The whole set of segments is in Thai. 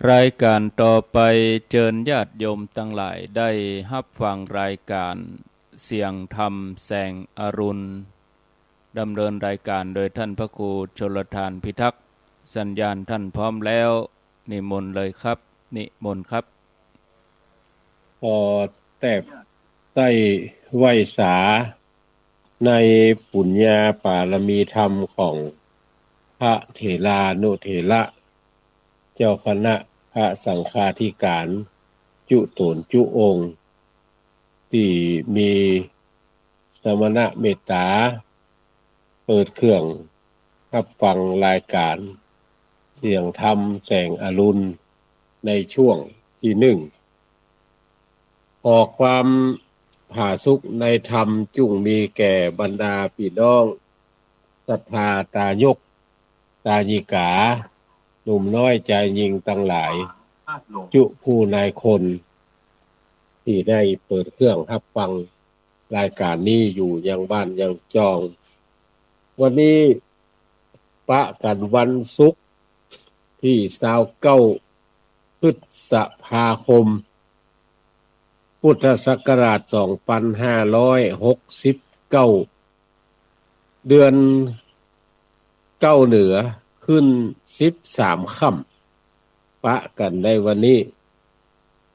รายการต่อไปเชิญญาติโยมทั้งหลายได้รับฟังรายการเสียงธรรมแสงอรุณดำเนินรายการโดยท่านพระครูชลทานพิทักษ์สัญญาณท่านพร้อมแล้วนิมนต์เลยครับนิมนต์ครับพอแตบใต้ไหวสาในปุญญาปารมีธรรมของพระเถรานุเถระเจ้าคณะพระสังฆาธิการจุตนจุองค์ที่มีสมณะเมตตาเปิดเครื่องรับฟังรายการเสียงธรรมแสงอรุณในช่วงที่หนึ่งขอความผาสุกในธรรมจุงมีแก่บรรดาพี่น้องศรัทธาตายกตาญิกาหนุ่มน้อยใจยิงทั้งหลายจุผู้นายคนที่ได้เปิดเครื่องรับฟังรายการนี้อยู่ยังบ้านยังจองวันนี้ปะกันวันศุกร์ที่29พฤษภาคมพุทธศักราช2569เดือนเก้าเหนือขึ้น13ค่ำปะกันได้วันนี้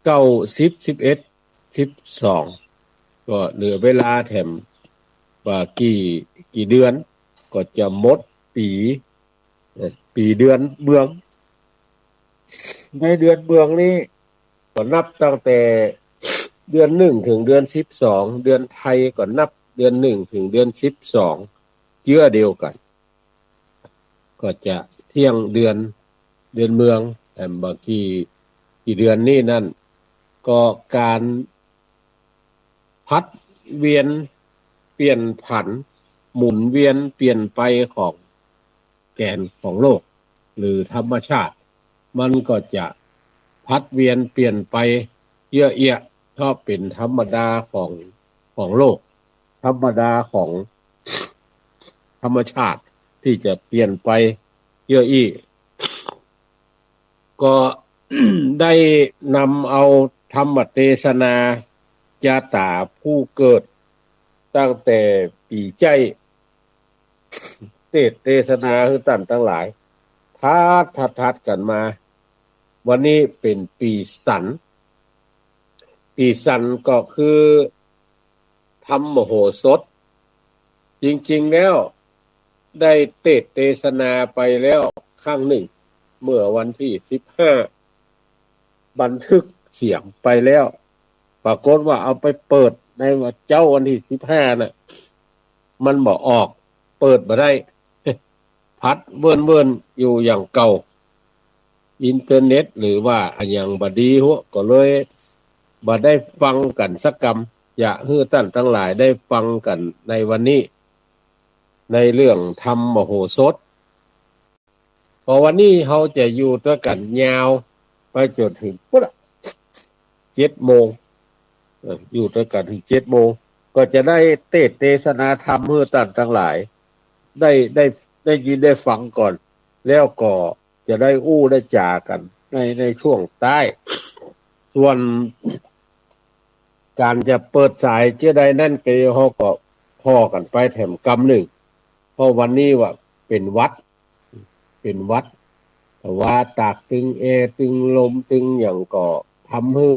9 10 11 12ก็เหลือเวลาแถมว่ากี่เดือนก็จะหมดปีเดือนเบืองในเดือนเบืองนี้ก็นับตั้งแต่เดือน1ถึงเดือน12เดือนไทยก็นับเดือน1ถึงเดือน12เจื้อเดียวกันก็จะเที่ยงเดือนเมืองแต่บางกี่เดือนนี้นั่นก็การพัดเวียนเปลี่ยนผันหมุนเวียนเปลี่ยนไปของแกนของโลกหรือธรรมชาติมันก็จะพัดเวียนเปลี่ยนไปเยอะแยะชอบเป็นธรรมดาของโลกธรรมดาของธรรมชาติที่จะเปลี่ยนไปเยอะอีกก็ ได้นำเอาธรรมเทศนาจาตาผู้เกิดตั้งแต่ปีใจเทศนาคือท่านทั้งหลายทัดกันมาวันนี้เป็นปีสันก็คือธรรมมโหสถจริงๆแล้วได้เทศนาไปแล้วครั้งหนึ่งเมื่อวันที่15บันทึกเสียงไปแล้วปรากฏว่าเอาไปเปิดในวันเจ้าวันที่15น่ะมันบ่ออกเปิดบ่ได้ พัดเวินอยู่อย่างเก่าอินเทอร์เน็ตหรือว่าอันยังบ่ดีหัวก็เลยบ่ได้ฟังกันสักกำอยากให้ท่านทั้งหลายได้ฟังกันในวันนี้ในเรื่องธรรมมโหสถพอวันนี้เราจะอยู่ด้วยกันยาวไปจนถึงปุ๊บ7 โมงอยู่ด้วยกันถึง7 โมงก็จะได้เทศนาธรรมให้ท่านทั้งหลายได้ยินได้ฟังก่อนแล้วก็จะได้อู้ได้จากันในช่วงใต้ส่วนการจะเปิดสายเจ้าใดนั่นก็เฮาก็พอกันไปแถมกำหนึ่งเพราะวันนี้ว่าเป็นวัดแต่ว่าตากตึงตึงลมตึงอย่างก็ทำให้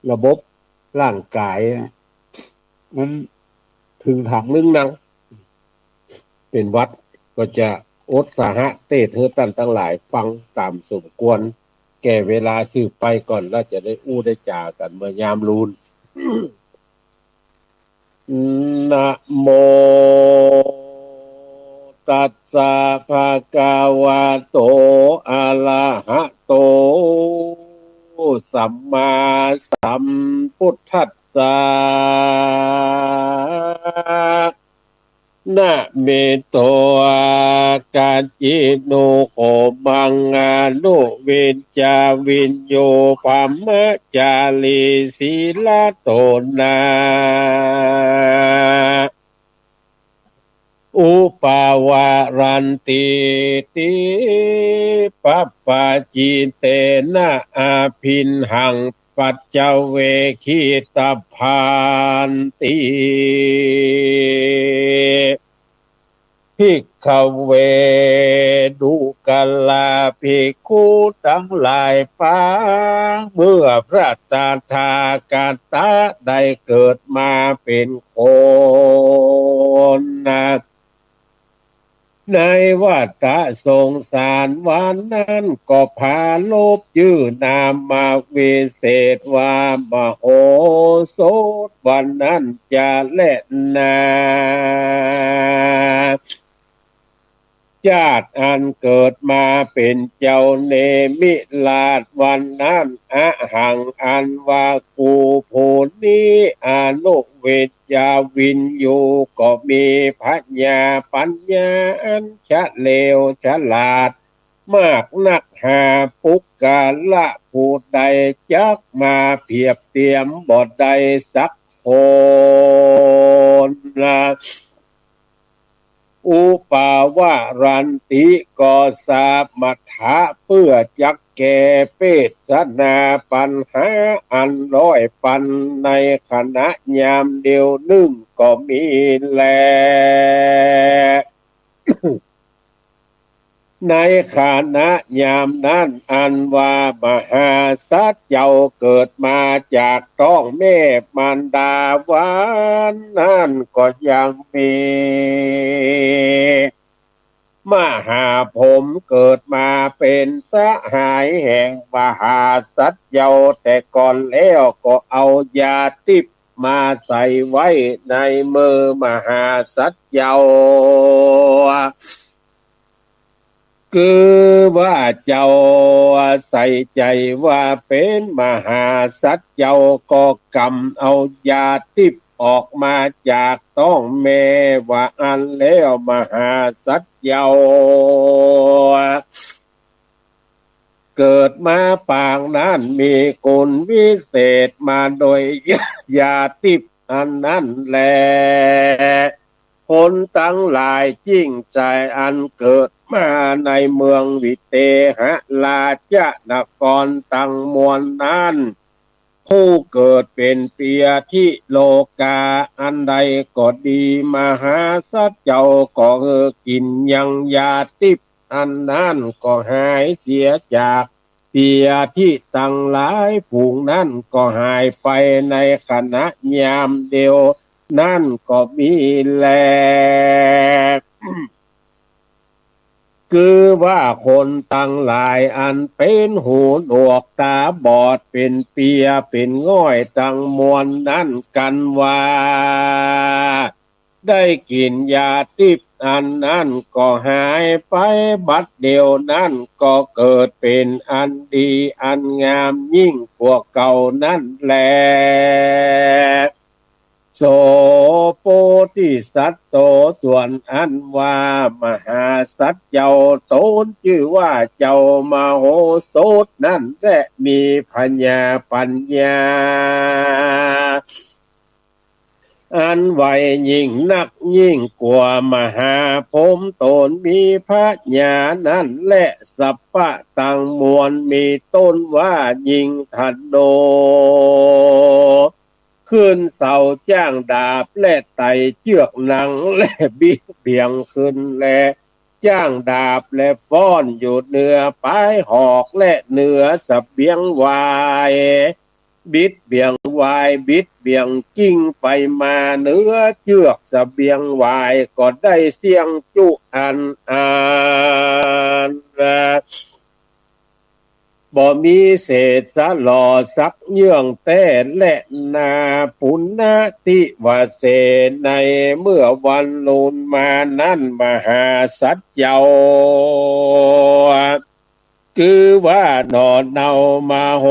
ระบบร่างกายนั้นถึงทางนึงนังเป็นวัดก็จะอดสาหะเทศให้ท่านทั้งหลายฟังตามสมควรแก่เวลาสืบไปก่อนแล้วจะได้อู้ได้จากันเมื่อยามรูน นะโมตัสสะภะคะวะโตอะระหะโตสัมมาสัมพุทธัสสะนะเมโตกาจิโนโขมังอานุเวนจาวินโยปัมมะจาลิสีลาโตนา อุปาวารันติติปัปปาจิเตนะอาภินหังปัจจเวคิตาพานติภิกขเวดุกัลลาภิกขุทั้งหลายปางเมื่อพระตถาคตได้เกิดมาเป็นคนในวัฏสงสารวันนั้นก็พาลบยื่อนามมาวิเศษว่ามโหสถวันนั้นจะเล่นนาชาติอันเกิดมาเป็นเจ้าเนมิลาดวันนั้นอะหังอันว่ากูผู้นี้อานุเวจจาวินอยู่ก็มีปัญญาอันฉะเลวฉลาดมากนักหาปุกกาละผู้ใดจักมาเพียบเทียมบ่ใดสักคนอุปาวารันติก็สามัทธะเพื่อจักแก่เปตสนาปัญหาอันร้อยปันในขณะยามเดียวหนึ่งก็มีแล ในขณะยามนั้นอันว่ามหาสัตว์เจ้าเกิดมาจากท้องแม่มารดาวานนั่นก็ยังมีมหาผมเกิดมาเป็นสหายแห่งมหาสัตว์เจ้าแต่ก่อนแล้วก็เอายาทิพย์มาใส่ไว้ในมือมหาสัตว์เจ้าคือว่าเจ้าใส่ใจว่าเป็นมหาสัตว์เจ้าก็กำเอายาทิพย์ออกมาจากต้องแม่ว่าอันแล้วมหาสัตว์เจ้าเกิดมาปางนั้นมีกุลวิเศษมาโดยยาทิพย์อันนั้นแลคนทั้งหลายยิ่งใจอันเกิดมาในเมืองวิเตหราชนครตั้งมวลนั้นผู้เกิดเป็นเปียที่โลกาอันใดก็ดีมหาสัจเจ้าก็กินยังยาทิพย์อันนั้นก็หายเสียจากเปียที่ตั้งหลายฝูงนั้นก็หายไปในขณะยามเดียวนั่นก็มีแลคือว่าคนตั้งหลายอันเป็นหูหนวกตาบอดเป็นเปียเป็นง่อยตั้งมวลนั้นกันว่าได้กินยาทิพย์อันนั้นก็หายไปบัดเดียวนั้นก็เกิดเป็นอันดีอันงามยิ่งกว่าเก่านั่นแลโสโพธิสัตว์โตส่วนอันว่ามหาสัตว์เจ้าตนชื่อว่าเจ้ามโหสถนั่นและมีปัญญาอันไวยิ่งนักยิ่งกว่ามหาผมตนมีพระญาณนั้นและสัพพะตังมวลมีต้นว่ายิ่งทันโดขึ้นเสาจ้างดาบและไต่เชือกหนังและบิดเบี่ยงขึ้นและจ้างดาบและฟ้อนอยู่เหนือปลายหอกและเหนือเสบียงวายบิดเบี่ยงวายบิดเบี่ยงกิ้งไปมาเหนือเชือกเสบียงวายก็ได้เสียงจุอันบ่มีเศษสะหล่อสักเยื่องแต่และนาปุณณติวาเสในเมื่อวันลุนมานั้นมหาสัจเจ้าคือว่านอนเนามาโห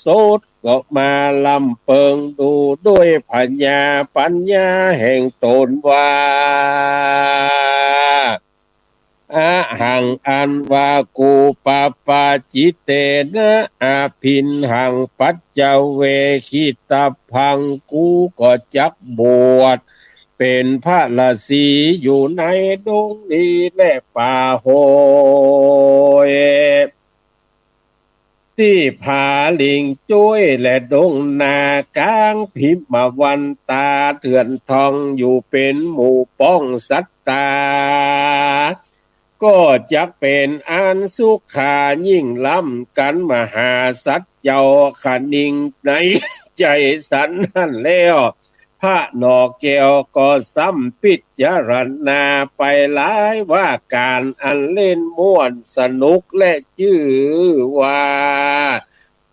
สถก็มาลำเปิงดูด้วยปัญญาแห่งตนว่าอะหังอันว่ากูปปาจิเตนะอาภินหังปัจจเวคิตาพังกูก็จักบวช เป็นพระราศีอยู่ในดงดีและป่าโหยที่ผาลิงจ้วยและดงนากลางพิมพ์วันตาเถื่อนทองอยู่เป็นหมู่ป้องสัตตาก็จะเป็นอันสุขายิ่งล้ำกันมหาสัตว์เจ้าขนิ่งในใจสันนั่นแล้วพระนอกแก้วก็ซ้ำพิจารณาไปหลายว่าการอันเล่นม่วนสนุกและจื้อว่า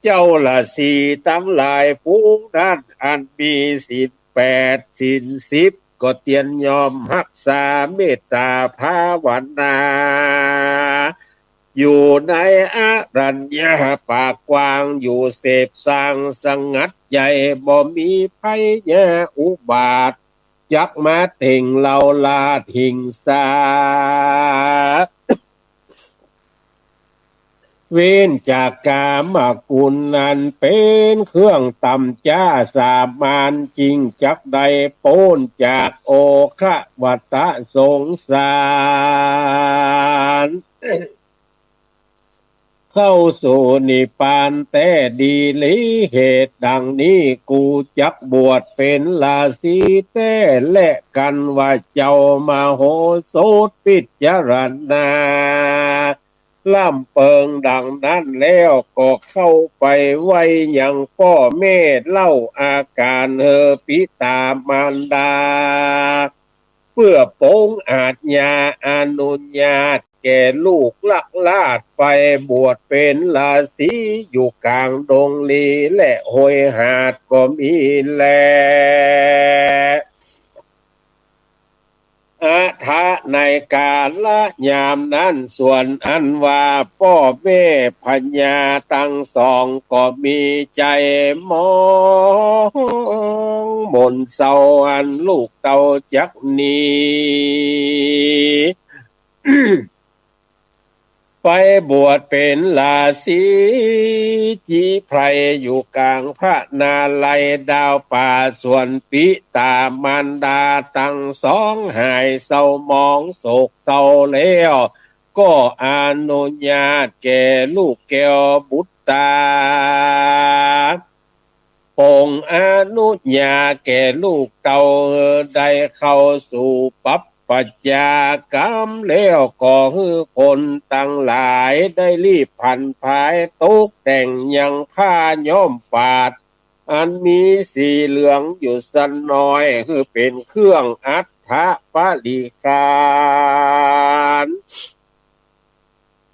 เจ้าละสีตั้งหลายฟูงด้านอันมีศีล8ศีล10ก็เตียนยอมรักษาเมตตาภาวนาอยู่ในอารัญญปากกว้างอยู่เสพสร้างสงัดใจบ่มีภัยแย่อุบาทจักมาเต่งเหล่าลาดหิงสาเว้นจากกามกุลนันเป็นเครื่องต่ำจ้าสามานจริงจักใดโป้นจากโอคะวัตะสงสารเข้าสู่นิพพานแต่ดีลิเหตุดังนี้กูจักบวชเป็นลาสีแต่และกันว่าเจ้ามาโหสถพิจารณาล่ำเปิงดังนั้นแล้วก็เข้าไปไว้อย่างพ่อแม่เล่าอาการปิตามารดาเพื่อปงอาจญาอนุญาตแก่ลูกลักลาดไปบวชเป็นลาสีอยู่กลางดงลีและห้วยหาดก็มีแลอาทะในกาลยามนั้นส่วนอันว่าพ่อแม่พญาทั้งสองก็มีใจมองหม่นเศร้าอันลูกเต้าจักหนี ไปบวชเป็นลาสีจีไพรอยู่กลางพระนาลัยดาวป่าส่วนปิตามารดาตั้งสองหายเศร้ามองโศกเศร้าแล้วก็อนุญาตแก่ลูกแก้วบุตตาองค์อนุญาตแก่ลูกเต่าได้เข้าสู่ปัปปัจจากรรมแล้วก็คือคนตั้งหลายได้รีบผันภายตกแต่งยังผ้าย้อมฝาดอันมีสีเหลืองอยู่สันน้อยคือเป็นเครื่องอัฏฐปริการ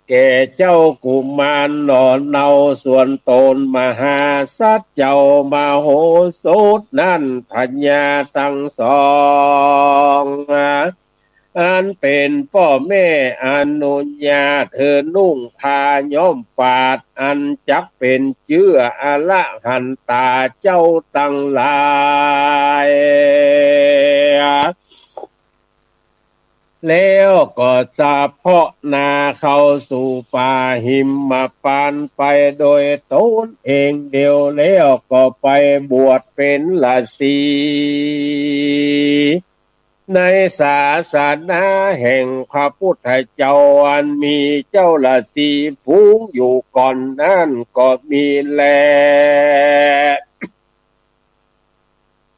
แก่เจ้ากุมารหล่อเนาส่วนตนมหาสัตว์เจ้ามาโหสถนั่นพญาทั้งสองอันเป็นพ่อแม่อนุญาตนุ่งผ้าย้อมฝาดอันจักเป็นเชื้ออละหันตาเจ้าตั้งหลายแล้วก็สะเพาะนาเข้าสู่ป่าหิมพานต์ไปโดยตนเองเดียวแล้วก็ไปบวชเป็นฤาษีในศาสนาแห่งพระพุทธเจ้าอันมีเจ้าฤาษีฝูงอยู่ก่อนนั้นก็มีแล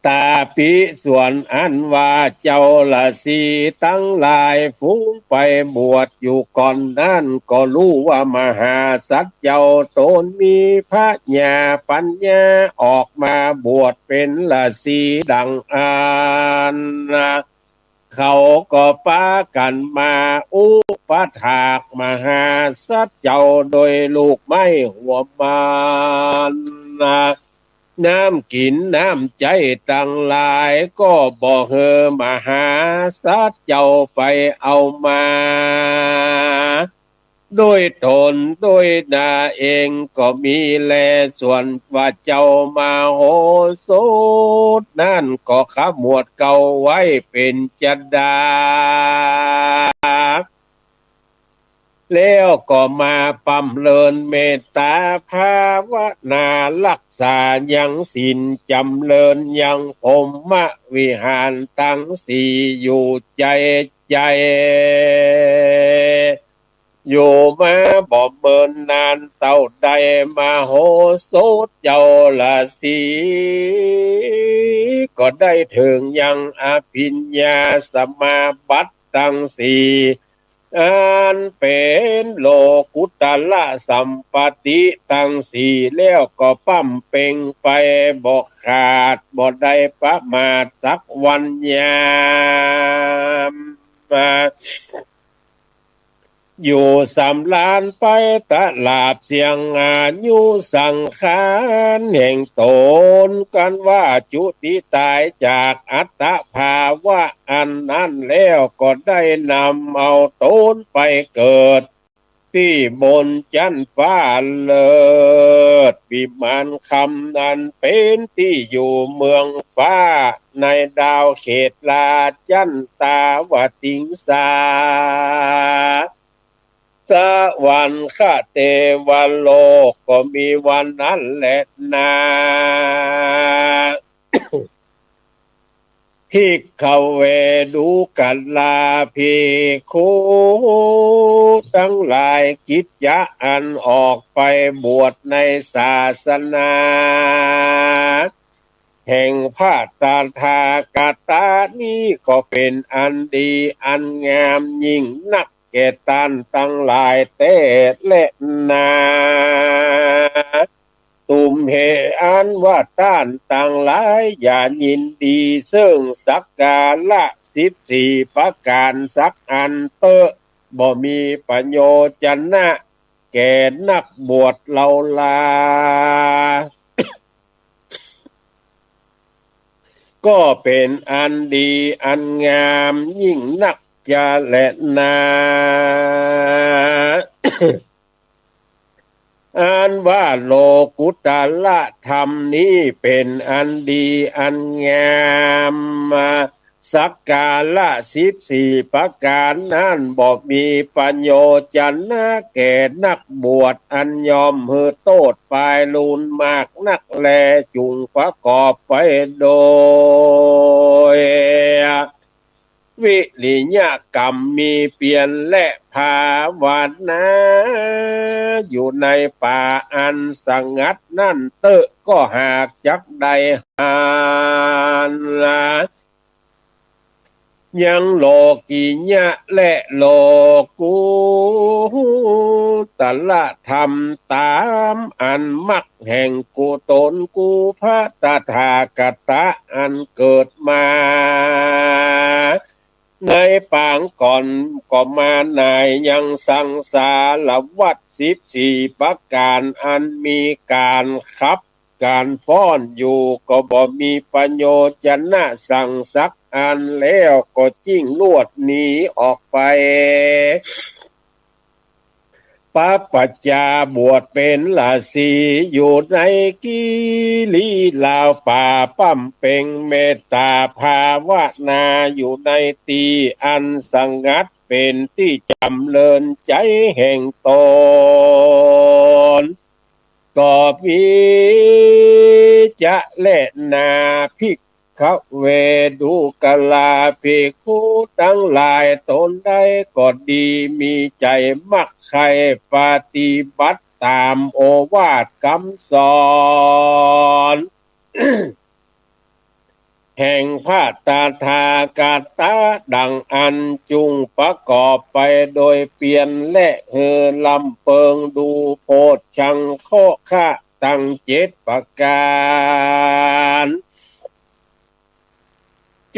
ตาปิส่วนอันว่าเจ้าละสีตั้งหลายฝูงไปบวชอยู่ก่อนนั้นก็รู้ว่ามหาสัตว์เจ้าตนมีพระญาปัญญาออกมาบวชเป็นละสีดังอันเขาก็ปากันมาอุปถากมหาสัตว์เจ้าโดยลูกไม้หัวมันน้ำกินน้ำใจตั้งหลายก็บ่เฮอมหาสัตว์เจ้าไปเอามาโดยตนโดยนาเองก็มีแลส่วนว่าเจ้ามาโหสถนั่นก็ขมวดเก่าไว้เป็นจัดดา แล้วก็มาปำเลินเมตตาภาวนารักษายังศีลจำเริญยังพรหมวิหารทั้งสี่อยู่ใจอยู่มาบ่เมินนานเต่าใดมาโหโสเจ้าละสีก็ได้ถึงยังอภิญญาสมาบัติทั้งสี่อันเป็นโลกุตละสัมปติทั้งสี่แล้วก็ปั้มเป่งไปบ่ขาดบ่ได้ประมาทสักวันยามอยู่สำลานไปตลาบเสียงอายุสังขารแห่งตนกันว่าจุติตายจากอัตตภาวะอันนั้นแล้วก็ได้นำเอาตนไปเกิดที่บนจันฟ้าเลิศวิมานคำนั้นเป็นที่อยู่เมืองฟ้าในดาวเขตลาจันตาวติงสาสวรรค์ข้าเทวโลกก็มีวันนั้นแหละนาภิกขเวดูกัลลาภิกขุทั้งหลายกิจจะอันออกไปบวชในศาสนาแห่งพระตถากตานี้ก็เป็นอันดีอันงามยิ่งนักแก่ท่านทั้งหลายเตและนาตุมเหอันว่าท่านต่างหลายอย่ายินดีซึ่งสักกาละ14ประการสักอันบ่มีประโยชน์นะแก่นักบวชเราลาก็เป็นอันดีอันงามยิ่งนักจะและนาอันว่าโลกุตละธรรมนี้เป็นอันดีอันงามสักกาละ14ประการนั้นบอกมีประโยชน์จะนะแก่นักบวชอันยอมหือโตดปลายลูนมากนักแลจุงประกอบไปโดยวิริยะกรรมมีเปลี่ยนและภาวนาอยู่ในป่าอันสงัดนั่นก็หากจักใดหานละยังโลกิญะและโลกุตละธรรมตามอันมักแห่งกุตนกุพระตถาคตอันเกิดมาในปางก่อนก็มานายยังสังสารวัฏ14ประการอันมีการขับการฟ้อนอยู่ก็บ่มีประโยชน์จะน่าสั่งสักอันแล้วก็จิ้งลวดหนีออกไปปัจจาบวชเป็นราศีอยู่ในกิลีลาวป่าปั้มเป่งเมตตาภาวนาอยู่ในตีอันสงัดเป็นที่จำเริญใจแห่งตนก็มีจะเล่นาภิกขเวดูกลาภิกขุทั้งหลายตนได้ก็ดีมีใจมักใครปฏิบัติตามโอวาทคำสอนแห่งพระตถาคตดังอันจุงประกอบไปโดยเปลี่ยนและลำเปิงดูโพชฌังโคคะตั้ง7ประการ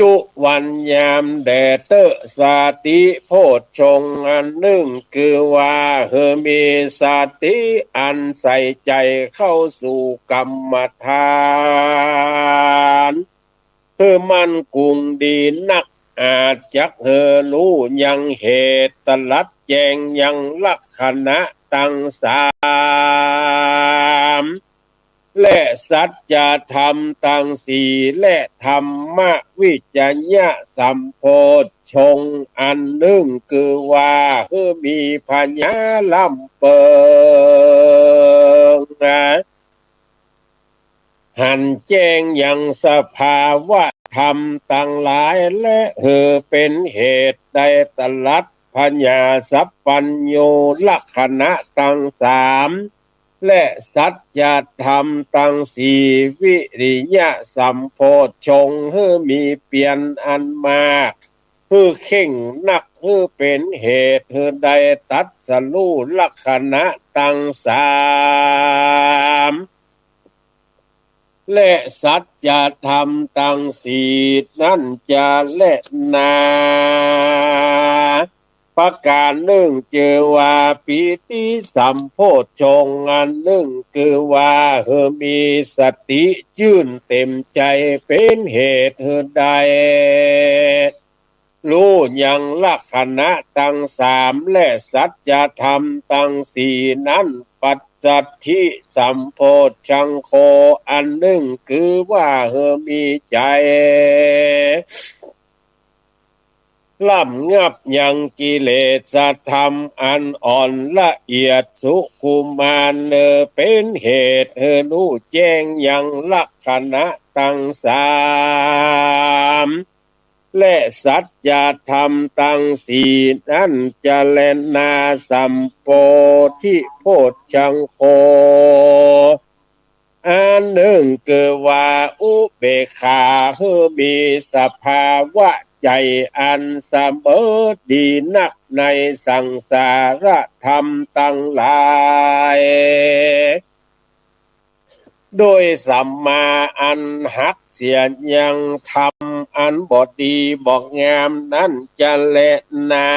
จุวันยามแดเตสาติโพชฌงค์อันหนึ่งคือว่ามีสติอันใส่ใจเข้าสู่กรรมฐานมันกุงดีนักอาจจักรู้ยังเหตุตลัดแจงยังลักษณะตั้ง3 และสัจธรรมตั้งสี่และธรรมวิจยะสัมโพชฌงค์อันหนึ่งคือว่ามีปัญญาลำเปิงหันแจ้งยังสภาวะธรรมตั้งหลายและเป็นเหตุใดตรัสปัญญาสัพพัญโยลักขณะตั้งสามและสัจธรรมตั้งสี่วิริยะสัมโพชฌงค์มีเปลี่ยนอันมากเข่งนักเป็นเหตุใดตัดสรู้ลักขณะตั้งสามและสัจธรรมตั้งสี่นั่นจะและนาประการหนึ่งเจอว่าปีติสัมโพชฌงค์อันหนึ่งคือว่ามีสติจื่นเต็มใจเป็นเหตุใดรู้ยังลักขณะตั้งสามและสัจธรรมตั้งสี่นั้นปัจจัตถิสัมโพชฌังโฆอันหนึ่งคือว่ามีใจล่ำงับยังกิเลสธรรมอันอ่อนละเอียดสุขุมานเป็นเหตุรู้แจ้งยังลักขณะตั้งสามและสัจธรรมตั้งสี่นั้นจะแลนาสัมโพธิโพชฌังโฆอันหนึ่งคือว่าอุเบกขามีสภาวะใจอันเสมอดีนักในสังสารธรรมตั้งหลายโดยสัมมาอันหักเสียยังทำอันบอดีบอกงามนั้นจะและนา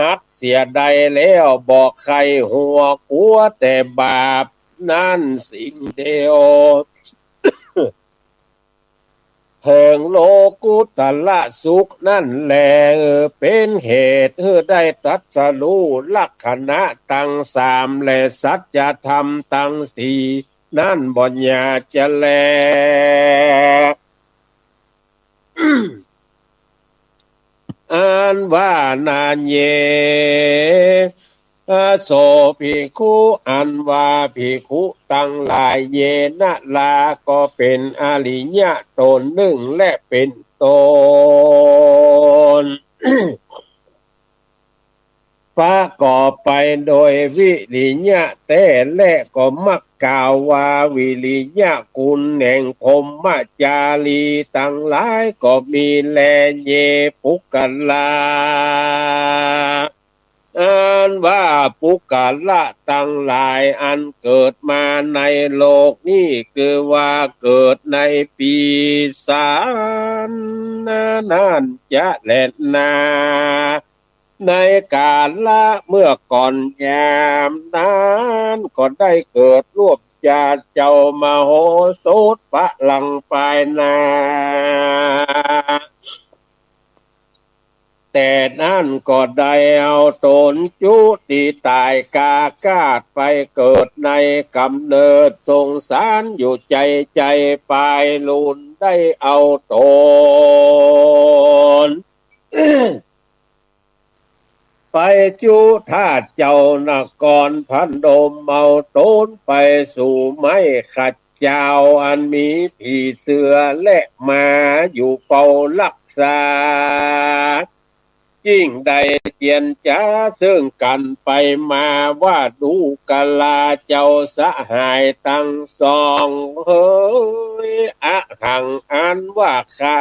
หักเสียใดแล้วบอกใครหัวกลัวแต่บาปนั่นสิ่งเดียวเพิงโลกุตละสุขนั่นแหละเป็นเหตุได้ตรัสรู้ลักขณะตั้งสามและสัจธรรมตั้งสี่นั่นบ่ญาจะแลอันว่านานเยโสภิกขุอันว่าภิกขุตั้งหลายเยนะลาก็เป็นอริยะตนหนึ่งและเป็นตน ประกอบไปโดยวิริยะแต่และก็มักกล่าวว่าวิริยะคุณแห่งพรหมจารีตั้งหลายก็มีแลเยปุกลาอันว่าปุกละตั้งหลายอันเกิดมาในโลกนี้คือว่าเกิดในปีศาจนั่นจะแลนาในกาลละเมื่อก่อนยามนั้นก็ได้เกิดรวบญาติเจ้ามโหสถพระลังไปนาแต่นั่นก็ได้เอาตนจุติตายกากาดไปเกิดในกำเนิดสงสารอยู่ใจไปลุนได้เอาตน ไปจุธาตุเจ้านครพันดมเมาต้นไปสู่ไม้ขัดเจ้าอันมีผีเสือและมาอยู่เฝ้ารักษายิ่งใดเกียนจ้าซึ่งกันไปมาว่าดูกะลาเจ้าสหายตั้งสองเฮ้ยอะหังอันว่าคา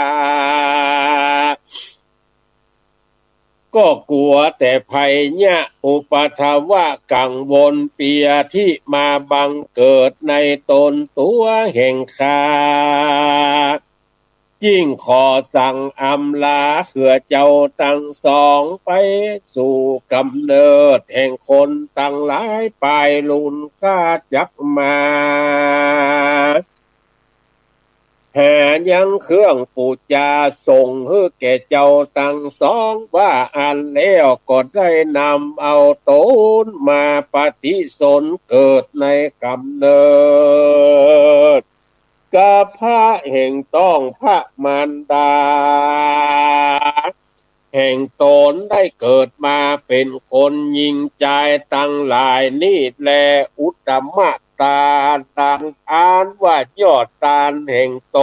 ก็กลัวแต่ภัยเนี่ยอุปทวะกังวลเปียที่มาบังเกิดในตนตัวแห่งข้ายิ่งขอสั่งอำลาเขื่อเจ้าตั้งสองไปสู่กำเนิดแห่งคนตั้งหลายปลายลุนคาดยักมา หายังเครื่องปูจาส่งให้แก่เจ้าตั้งสองว่าอันแล้วก็ได้นำเอาตนมาปฏิสนเกิดในกำเนิดกับพระแห่งต้องพระมารดาแห่งตนได้เกิดมาเป็นคนยิ่งใจตั้งหลายนี่แลอุตตมตาดังอ่านว่ายอดตาลแห่งต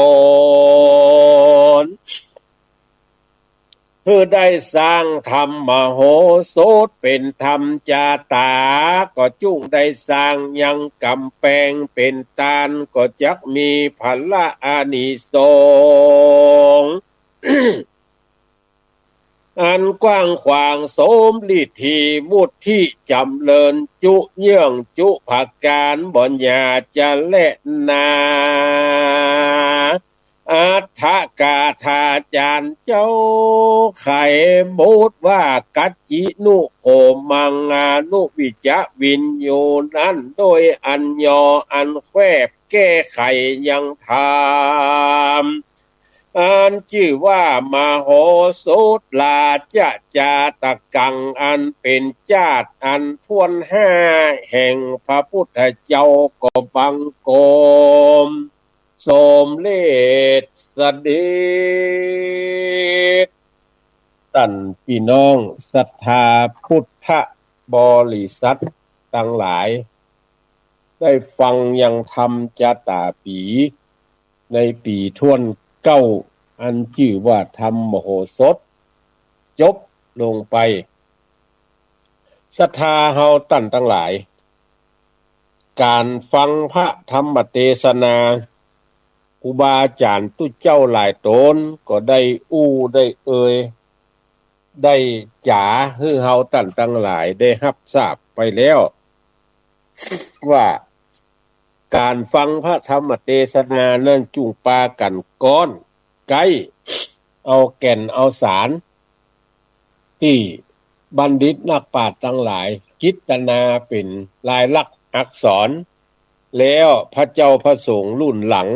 นเพื่อได้สร้างธรรมมโหสถเป็นธรรมจาตาก็จุ่งได้สร้างยังกำแพงเป็นตาลก็จักมีพละอานิสงส์ อันกว้างขวางโสมฤทธิมุตที่จำเริญจุเยื่องจุผักการบ่ญญาจะและนาอัฏฐกาธาจารย์เจ้าไข่บูดว่ากัจจินุโคมังอานุวิจวินโยนั้นโดยอัญญออันแควบแก้ไขยังธรรมอันชื่อว่ามโหสถลาจะจาตะกังอันเป็นจาตอันทวนห้าแห่งพระพุทธเจ้าก็บังกมสมเลศเสด็จท่านพี่น้องศรัทธาพุทธบริษัททั้งหลายได้ฟังยังธรรมจาตาปีในปีท่วนเก้าอันชื่อว่าธรรมมโหสถจบลงไปศรัทธาเฮาตั้นทั้งหลายการฟังพระธรรมเทศนาครูบาอาจารย์ตุเจ้าหลายตนก็ได้ได้ได้จ๋าให้เฮาตั้นทั้งหลายได้รับทราบไปแล้วว่าการฟังพระธรรมเทศนานั้นจุงปากันก้อนไกลเอาแก่นเอาสารที่บัณฑิตนักปราชญ์ทั้งหลายคิดนาเป็นลายลักษณ์อักษรแล้วพระเจ้าพระสงฆ์รุ่นหลัง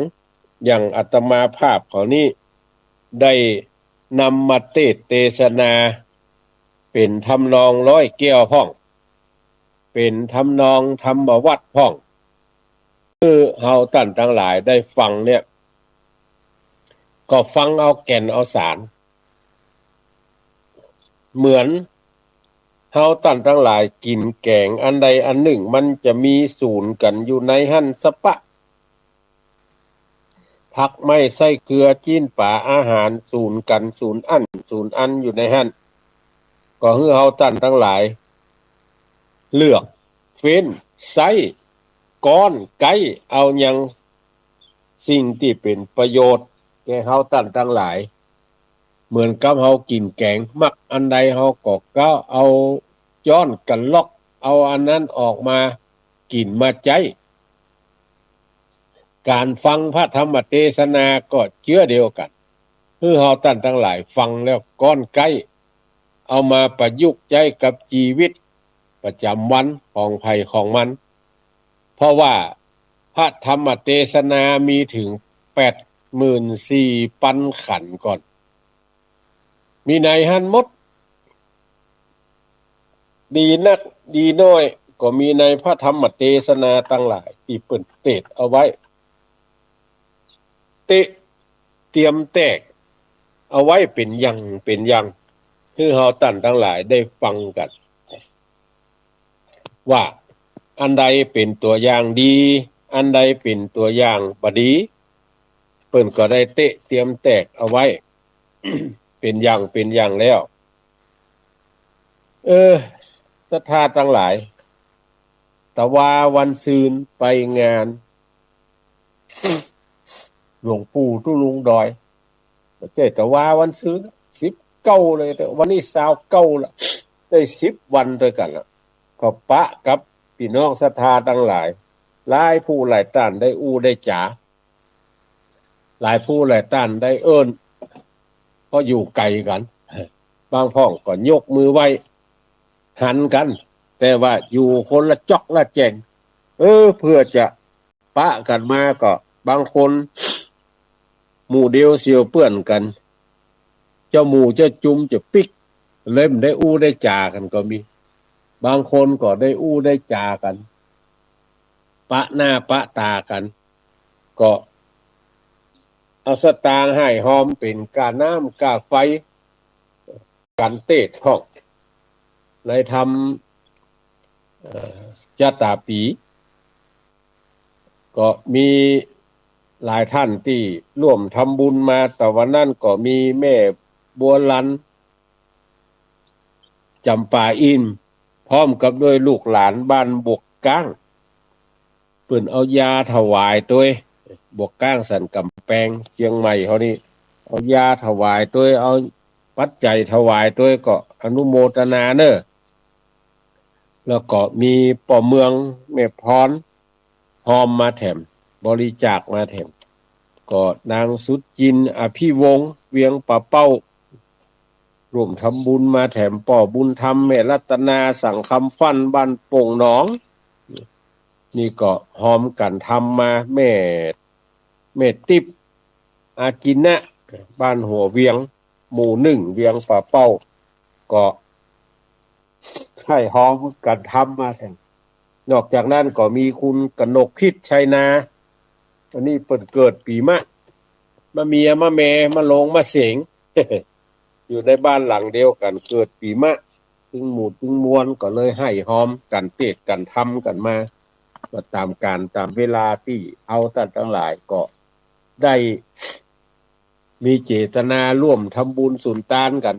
อย่างอาตมาภาพเขานี้ได้นำมาเทศนาเป็นทำนองร้อยแก้วห้องเป็นทำนองธรรมวัดห้องคือเฮาท่านทั้งหลายได้ฟังเนี่ยก็ฟังเอาแก่นเอาสารเหมือนเฮาท่านทั้งหลายกินแกงอันใดอันหนึ่งมันจะมีศูนย์กันอยู่ในหั่นสปะผักไม่ใส่เกลือจีนป่าอาหารศูนย์กันศูนย์อันอยู่ในหั่นก็คือเฮาท่านทั้งหลายเลือกเฟ้นไส้ก้อนไก่เอายังสิ่งที่เป็นประโยชน์แก่เฮาท่านทั้งหลายเหมือนกับเฮากินแกงมักอันใดเฮาก็เอาย้อนกันลอกเอาอันนั้นออกมากินมาใจการฟังพระธรรมเทศนาก็เชื่อเดียวกันคือเฮาท่านทั้งหลายฟังแล้วก้อนไก่เอามาประยุกต์ใช้กับชีวิตประจำวันของไผของมันเพราะว่าพระธรรมเทศนามีถึง 84,000 ขันธ์ก่อนมีในหันหมดดีนักดีน้อยก็มีในพระธรรมเทศนาตั้งหลายที่เปิ้นเทศเอาไว้เตรียมแตกเอาไว้เป็นอย่างคือเฮาท่านทั้งหลายได้ฟังกันว่าอันใดเป็นตัวอย่างดีอันใดเป็นตัวอย่างบ่ดีเพิ่นก็ได้เตรียมแตกเอาไว้ เป็นอย่างแล้วศรัทธาทั้งหลายแต่ว่าวันซืนไปงานหลวงปู่ตุลุงดอยแต่ว่าวันซืน19เลยแต่วันนี้29ละได้10วันด้วยกันละก็ปะกับพี่น้องศรัทธาทั้งหลายหลายผู้หลายท่านได้ได้จ๋าหลายผู้หลายท่านได้เอิ้นเพราะอยู่ไกลกันบางพ้องก็ยกมือไหว้หันกันแต่ว่าอยู่คนละจอกละแจงเพื่อจะปะกันมาก็บางคน หมู่เดียวเสียวเปื้อนกันเจ้าหมู่เจ้าจุมจะปิกเล่มได้อู้ได้จากันก็มีบางคนก็ได้อู้ได้จากันปะหน้าปะตากันก็เอาสตางค์ให้หอมเป็นกาน้ำกาไฟกันเตศห้องในทำจาตาปีก็มีหลายท่านที่ร่วมทำบุญมาแต่วันนั้นก็มีแม่บัวลันจำปาอินพร้อมกับด้วยลูกหลานบ้านบวกก้างเปิ่นเอายาถวายตัวบวกก้างสันกำแพงเชียงใหม่เขานี่เอายาถวายตัวเอาปัจจัยถวายตัวก็อนุโมทนาเนอะแล้วก็มีป่อเมืองแม่พรหอมมาแถมบริจาคมาแถมก็นางสุดจินอภิวงศ์เวียงป่าเป้าร่วมทำบุญมาแถมป่อบุญธรรมแม่รัตนาสั่งคำฟันบ้านโป่งหนองนี่ก็หอมกันทำมาแม่ติ๊บอาจินะบ้านหัวเวียงหมู่หนึ่งเวียงป่าเป้าก็ให้หอมกันทำมาแถมนอกจากนั้นก็มีคุณกนกพิษชัยนาอันนี้เปิดเกิดปีมะมาเมียมาแม่มาลงมาเสียง อยู่ในบ้านหลังเดียวกันเกิดปีมะตึงหมู่ตึงมวลก็เลยให้หอมกันเตะกันทำกันมาก็ตามการตามเวลาที่เอาท่านทั้งหลายก็ได้มีเจตนาร่วมทำบุญสุนทานกัน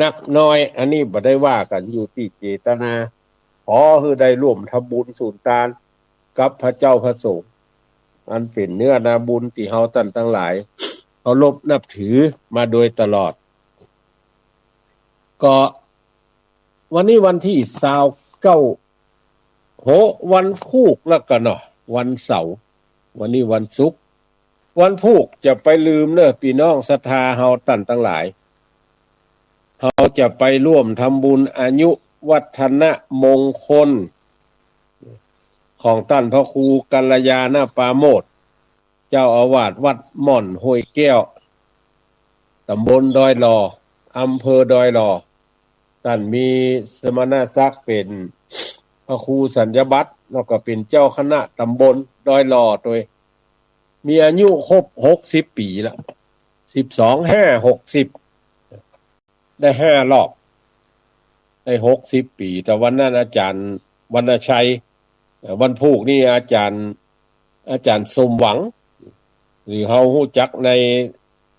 นักน้อยอันนี้บ่ได้ว่ากันอยู่ที่เจตนาขอให้ได้ร่วมทำบุญสุนทานกับพระเจ้าพระสงฆ์อันเป็นเนื้อนาบุญที่เฮาท่านทั้งหลายเคารพนับถือมาโดยตลอดก็วันนี้วันที่29โหวันพุธแล้วกันเนาะวันเสาร์วันนี้วันศุกร์วันพุธจะไปลืมเนอะพี่น้องศรัทธาเฮาท่านทั้งหลายเฮาจะไปร่วมทำบุญอายุวัฒนมงคลของท่านพระครูกัลยาณปราโมทย์เจ้าอาวาสวัดม่อนห้วยแก้วตำบลดอยหล่ออำเภอดอยหล่อท่านมีสมณศักดิ์เป็นพระครูสัญญบัตรแล้วก็เป็นเจ้าคณะตำบลดอยหล่อตัวมีอายุครบ60ปีแล้ว12/5/60ได้5รอบได้60ปีแต่วันนั้นอาจารย์วรรณชัยวันพุธนี่อาจารย์สมหวังหรือเฮาฮู้จักใน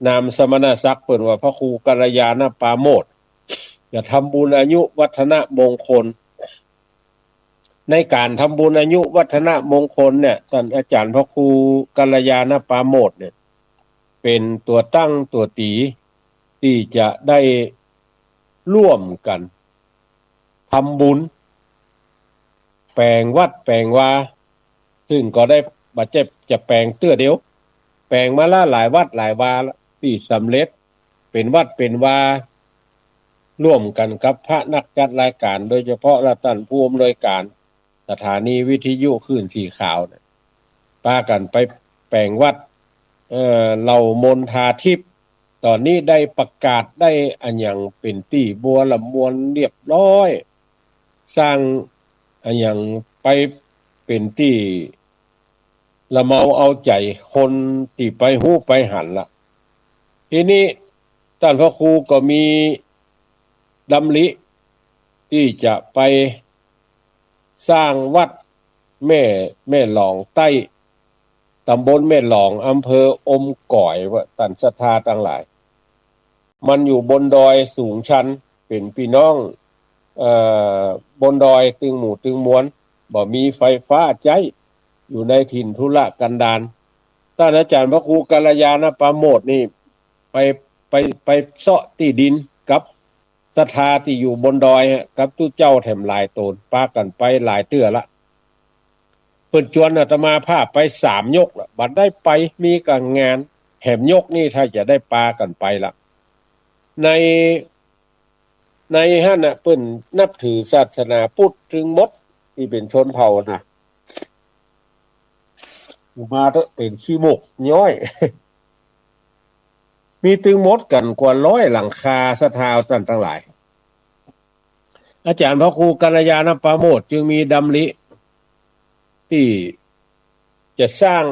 นามสมณศักดิ์เพิ่นว่าพระครูกัลยาณปราโมทย์จะทำบุญอายุวัฒนมงคลในการทำบุญอายุวัฒนมงคลเนี่ยท่านอาจารย์พระครูกัลยาณปราโมทย์เนี่ยเป็นตัวตั้งตัวตีที่จะได้ร่วมกันทำบุญแปลงวัดแปลงวาซึ่งก็ได้บาดเจ็บจะแปลงเตื้อเดียวแปลงมาละหลายวัดหลายวาที่สำเร็จเป็นวัดเป็นวาร่วมกันกับพระนักจัดรายการโดยเฉพาะท่านผู้อำนวยการสถานีวิทยุคลื่นสีขาวเนี่ยพากันไปแปลงวัดเหล่ามนทาทิพย์ตอนนี้ได้ประกาศได้อันอย่างเป็นที่บัวลำมวนเรียบร้อยสร้างอันอย่างไปเป็นที่ละเมาเอาใจคนที่ไปฮู้ไปหันละทีนี้ท่านพระครูก็มีดำริที่จะไปสร้างวัดแม่หลองใต้ตำบลแม่หลองอำเภออมก่อยว่าท่านศรัทธาทั้งหลายมันอยู่บนดอยสูงชันเป็นพี่น้องบนดอยตึงหมู่ตึงมวลบ่มีไฟฟ้าใช้อยู่ในถิ่นทุรกันดารท่านอาจารย์พระครูกัลยาณปราโมทย์นี่ไปเสาะที่ดินกับศรัทธาที่อยู่บนดอยกับตู้เจ้าแถมหลายตนปากันไปหลายเตื้อละเพิ่นชวนอาตมาภาพไป3ยกละบัดได้ไปมีกับงานแถมยกนี่ถ้าจะได้ปากันไปละในหั่นน่ะเพิ่นนับถือศาสนาพุทธถึงหมดที่เป็นชนเผ่านะมาเถอะเป็นขี้มุกย้อย มีถึงหมดกันกว่า100หลังคาศรัทธาท่านทั้งหลายอาจารย์พระครูกัลยาณปราโมทย์จึงมีดำริที่จะสร้าง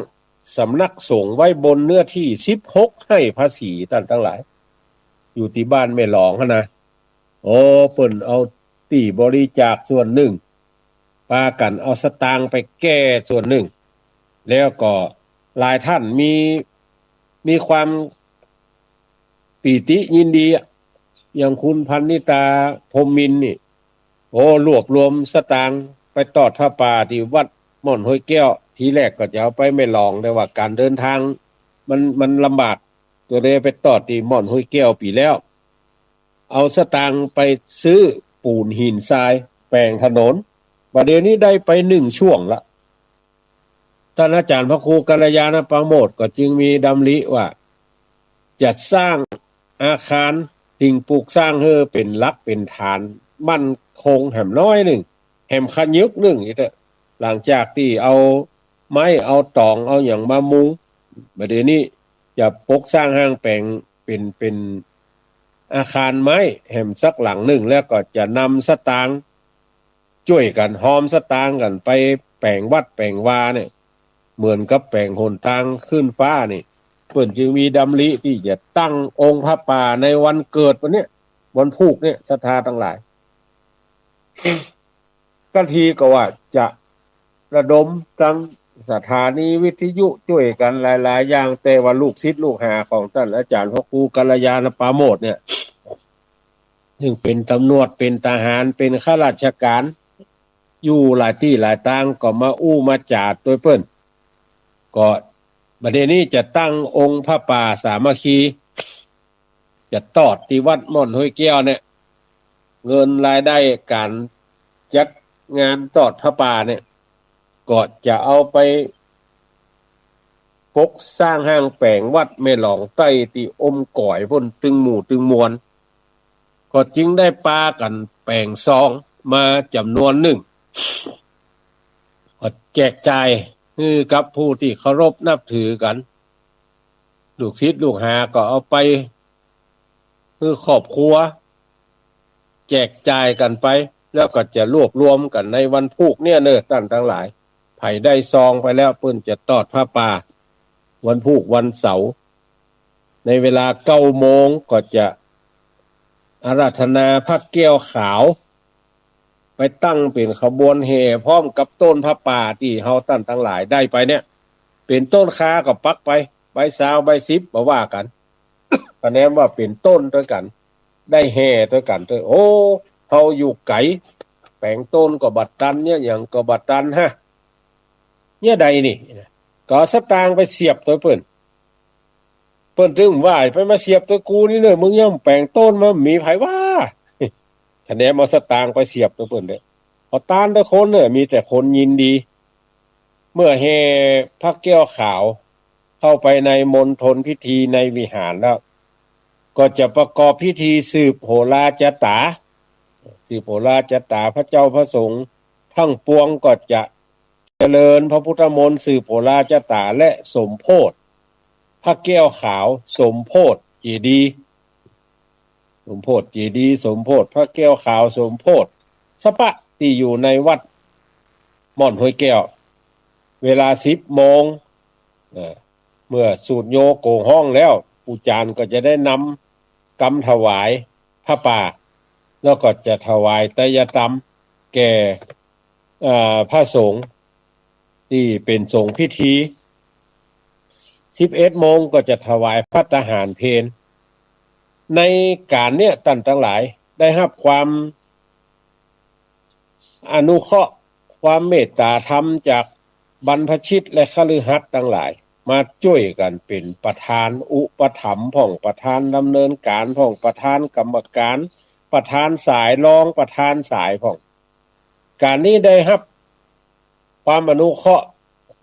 สำนักสงฆ์ไว้บนเนื้อที่16ให้ภาษีท่านทั้งหลายอยู่ที่บ้านแม่หลองนะโอ้เปิ่นเอาตีบริจาคส่วนหนึ่งปากันเอาสตางค์ไปแก้ส่วนหนึ่งแล้วก็หลายท่านมีความปีติยินดีอย่างคุณพันนิตาพรหมมินทร์นี่โอ้รวบรวมสตางค์ไปตอดผ้าป่าที่วัดม่อนห้วยแก้วทีแรกก็จะเอาไปไม่ลองแต่ว่าการเดินทางมันลำบากตัวเลยไปตอดที่ม่อนห้วยแก้วปีแล้วเอาสตางค์ไปซื้อปูนหินทรายแปลงถนนประเดี๋ยวนี้ได้ไป1ช่วงละท่านอาจารย์พระครูกัลยาณปราโมทย์ก็จึงมีดำริว่าจะสร้างอาคารสิ่งปลูกสร้างให้เป็นหลักเป็นฐานมั่นคงแห่มน้อยหนึ่งแห่มขยึกหนึ่งนี่เถอะหลังจากที่เอาไม้เอาตองเอาอย่างมามุงประเดี๋ยวนี้จะปกสร้างห้างแปลงเป็นอาคารไม้แห่มสักหลังหนึ่งแล้วก็จะนำสตางค์ช่วยกันหอมสตางค์กันไปแปลงวัดแปลงวาเนี่ยเหมือนกับแปลงหนทางขึ้นฟ้านี่เพิ่นจึงมีดำริที่จะตั้งองค์พระป่าในวันเกิดวันเนี้ยวันพุธเนี่ยศรัทธาทั้งหลายก็ทีก็ว่าจะระดมตั้งสถานีวิทยุช่วยกันหลายๆอย่างแต่ว่าลูกศิษย์ลูกหาของท่านอาจารย์พระครูกัลยาณปราโมทย์เนี่ยซึ่งเป็นตำรวจเป็นทหารเป็นข้าราชการอยู่หลายที่หลายทางก็มาอู้มาจาดตัวเปิ้นก็ประเด็นนี้จะตั้งองค์พระป่าสามัคคีจะตอดที่วัดม่อนห้วยแก้วเนี่ยเงินรายได้การจัดงานตอดพระป่าเนี่ยก็จะเอาไปปกสร้างห้างแปลงวัดแม่หลองใต้ที่อมก่อยพ้นตึงหมู่ตึงมวลก็จึงได้ปากันแปลงซองมาจำนวนหนึ่งก็แจกจ่ายให้กับผู้ที่เคารพนับถือกันลูกศิษย์ลูกหาก็เอาไปให้ครอบครัวแจกจ่ายกันไปแล้วก็จะรวบรวมกันในวันพุธเนี่ยเนอะท่านทั้งหลายไผได้ซองไปแล้วเพิ่นจะตอดผ้าป่าวันพุธวันเสาร์ในเวลา9 โมงก็จะอาราธนาพระแก้วขาวไปตั้งเป็นขบวนแห่พร้อมกับต้นผ้าป่าที่เฮาท่านทั้งหลายได้ไปเนี่ยเป็นต้นค้าก็ปักไปใบซาวใบ10บ่ว่ากันคะแนนว่าเป็นต้นด้วยกันได้แห่ด้วยกันด้วยโอ้เฮาอยู่ไกลแปลงต้นก็บัดตันเนี่ยอย่างก็บัดตันฮะเนี่ยใดนี่ก็สตางค์ไปเสียบตัวเปิ้นถึงว่าไปมาเสียบตัวกูนี่เนอะมึงยังแปลงต้นมามีไผว่าคะแนนเอาสตางค์ไปเสียบตัวเปิ้นเด้อพอตานทุกคนเนี่ยมีแต่คนยินดีเมื่อแห่พระแก้วขาวเข้าไปในมณฑลพิธีในวิหารแล้วก็จะประกอบพิธีสืบโหราจตาสืบโหราจตาพระเจ้าพระสงฆ์ทั้งปวงก็จะเจริญพระพุทธมนต์สืบโหราจตาและสมโพธิพระแก้วขาวสมโพธิเจดีย์สมโพธิเจดีย์สมโพธิพระแก้วขาวสมโพธิสปะที่อยู่ในวัดม่อนห้วยแก้วเวลา10 โมงเมื่อสูตรโยโกงห้องแล้วอุจารย์ก็จะได้นำกำถวายพระป่าแล้วก็จะถวายไตรยธรรมแก่พระสงฆ์ที่เป็นสงฆ์พิธี11 โมงก็จะถวายพระทหารเพลในการเนี้ยท่านทั้งหลายได้รับความอนุเคราะห์ความเมตตาธรรมจากบรรพชิตและคฤหัสถ์ทั้งหลายมาช่วยกันเป็นประธานอุปถัมภ์ของประธานดำเนินการของประธานกรรมการประธานสายรองประธานสายของการนี้ได้รับความอนุเคราะห์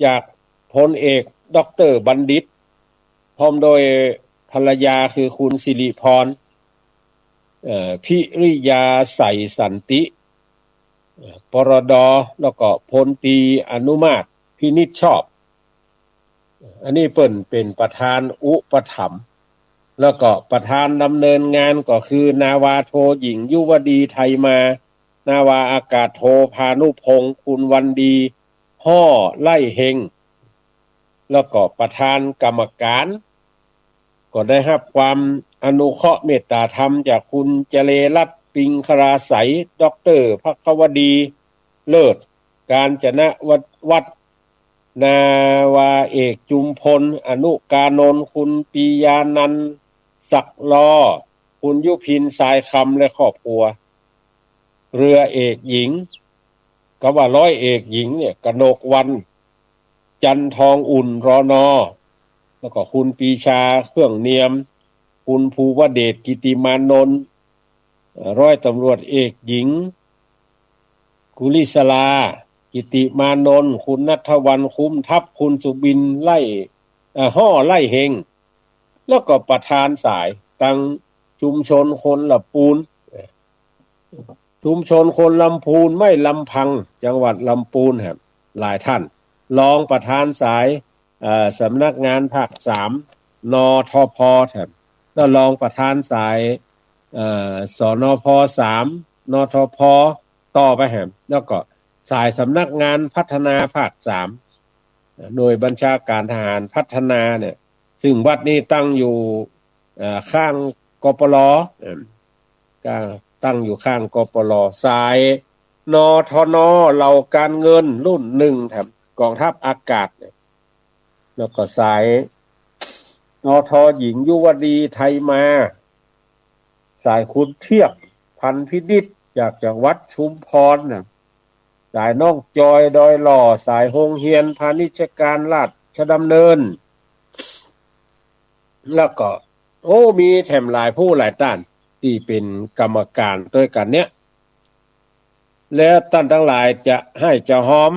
จากพลเอกดร.บัณฑิตพร้อมโดยภรรยาคือคุณสิริพรพิริยาใสสันติปรด.แล้วก็พลตรีอนุมาตรพินิจชอบอันนี้เปิ้นเป็นประธานอุปถัมภ์ แล้วก็ประธานดำเนินงานก็คือนาวาโทหญิงยุวดีไทยมานาวาอากาศโทพานุพงศ์คุณวันดีห่อไล่เฮงแล้วก็ประธานกรรมการก็ได้รับความอนุเคราะห์เมตตาธรรมจากคุณเจเลรัตน์ปิงคราไสยดร.ภควดีเลิศกาญจนวัฒน์นาวาเอกจุมพลอนุกานนท์คุณปียานันท์ศักดิ์ลอคุณยุพินทรายคำและครอบครัวเรือเอกหญิงก็ว่าร้อยเอกหญิงเนี่ยกนกวันจันทองอุ่นรอนอแล้วก็คุณปีชาเครื่องเนียมคุณภูวเดชกิติมานนท์ร้อยตำรวจเอกหญิงกุลิศลากิติมานนท์คุณณัฐวรรณคุ้มทัพคุณสุบินไล่ห่อไล่เฮงแล้วก็ประธานสายตั้งชุมชนคนละปูนชุมชนคนลำพูนไม่ลำพังจังหวัดลำพูนครับหลายท่านรองประธานสายสำนักงานภาค3นทพครับแล้วรองประธานสายสนพ3นทพต่อไปครับแล้วก็สายสำนักงานพัฒนาภาค3หน่วยบัญชาการทหารพัฒนาเนี่ยซึ่งวัดนี้ตั้งอยู่ข้างกปลตั้งอยู่ข้างกปลสายนทนเหล่าการเงินรุ่น1ครับกองทัพอากาศแล้วก็สายนทหญิงยุวดีไทยมาสายคุณเทียบพันพินิจจากจังหวัดชุมพรนะสายน้องจอยดอยหล่อสายโฮงเฮียนพาณิชการราชดำเนินแล้วก็มีแถมหลายผู้หลายท่านที่เป็นกรรมการด้วยกันเนี้ยแล้วท่านทั้งหลายจะให้เจ้าหอม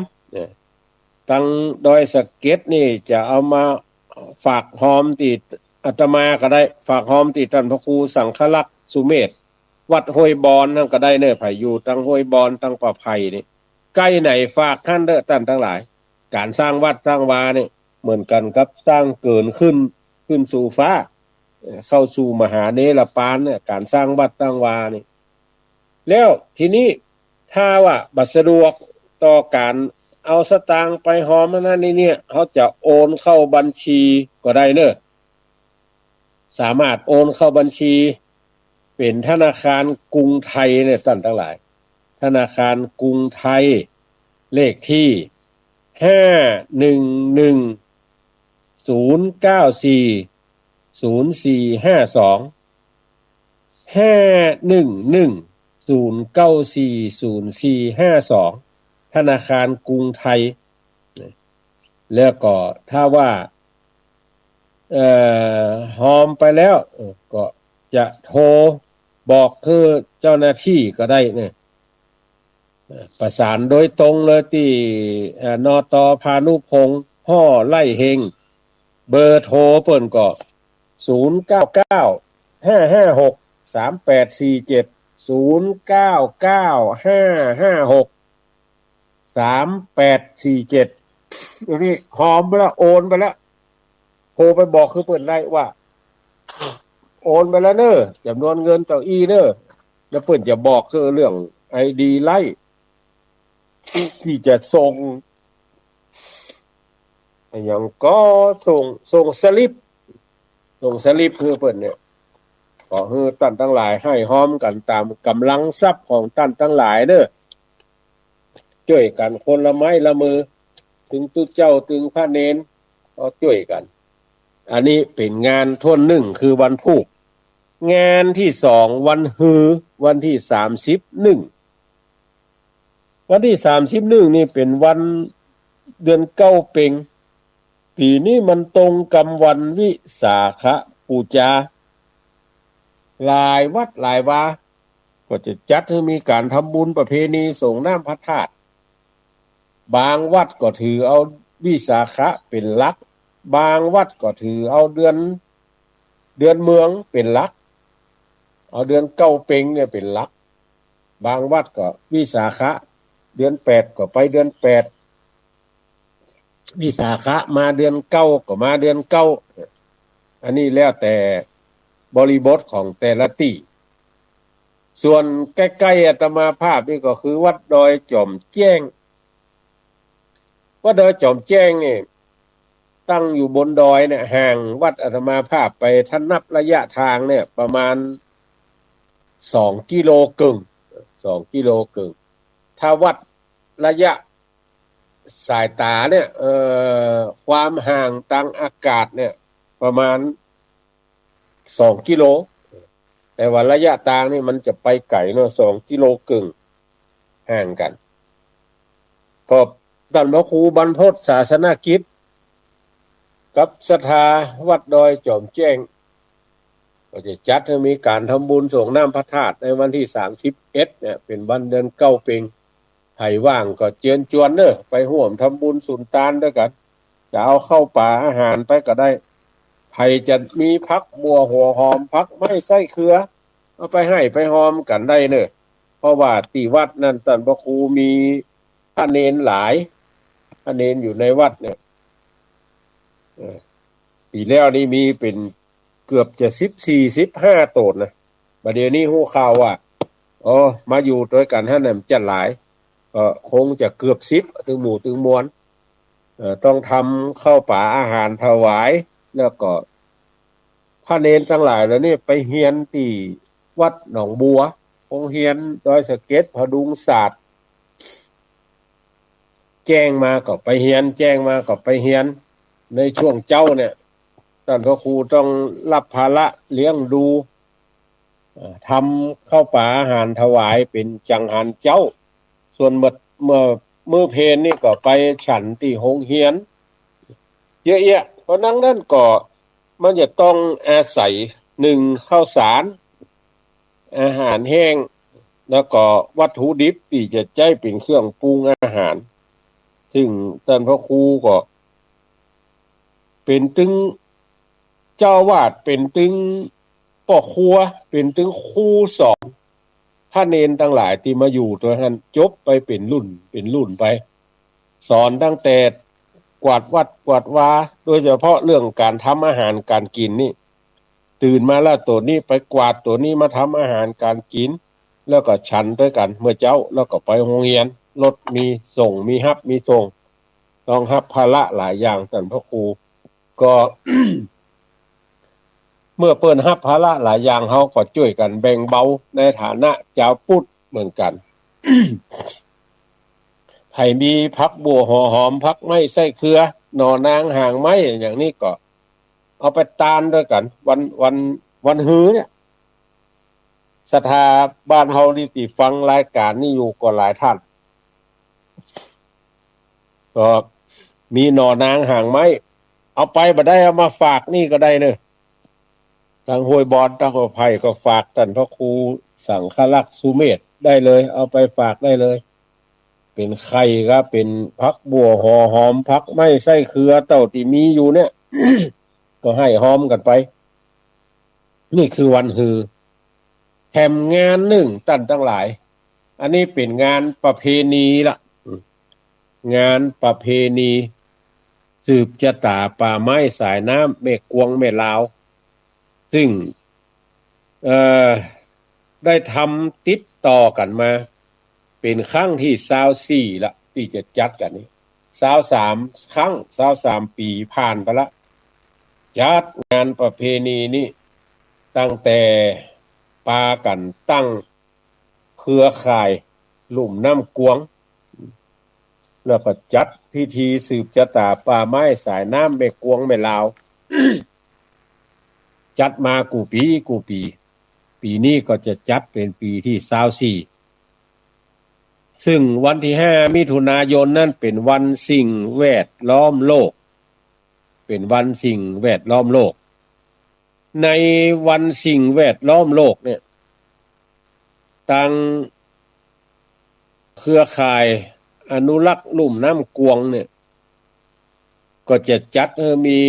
ตั้งดอยสะเก็ดนี่จะเอามาฝากหอมที่อาตมาก็ได้ฝากหอมที่ท่านพระครูสังฆลักษณ์สุเมธวัดห้วยบอนนั่นก็ได้เน้อไผอยู่ตั้งห้วยบอนตั้งประไผนี่ใกล้ไหนฝากท่านเด้อท่านทั้งหลายการสร้างวัดสร้างวานี่เหมือนกันกับสร้างเกินขึ้นสู่ฟ้าเข้าสู่มหาเนรปานเนี่ยการสร้างวัดสร้างวานี่แล้วทีนี้ถ้าว่าบัดสะดวกต่อการเอาสตางค์ไปหอมนั่นนี่เนี่ยเขาจะโอนเข้าบัญชีก็ได้เนอะสามารถโอนเข้าบัญชีเป็นธนาคารกรุงไทยเนี่ยท่านทั้งหลายธนาคารกรุงไทยเลขที่511-0940-452ธนาคารกรุงไทยแล้วก็ถ้าว่าหอมไปแล้วก็จะโทรบอกคือเจ้าหน้าที่ก็ได้เนี่ยประสานโดยตรงเลยที่นตพานุพงศ์ห่อไล่เฮงเบอร์โทรเปิ้นก็0995563847 0995563847นี่หอมไปแล้วโอนไปแล้วโทรไปบอกคือเปิ้นได้ว่าโอนไปแล้วเนอะจำนวนเงินต่ออีเนอะแล้วเปิ้นจะบอกคือเรื่อง ID ไล่ที่จะส่งอย่างก็ส่งสลิปคือเปิ้นเนี่ยก็คือท่านทั้งหลายให้หอมกันตามกำลังทรัพย์ของท่านทั้งหลายเด้อช่วยกันคนละไม้ละมือถึงตุ๊เจ้าถึงพระเนนก็ช่วยกันอันนี้เป็นงานท่วน1คือวันผูกงานที่2วันฮือวันที่31วันที่31นี่เป็นวันเดือนเก้าเพ็งปีนี้มันตรงกับวันวิสาขบูชาหลายวัดหลายวาก็จะจัดให้มีการทำบุญประเพณีส่งน้ำพระธาตุบางวัดก็ถือเอาวิสาขะเป็นหลักบางวัดก็ถือเอาเดือนเมืองเป็นหลักเอาเดือนเก้าเพ็งเนี่ยเป็นหลักบางวัดก็วิสาขะเดือน8ก็ไปเดือน8วิสาขะมาเดือน9ก็มาเดือน9อันนี้แล้วแต่ บริบทของแต่ละที่ส่วนใกล้ๆอาตมาภาพนี่ก็คือวัดดอยจอมแจ้งวัดดอยจอมแจ้งนี่ตั้งอยู่บนดอยเนี่ยห่างวัดอาตมาภาพไปถ้านับระยะทางเนี่ยประมาณ2กิโลกึ่ง2กิโลกึ่งถ้าวัดระยะสายตาเนี่ยความห่างทางอากาศเนี่ยประมาณ2กิโลแต่ว่าระยะทางนี่มันจะไปไกลเนาะ2กิโลกึ่งห่างกันก็ท่านพระครูบรรพตศาสนกิจกับศรัทธาวัดดอยจอมแจ้งก็จะจัดให้มีการทำบุญส่งน้ำพระธาตุในวันที่31เนี่ยเป็นวันเดือนเก้าเป็งไผว่างก็เชิญชวนเด้อไปร่วมทำบุญสุนทานด้วยกันจะเอาเข้าป่าอาหารไปก็ได้ไผจะมีพักบัวหัวหอมพักไม้ไส้เครือเอาไปให้ไปหอมกันได้เด้อเพราะว่าที่วัดนั้นท่านพระครูมีพระเนนหลายพระเนนอยู่ในวัดเนี่ยปีแล้วนี่มีเป็นเกือบจะ14-15โตนนะบัดเดี๋ยวนี้ฮู้ข่าวว่ามาอยู่ด้วยกันท่านน่ะจะหลายคงจะเกือบ10ถึงหมู่ถึงมวลต้องทำข้าวป่าอาหารถวายแล้วก็พระเนนทั้งหลายแล้วนี่ไปเฮียนที่วัดหนองบัวโรงเรียนดอยสะเก็ดพดุงศาสตร์แจ้งมาก็ไปเฮียนแจ้งมาก็ไปเฮียนในช่วงเจ้าเนี่ยท่านพระครูต้องรับภาระเลี้ยงดูทำข้าวป่าอาหารถวายเป็นจังหันเจ้าส่วนเมื่อมื้อเพลนี่ก็ไปฉันที่โรงเรียนเยอะแยะเพราะนั้นก็มันจะต้องอาศัย1ข้าวสารอาหารแห้งแล้วก็วัตถุดิบที่จะใช้เป็นเครื่องปรุงอาหารซึ่งท่านพระครูก็เป็นถึงเจ้าวาดเป็นถึงพ่อครัวเป็นถึงครูสอนพระเนนทั้งหลายที่มาอยู่ตัวนั้นจบไปเป็นรุ่นไปสอนตั้งแต่กวาดวัดกวาดวาโดยเฉพาะเรื่องการทำอาหารการกินนี่ตื่นมาแล้วตัวนี้ไปกวาดตัวนี้มาทำอาหารการกินแล้วก็ฉันด้วยกันเมื่อเจ้าแล้วก็ไปโรงเรียนรถมีส่งมีรับมีส่งต้องรับภาระหลายอย่างท่านพระครูก็ เมื่อเปิ้นรับภาระหลายอย่างเฮาก็ช่วยกันแบ่งเบาในฐานะชาวพุทธเหมือนกัน ให้มีผักบัวหัวหอมผักไม้ไส้เครือหน่อนางหางไม้อย่างนี้ก็เอาไปตานด้วยกันวันฮือเนี่ยศรัทธาบ้านเฮานี่ที่ฟังรายการนี้อยู่ก็หลายท่านก็มีหน่อนางหางไม้เอาไปบ่ได้เอามาฝากนี่ก็ได้เด้อทางห้วยบอนทางห้วยไผ่ก็ฝากท่านพระครูสังฆลักษณ์สุเมธได้เลยเอาไปฝากได้เลยเป็นไข่ก็เป็นผักบัวหัวหอมผักไม้ไส้เครือเต้าที่มีอยู่เนี่ย ก็ให้หอมกันไปนี่คือวันฮือแถมงานหนึ่งท่านทั้งหลายอันนี้เป็นงานประเพณีละงานประเพณีสืบชะตาป่าไม้สายน้ำแม่กวงแม่ลาวซึ่งได้ทำติดต่อกันมาเป็นครั้งที่24ละที่จะจัดกันนี้23ครั้ง23ปีผ่านไปละจัดงานประเพณีนี้ตั้งแต่ปากันตั้งเครือข่ายลุ่มน้ำกวงแล้วก็จัดพิธีสืบชะตาป่าไม้สายน้ำแม่กวงแม่ลาว จัดมากูปีนี้ก็จะจัดเป็นปีที่24ซึ่งวันที่5มิถุนายนนั่นเป็นวันสิ่งแวดล้อมโลกเป็นวันสิ่งแวดล้อมโลกในวันสิ่งแวดล้อมโลกเนี่ยตั้งเครือข่ายอนุรักษ์ลุ่มน้ำกวงเนี่ยก็จะจัดมี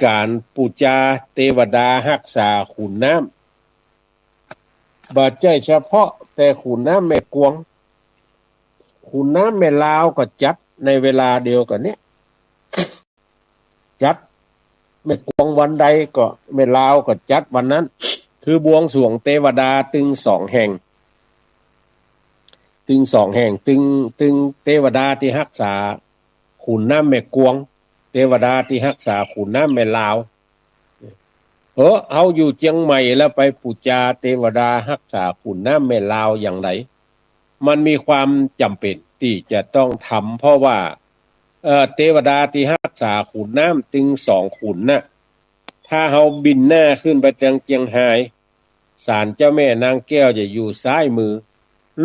การปูชาเทวดารักษาขุนน้ำบ่ใช่เฉพาะแต่ขุนน้ำแม่กวงขุนน้ำแม่ลาวก็จัดในเวลาเดียวกันเนี่ยจัด แม่กวงวันใดก็แม่ลาวก็จัดวันนั้นคือบวงสรวงเทวดาตึงสองแห่งตึงเทวดาที่รักษาขุนน้ำแม่กวงเทวดาที่รักษาขุนน้ำแม่ลาวเอาอยู่เชียงใหม่แล้วไปปูจาเทวดารักษาขุนน้ำแม่ลาวอย่างไรมันมีความจำเป็นที่จะต้องทำเพราะว่าเทวดาที่รักษาขุนน้ำตึงสองขุนน่ะถ้าเฮาบินหน้าขึ้นไปจังเจียงไฮ้ศาลเจ้าแม่นางแก้วจะอยู่ซ้ายมือ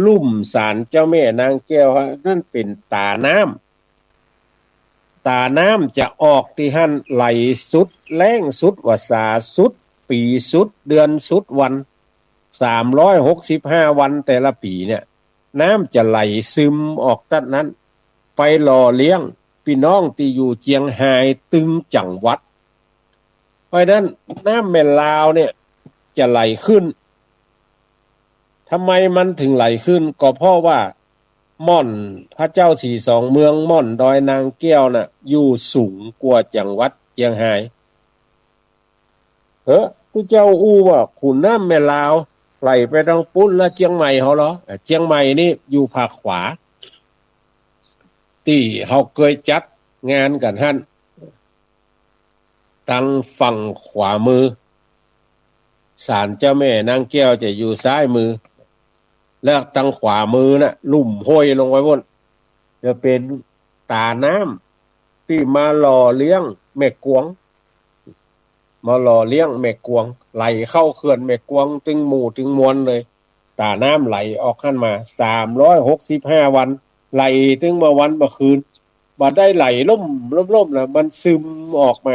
ลุ่มศาลเจ้าแม่นางแก้วนั่นเป็นตาน้ำจะออกที่หั่นไหลสุดแรงสุดวาสาสุดปีสุดเดือนสุดวัน365วันแต่ละปีเนี่ยน้ำจะไหลซึมออกด้านนั้นไปหล่อเลี้ยงพี่น้องที่อยู่เจียงไฮ้ตึงจังหวัดเพราะนั้นน้ำแม่ลาวเนี่ยจะไหลขึ้นทำไมมันถึงไหลขึ้นก็เพราะว่าม่อนพระเจ้าสีสองเมืองม่อนดอยนางแก้วน่ะอยู่สูงกว่าจังหวัดเจียงไฮ้ผู้เจ้าอู้ว่าขุนน้ำแม่ลาวไหลไปทางปุ้นแล้วเจียงใหม่เฮาเหรอเจียงใหม่นี่อยู่ภาคขวาที่เฮาเคยจัดงานกันหั่นทางฝั่งขวามือศาลเจ้าแม่นางแก้วจะอยู่ซ้ายมือแล้วทางขวามือน่ะลุ่มห้วยลงไว้บนจะเป็นตาน้ำที่มาหล่อเลี้ยงแม่กวงมาหล่อเลี้ยงแม่กวงไหลเข้าเขื่อนแม่กวงถึงหมู่ถึงมวลเลยตาน้ำไหลออกขึ้นมา365วันไหลถึงเมื่อวันเมื่อคืนบ่ได้ไหลล่มแล้วมันซึมออกม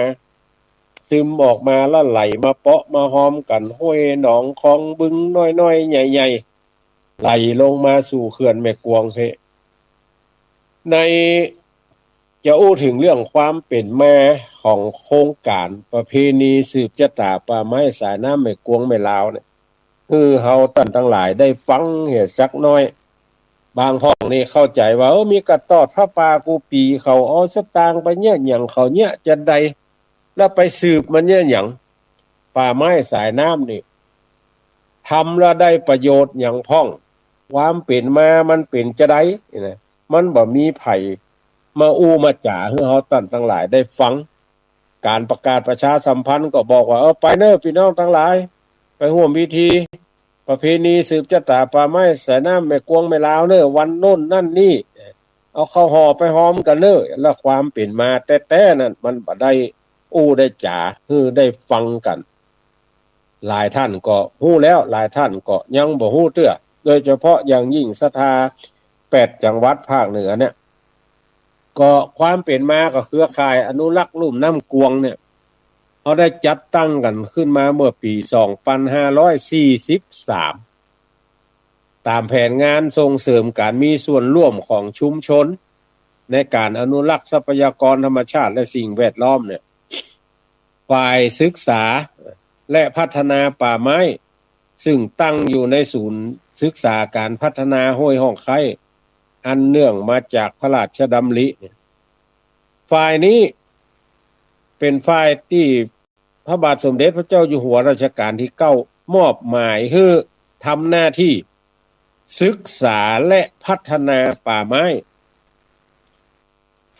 าแล้วไหลมาเปาะมาหอมกันห้วยหนองคลองบึงน้อยๆใหญ่ๆไหลลงมาสู่เขื่อนแม่กวงเพในจะอู้ถึงเรื่องความเป็นมาของโครงการประเพณีสืบชะตาป่าไม้สายน้ำแม่กวงแม่ลาวเนี่ยคือเฮาท่านทั้งหลายได้ฟังเหตุสักน้อยบางห้องนี่เข้าใจว่ามีกระตอดพระปากูปีเขาเอาสตางค์ไปเนี่ยอย่างเขาเนี่ยจะใดแล้วไปสืบมันเนี่ยอย่างป่าไม้สายน้ำนี่ทำแล้วได้ประโยชน์อย่างพ้องความเป็นมามันเป็นจะได้นะมันบ่มีไผมาอู้มาจ่าให้เฮาท่านทั้งหลายได้ฟังการประกาศประชาสัมพันธ์ก็บอกว่าไปเด้อพี่น้องทั้งหลายไปร่วมพิธีประเพณีสืบชะตาป่าไม้สายน้ำแม่กวงแม่ลาวเด้อวันโน้นนั่นนี่เอาเข้าห่อไปหอมกันเด้อแล้วความเป็นมาแต่นั่นมันบ่ได้อู้ได้จ่าคือได้ฟังกันหลายท่านก็ฮู้แล้วหลายท่านก็ยังบ่ฮู้เตื้อโดยเฉพาะอย่างยิ่งศรัทธา8จังหวัดภาคเหนือเนี่ยก็ความเป็นมาก็เครือข่ายอนุรักษ์ลุ่มน้ำกวงเนี่ยเขาได้จัดตั้งกันขึ้นมาเมื่อปี2543ตามแผนงานส่งเสริมการมีส่วนร่วมของชุมชนในการอนุรักษ์ทรัพยากรธรรมชาติและสิ่งแวดล้อมเนี่ยฝ่ายศึกษาและพัฒนาป่าไม้ซึ่งตั้งอยู่ในศูนย์ศึกษาการพัฒนาห้วยห้องไข่อันเนื่องมาจากพระราชดำริฝ่ายนี้เป็นฝ่ายที่พระบาทสมเด็จพระเจ้าอยู่หัวรัชกาลที่9มอบหมายให้ทำหน้าที่ศึกษาและพัฒนาป่าไม้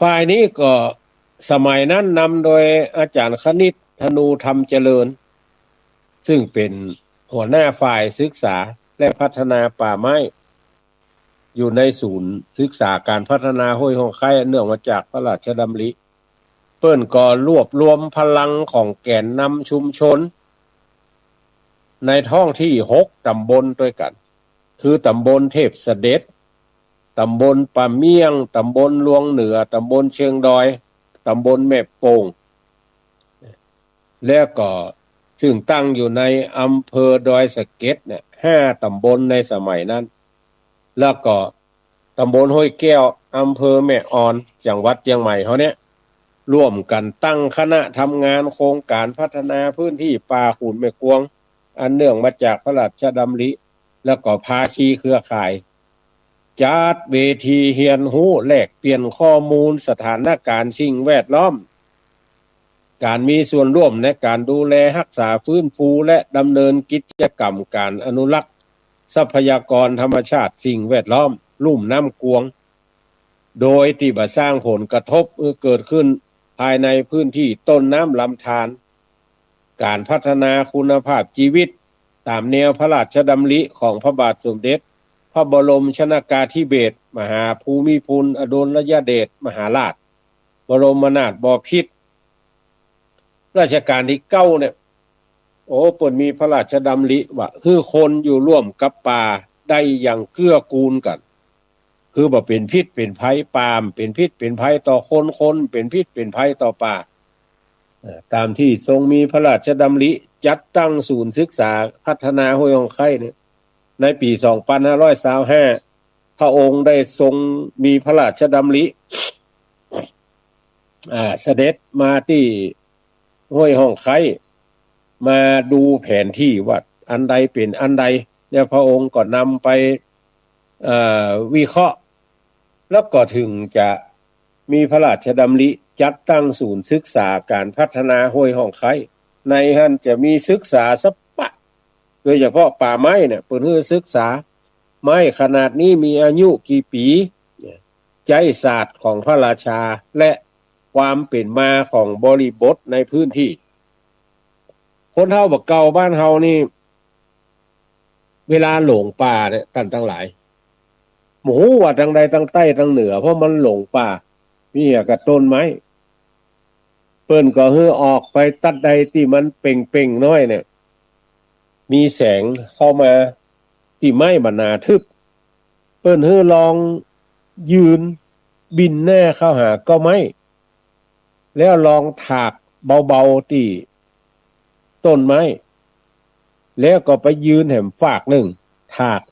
ฝ่ายนี้ก็สมัยนั้นนำโดยอาจารย์คณิตธนูธรรมเจริญซึ่งเป็นหัวหน้าฝ่ายศึกษาและพัฒนาป่าไม้อยู่ในศูนย์ศึกษาการพัฒนาห้วยห้องไข่เนื่องมาจากพระราชดำริเปิ้นก็รวบรวมพลังของแกนนำชุมชนในท้องที่6ตำบลด้วยกันคือตำบลเทพเสด็จตำบลป่าเมี่ยงตำบลลวงเหนือตำบลเชียงดอยตำบลแม่โป่งแล้วก็ซึ่งตั้งอยู่ในอำเภอดอยสะเก็ดเนี่ย5ตำบลในสมัยนั้นแล้วก็ตำบลห้วยแก้วอำเภอแม่ออนจังหวัดเชียงใหม่เขาเนี่ยร่วมกันตั้งคณะทำงานโครงการพัฒนาพื้นที่ป่าขุนแม่กวงอันเนื่องมาจากพระราชดำริแล้วก็ภาคีเครือข่ายจัดเวทีเรียนรู้แลกเปลี่ยนข้อมูลสถานการณ์สิ่งแวดล้อม การมีส่วนร่วมในการดูแลรักษาฟื้นฟูและดำเนินกิจกรรมการอนุรักษ์ทรัพยากรธรรมชาติสิ่งแวดล้อมลุ่มน้ำกวงโดยที่บ่สร้างผลกระทบเกิดขึ้นภายในพื้นที่ต้นน้ำลำธารการพัฒนาคุณภาพชีวิตตามแนวพระราชดำริของพระบาทสมเด็จพระบรมชนกาธิเบศรมหาภูมิพลอดุลยเดชมหาราชบรมนาถบพิตรรัชกาลที่9เนี่ยเพิ่นมีพระราชดำริว่าคือคนอยู่ร่วมกับป่าได้อย่างเกื้อกูลกันคือบ่เป็นพิษเป็นภัยป่าเป็นพิษเป็นภัยต่อคนเป็นพิษเป็นภัยต่อป่าตามที่ทรงมีพระราชดำริจัดตั้งศูนย์ศึกษาพัฒนาห้วยหองไข่เนี่ยในปี2525พระองค์ได้ทรงมีพระราชดำริเสด็จมาที่ห้วยหองไข่มาดูแผนที่ว่าอันใดเป็นอันใดแล้วพระองค์ก็นำไปวิเคราะห์แล้วก็ถึงจะมีพระราชดำริจัดตั้งศูนย์ศึกษาการพัฒนาห้วยหองไข่ในหันจะมีศึกษาสปะโดยเฉพาะป่าไม้เนี่ยเปิดให้ศึกษาไม้ขนาดนี้มีอายุกี่ปีใจศาสตร์ของพระราชาและความเป็นมาของบริบทในพื้นที่คนเฮาบักเก่าบ้านเฮานี่เวลาหลงป่าเนี่ยท่านทั้งหลายหมูว่าทางใดทางใต้ทางเหนือเพราะมันหลงป่ามีกับต้นไม้เปิ้นก็ฮือออกไปตัดใดที่มันเป่งๆน้อยเนี่ยมีแสงเข้ามาที่ไม้บรรณาทึบเปิ้นฮือลองยืนบินแน่เข้าหาก็ไม้แล้วลองถากเบาๆที่ต้นไม้แล้วก็ไปยืนแหมฝากหนึ่งถาก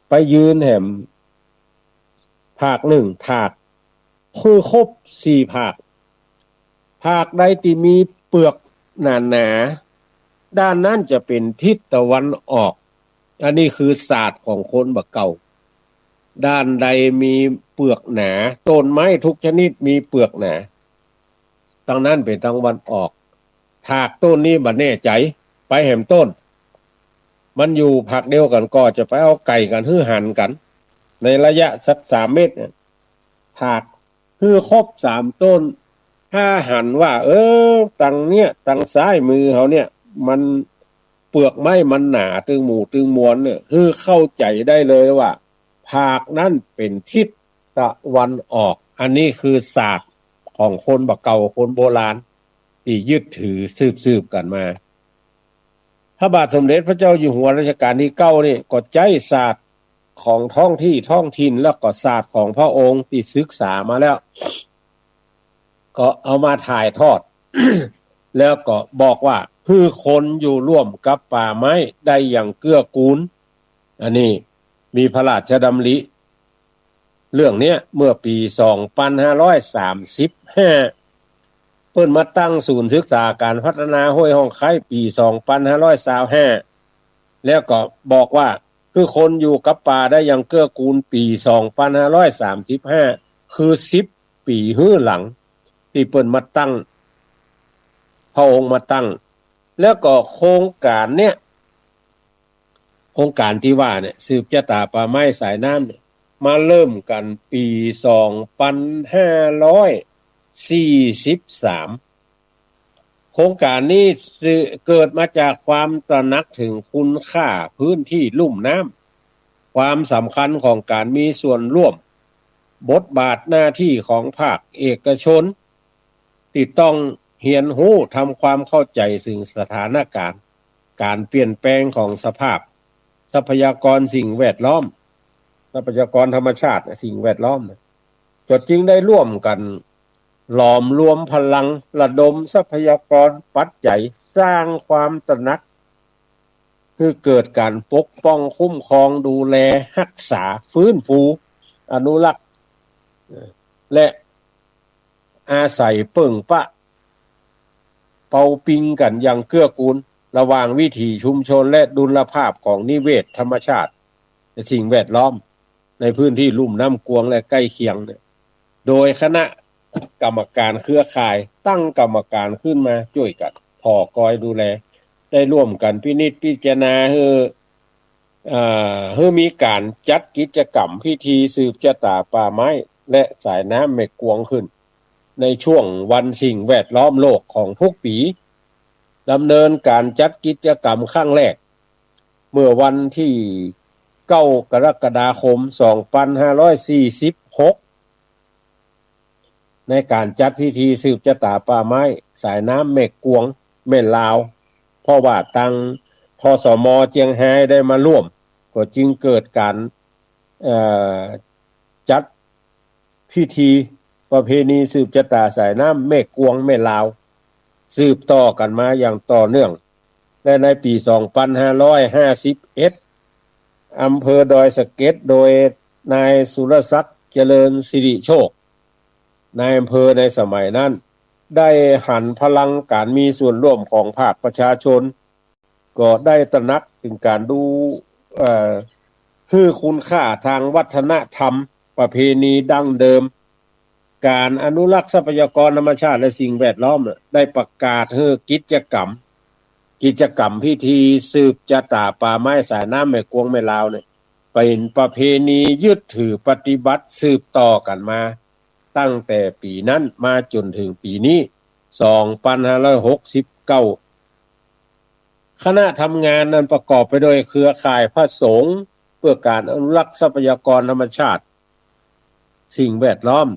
ไปยืนแหมภาคหนึ่งถากคือครบ4ภาคใดที่มีเปลือกหนาๆด้านนั้นจะเป็นทิศตะวันออกอันนี้คือศาสตร์ของคนบักเก่าด้านใดมีเปลือกหนาต้นไม้ทุกชนิดมีเปลือกหนาทางนั้นเป็นตะวันออกถากต้นนี้บ่แน่ใจไปแหมต้นมันอยู่ภาคเดียวกันก็จะไปเอาไก่กันฮื้อหันกันในระยะสัก3 เมตรถากฮื้อครบ3ต้นถ้าหันว่าตังเนี้ยตังซ้ายมือเขาเนี่ยมันเปลือกไม้มันหนาตึงหมู่ตึงมวลเนี่ยคือเข้าใจได้เลยว่าภาคนั้นเป็นทิศตะวันออกอันนี้คือศาสตร์ของคนบักเก่าคนโบราณที่ยึดถือสืบกันมาพระบาทสมเด็จพระเจ้าอยู่หัวรัชกาลที่9นี่ก็ใจศาสตร์ของท้องถิ่นแล้วก็ศาสตร์ของพระองค์ที่ศึกษามาแล้วก็เอามาถ่ายทอด แล้วก็บอกว่าคือคนอยู่ร่วมกับป่าไม้ได้อย่างเกื้อกูลอันนี้มีพระราชดำริเรื่องเนี้ยเมื่อปี2535เพิ่นมาตั้งศูนย์ศึกษาการพัฒนาห้วยหองไข่ปี2525แล้วก็บอกว่าคือคนอยู่กับป่าได้อย่างเกื้อกูลปี2535คือ10 ปีฮื้อหลังที่เปิ้นมาตั้งพระองค์มาตั้งแล้วก็โครงการเนี่ยโครงการที่ว่าเนี่ยสืบชะตาป่าไม้สายน้ำเนี่ยมาเริ่มกันปี2543โครงการนี้เกิดมาจากความตระหนักถึงคุณค่าพื้นที่ลุ่มน้ำความสำคัญของการมีส่วนร่วมบทบาทหน้าที่ของภาคเอกชนที่ต้องเรียนรู้ทำความเข้าใจถึงสถานการณ์การเปลี่ยนแปลงของสภาพทรัพยากรสิ่งแวดล้อมทรัพยากรธรรมชาติสิ่งแวดล้อมจดจึงได้ร่วมกันหลอมรวมพลังระดมทรัพยากรปัจจัยสร้างความตระหนักคือเกิดการปกป้องคุ้มครองดูแลรักษาฟื้นฟูอนุรักษ์และอาศัยเปิ่งปะเป่าปิงกันอย่างเกื้อกูลระหว่างวิถีชุมชนและดุลภาพของนิเวศธรรมชาติและสิ่งแวดล้อมในพื้นที่ลุ่มน้ำกวงและใกล้เคียงเนี่ยโดยคณะ กรรมการเครือข่ายตั้งกรรมการขึ้นมาช่วยกันพอกอยดูแลได้ร่วมกันพินิจพิจารณาให้มีการจัดกิจกรรมพิธีสืบชะตาป่าไม้และสายน้ำแม่กวงขึ้นในช่วงวันสิ่งแวดล้อมโลกของทุกปีดำเนินการจัดกิจกรรมครั้งแรกเมื่อวันที่9 กรกฎาคม 2546ในการจัดพิธีสืบชะตาป่าไม้สายน้ำแม่กวงแม่ลาวเพราะว่าตังทสม.เจียงไฮ้ได้มาร่วมก็จึงเกิดการจัดพิธีประเพณีสืบชะตาสายน้ำแม่กวงแม่ลาวสืบต่อกันมาอย่างต่อเนื่องและในปี 2551 อำเภอดอยสะเก็ดโดยนายสุรศักดิ์เจริญสิริโชคนายอำเภอในสมัยนั้นได้หันพลังการมีส่วนร่วมของภาคประชาชนก็ได้ตระหนักถึงการดูคุณค่าทางวัฒนธรรมประเพณีดั้งเดิมการอนุรักษ์ทรัพยากรธรรมชาติและสิ่งแวดล้อมได้ประกาศกิจกรรมพิธีสืบชะตาป่าไม้สายน้ำแม่กวงแม่ลาวเนี่ยเป็นประเพณียึดถือปฏิบัติสืบต่อกันมาตั้งแต่ปีนั้นมาจนถึงปีนี้2569คณะทำงานนั้นประกอบไปด้วยเครือข่ายพระสงฆ์เพื่อการอนุรักษ์ทรัพยากรธรรมชาติสิ่งแวดล้อม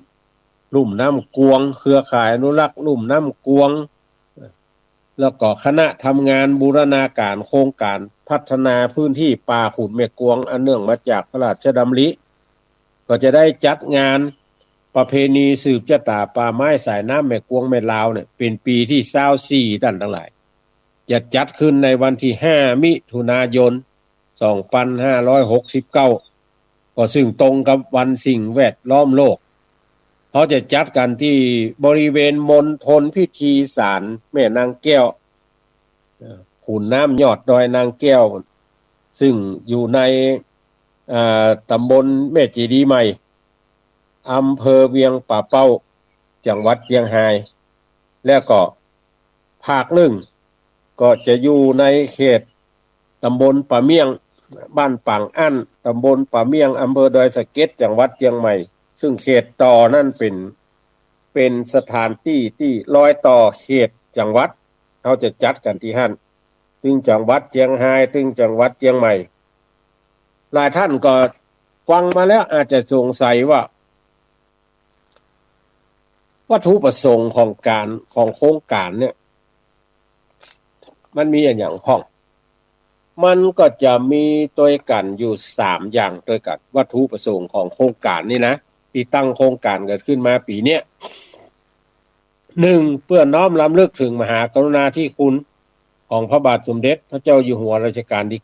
ลุ่มน้ำกวงเครือข่ายอนุรักษ์ลุ่มน้ำกวงแล้วก็คณะทำงานบูรณาการโครงการพัฒนาพื้นที่ป่าขุนแม่กวงอันเนื่องมาจากพระราชดำริก็จะได้จัดงานประเพณีสืบชะตาป่าไม้สายน้ำแม่กวงแม่ลาวเนี่ยเป็นปีที่24ท่านทั้งหลายจะจัดขึ้นในวันที่5 มิถุนายน 2569ก็ซึ่งตรงกับวันสิ่งแวดล้อมโลกเขาจะจัดกันที่บริเวณมณฑลพิธีศาลแม่นางแก้วขุนน้ำยอดดอยนางแก้วซึ่งอยู่ในตำบลแม่เจดีย์ใหม่อำเภอเวียงป่าเป้าจังหวัดเชียงรายแล้วก็ภาคหนึ่งก็จะอยู่ในเขตตำบลป่าเมี่ยงบ้านปังอั้นตำบลป่าเมี่ยงอำเภอดอยสะเก็ดจังหวัดเชียงใหม่ซึ่งเขตต่อนั่นเป็นสถานที่ที่รอยต่อเขตจังหวัดเขาจะจัดกันที่หั่นถึงจังหวัดเชียงรายถึงจังหวัดเชียงใหม่หลายท่านก็ฟังมาแล้วอาจจะสงสัยว่าวัตถุประสงค์ของโครงการเนี่ยมันมีอย่างพ้องมันก็จะมีตัวกันอยู่3อย่างด้วยกันวัตถุประสงค์ของโครงการนี่นะที่ตั้งโครงการเกิดขึ้นมาปีเนี้ย1เพื่อน้อมรำลึกถึงมหากรุณาธิคุณของพระบาทสมเด็จพระเจ้าอยู่หัวรัชกาลที่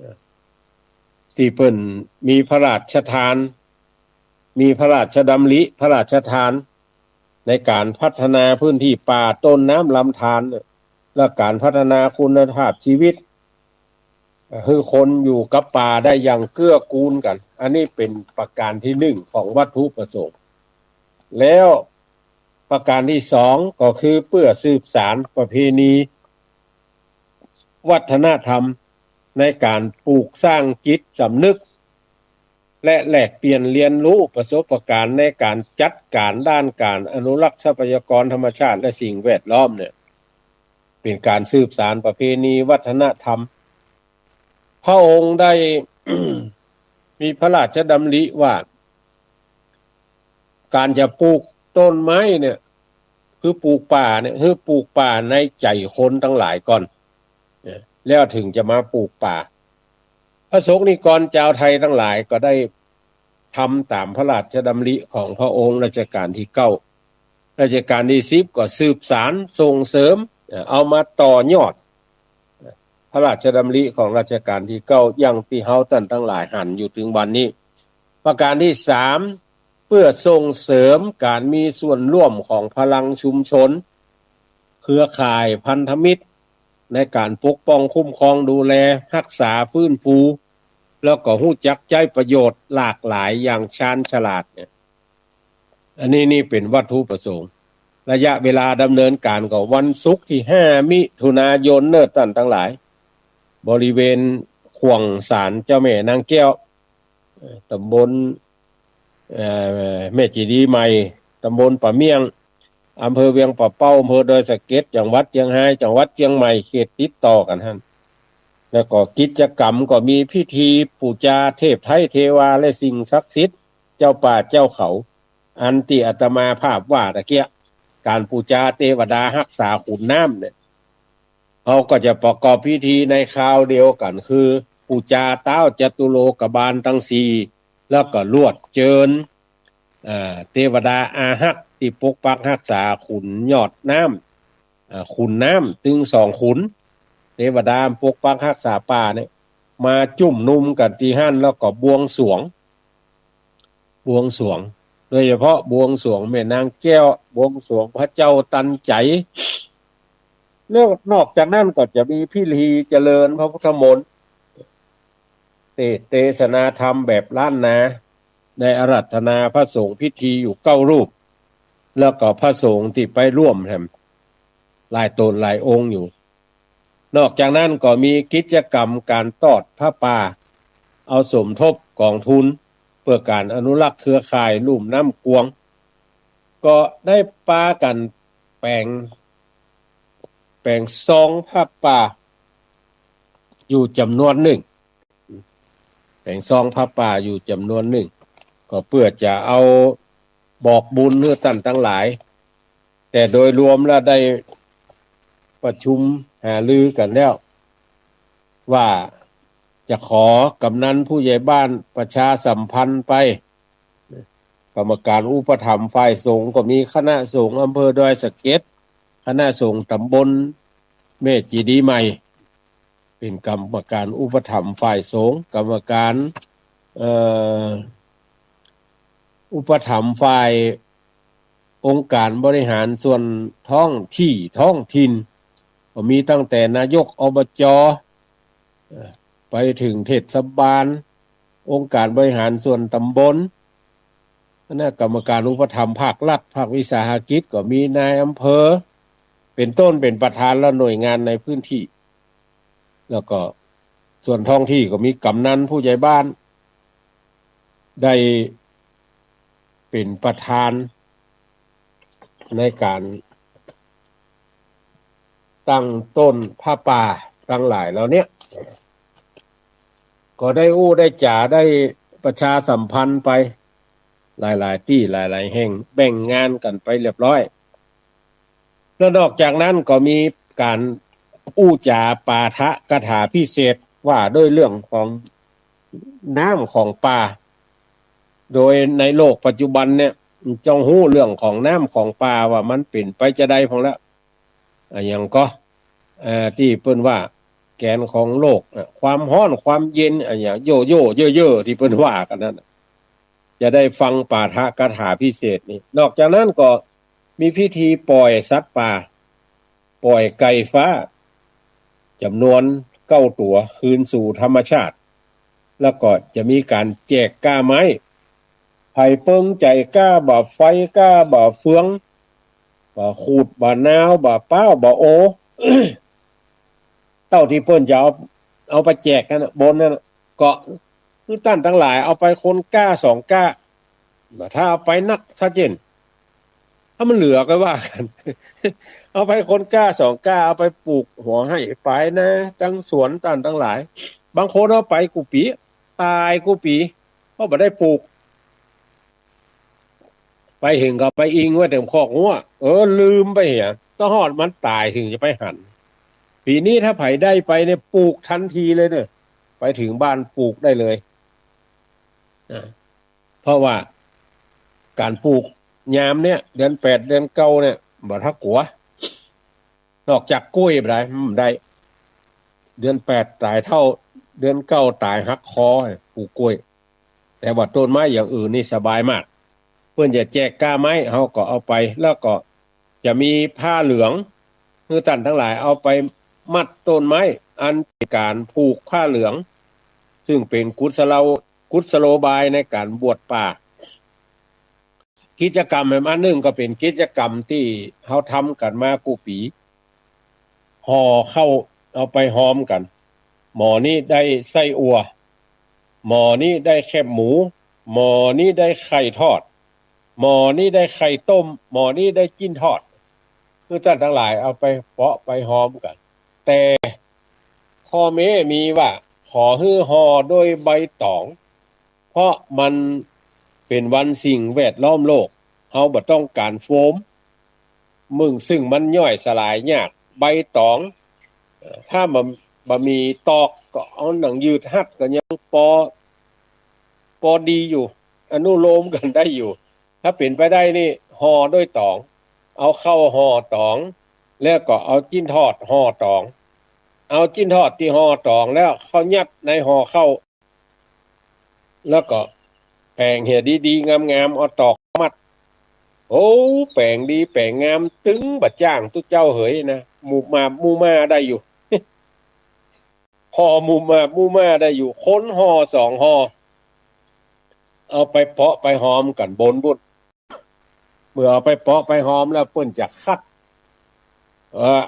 9ที่เพิ่นมีพระราชทานมีพระราชดำริพระราชทานในการพัฒนาพื้นที่ป่าต้นน้ำลำธารและการพัฒนาคุณภาพชีวิตคือคนอยู่กับป่าได้อย่างเกื้อกูลกันอันนี้เป็นประการที่1ของวัตถุประสงค์แล้วประการที่2ก็คือเพื่อสืบสานประเพณีวัฒนธรรมในการปลูกสร้างจิตสำนึกและแลกเปลี่ยนเรียนรู้ประสบการณ์ในการจัดการด้านการอนุรักษ์ทรัพยากรธรรมชาติและสิ่งแวดล้อมเนี่ยเป็นการสืบสานประเพณีวัฒนธรรมพระองค์ได้ มีพระราชดำริว่าการจะปลูกต้นไม้เนี่ยคือปลูกป่าเนี่ยคือปลูกป่าในใจคนทั้งหลายก่อนแล้วถึงจะมาปลูกป่าพระสงฆ์นิกรชาวไทยทั้งหลายก็ได้ทำตามพระราชดำริของพระองค์รัชกาลที่9รัชกาลที่10ก็สืบสานส่งเสริมเอามาต่อยอดพระราชดำริของรัชกาลที่9อย่างที่เฮาท่านทั้งหลายหันอยู่ถึงวันนี้ประการที่3เพื่อส่งเสริมการมีส่วนร่วมของพลังชุมชนเครือข่ายพันธมิตรในการปกป้องคุ้มครองดูแลรักษาฟื้นฟูแล้วก็รู้จักใช้ประโยชน์หลากหลายอย่างชาญฉลาดเนี่ย อันนี้นี่เป็นวัตถุประสงค์ระยะเวลาดำเนินการก็วันศุกร์ที่5มิถุนายนเนิ่นท่านทั้งหลายบริเวณขวงศาลเจ้าแม่นางแก้วตำบลแม่จีดีใหม่ตำบลป่าเมียงอำเภอเวียงป่าเป้าอำเภอดอยสะเก็ดจังหวัดเชียงรายจังหวัดเชียงใหม่เขตติดต่อกันท่านแล้วก็กิจกรรมก็มีพิธีปูชาเทพไทยเทวาและสิ่งศักดิ์สิทธิ์เจ้าป่าเจ้าเขาอันที่อาตมาภาพว่าตะเกียการปูชาเทวดารักษาขุนน้ำเนี่ยเขาก็จะประกอบพิธีในคราวเดียวกันคือปูชาเต้าจตุโลกบาลทั้งสี่แล้วก็ลวดเจิญเทวดาอาหักที่ปกปักรักษาขุนยอดน้ำขุนน้ำตึงสองขุนเทวดาปกปักรักษาป่าเนี่ยมาจุ่มนุมกันที่หั่นแล้วก็บวงสรวงโดยเฉพาะบวงสรวงแม่นางแก้วบวงสรวงพระเจ้าตันใจนอกจากนั้นก็จะมีพิธีเจริญพระพุทธมนต์เทศนาธรรมแบบล้านนาได้อาราธนาพระสงฆ์พิธีอยู่9รูปแล้วก็พระสงฆ์ที่ไปร่วมหลายตนหลายองค์อยู่นอกจากนั้นก็มีกิจกรรมการทอดผ้าป่าเอาสมทบกองทุนเพื่อการอนุรักษ์เครือข่ายลุ่มน้ำกวงก็ได้ปากันแปลงซองผ้าป่าอยู่จำนวนหนึ่งแปลงซองผ้าป่าอยู่จำนวนหนึ่งก็เพื่อจะเอาบอกบุญเพื่อท่านทั้งหลายแต่โดยรวมแล้วได้ประชุมหารือกันแล้วว่าจะขอกำนันผู้ใหญ่บ้านประชาสัมพันธ์ไปกรรมการอุปถัมภ์ฝ่ายสงฆ์ก็มีคณะสงฆ์อำเภอดอยสะเก็ดคณะสงฆ์ตำบลแม่จีดีใหม่เป็นกรรมการอุปถัมภ์ฝ่ายสงฆ์กรรมการอุปถัมภ์ฝ่ายองค์การบริหารส่วนท้องถิ่นก็มีตั้งแต่นายกอบจไปถึงเทศบาลองค์การบริหารส่วนตำบลคณะกรรมการอุปถัมภ์ภาครัฐภาควิสาหกิจก็มีนายอำเภอเป็นต้นเป็นประธานและหน่วยงานในพื้นที่แล้วก็ส่วนท้องที่ก็มีกำนันผู้ใหญ่บ้านได้เป็นประธานในการตั้งต้นผ้าป่าทั้งหลายแล้วเนี่ยก็ได้ได้จ่าได้ประชาสัมพันธ์ไปหลายๆที่หลายๆแห่งแบ่งงานกันไปเรียบร้อยแล้วนอกจากนั้นก็มีการจาปาฐกถาพิเศษว่าด้วยเรื่องของน้ำของป่าโดยในโลกปัจจุบันเนี่ยจ้องหู้เรื่องของน้ำของป่าว่ามันเป็นไปจะได้พองแล้วอย่างก็ที่เปิ้นว่าแกนของโลกความร้อนความเย็นอย่างโยโย่เย่อๆที่เปิ้นว่ากันนั่นจะได้ฟังปาฐกถาพิเศษนี่นอกจากนั้นก็มีพิธีปล่อยสัตว์ป่าปล่อยไก่ฟ้าจำนวน9ตัวคืนสู่ธรรมชาติแล้วก็จะมีการแจกก้าไม้ไผ่เปิงใจก้าบ่าไฟก้าบ่าเฟืองบ่าขูดบ่านาวบ่าเป้าบ่าโอ เต้าที่เปิ้นจะเอาไปแจกกันบนนั่นเกาะคือท่านทั้งหลายเอาไปคนก้า2ก้าถ้าเอาไปนักชัดเจนถ้ามันเหลือก็ว่ากัน เอาไปคนก้า2ก้าเอาไปปลูกหัวให้ไปนะจังสวนท่านทั้งหลายบางคนเอาไปกูปีตายกูปีเพราะบ่ได้ปลูกไปถึงก็ไปอิงไว้แต่คอกงัวลืมไปเหี้ยต้องฮอดมันตายถึงจะไปหั่นปีนี้ถ้าไผได้ไปเนี่ยปลูกทันทีเลยเนี่ยไปถึงบ้านปลูกได้เลยเพราะว่าการปลูกยามเนี่ยเดือน8เดือน9เนี่ยบ่ทักกัวนอกจากกล้วยบ่ได้เดือน8ตายเท่าเดือน9ตายหักคอปลูกกล้วยแต่ว่าต้นไม้อย่างอื่นนี่สบายมากเพิ่นจะแจกก้าไม้เฮาก็เอาไปแล้วก็จะมีผ้าเหลืองคือท่านทั้งหลายเอาไปมัดต้นไม้อันเป็นการผูกผ้าเหลืองซึ่งเป็นกุศโลบายในการบวชป่า กิจกรรมอันหนึ่งก็เป็นกิจกรรมที่เฮาทำกันมากูปีห่อเข้าเอาไปหอมกันหมอนี้ได้ไส้อัวหมอนี้ได้แคบหมูหมอนี้ได้ไข่ทอดหมอนี้ได้ไข่ต้มหมอนี้ได้จิ้นทอดคือท่านทั้งหลายเอาไปเปาะไปหอมกันแต่ข้อแม้มีว่าขอฮื้อห่อด้วยใบตองเพราะมันเป็นวันสิ่งแวดล้อมโลกเฮาบ่ต้องการโฟมซึ่งมันย่อยสลายยากใบตองถ้าบ่มีตอกก็เอาหนังยืดหัดก็ยังพอดีอยู่อนุโลมกันได้อยู่ถ้าเป็นไปได้นี่ห่อด้วยตองเอาเข้าห่อตองแล้วก็เอาจิ้นทอดห่อตองเอาจิ้นทอดที่ห่อตองแล้วเขายัดในห่อเข้าแล้วก็แปลงเหี่ยดีๆงามๆเอาตอกมัดโอ้แปลงดีแปลงงามตึงบัดจ้างตุเจ้าเหยนะหมู่มาได้อยู่ ห่อหมู่มาได้อยู่ค้นห่อ2ห่อเอาไปเพาะไปหอมกันบนบุญเมื่อเอาไปเพาะไปหอมแล้วเปิ้นจะคัด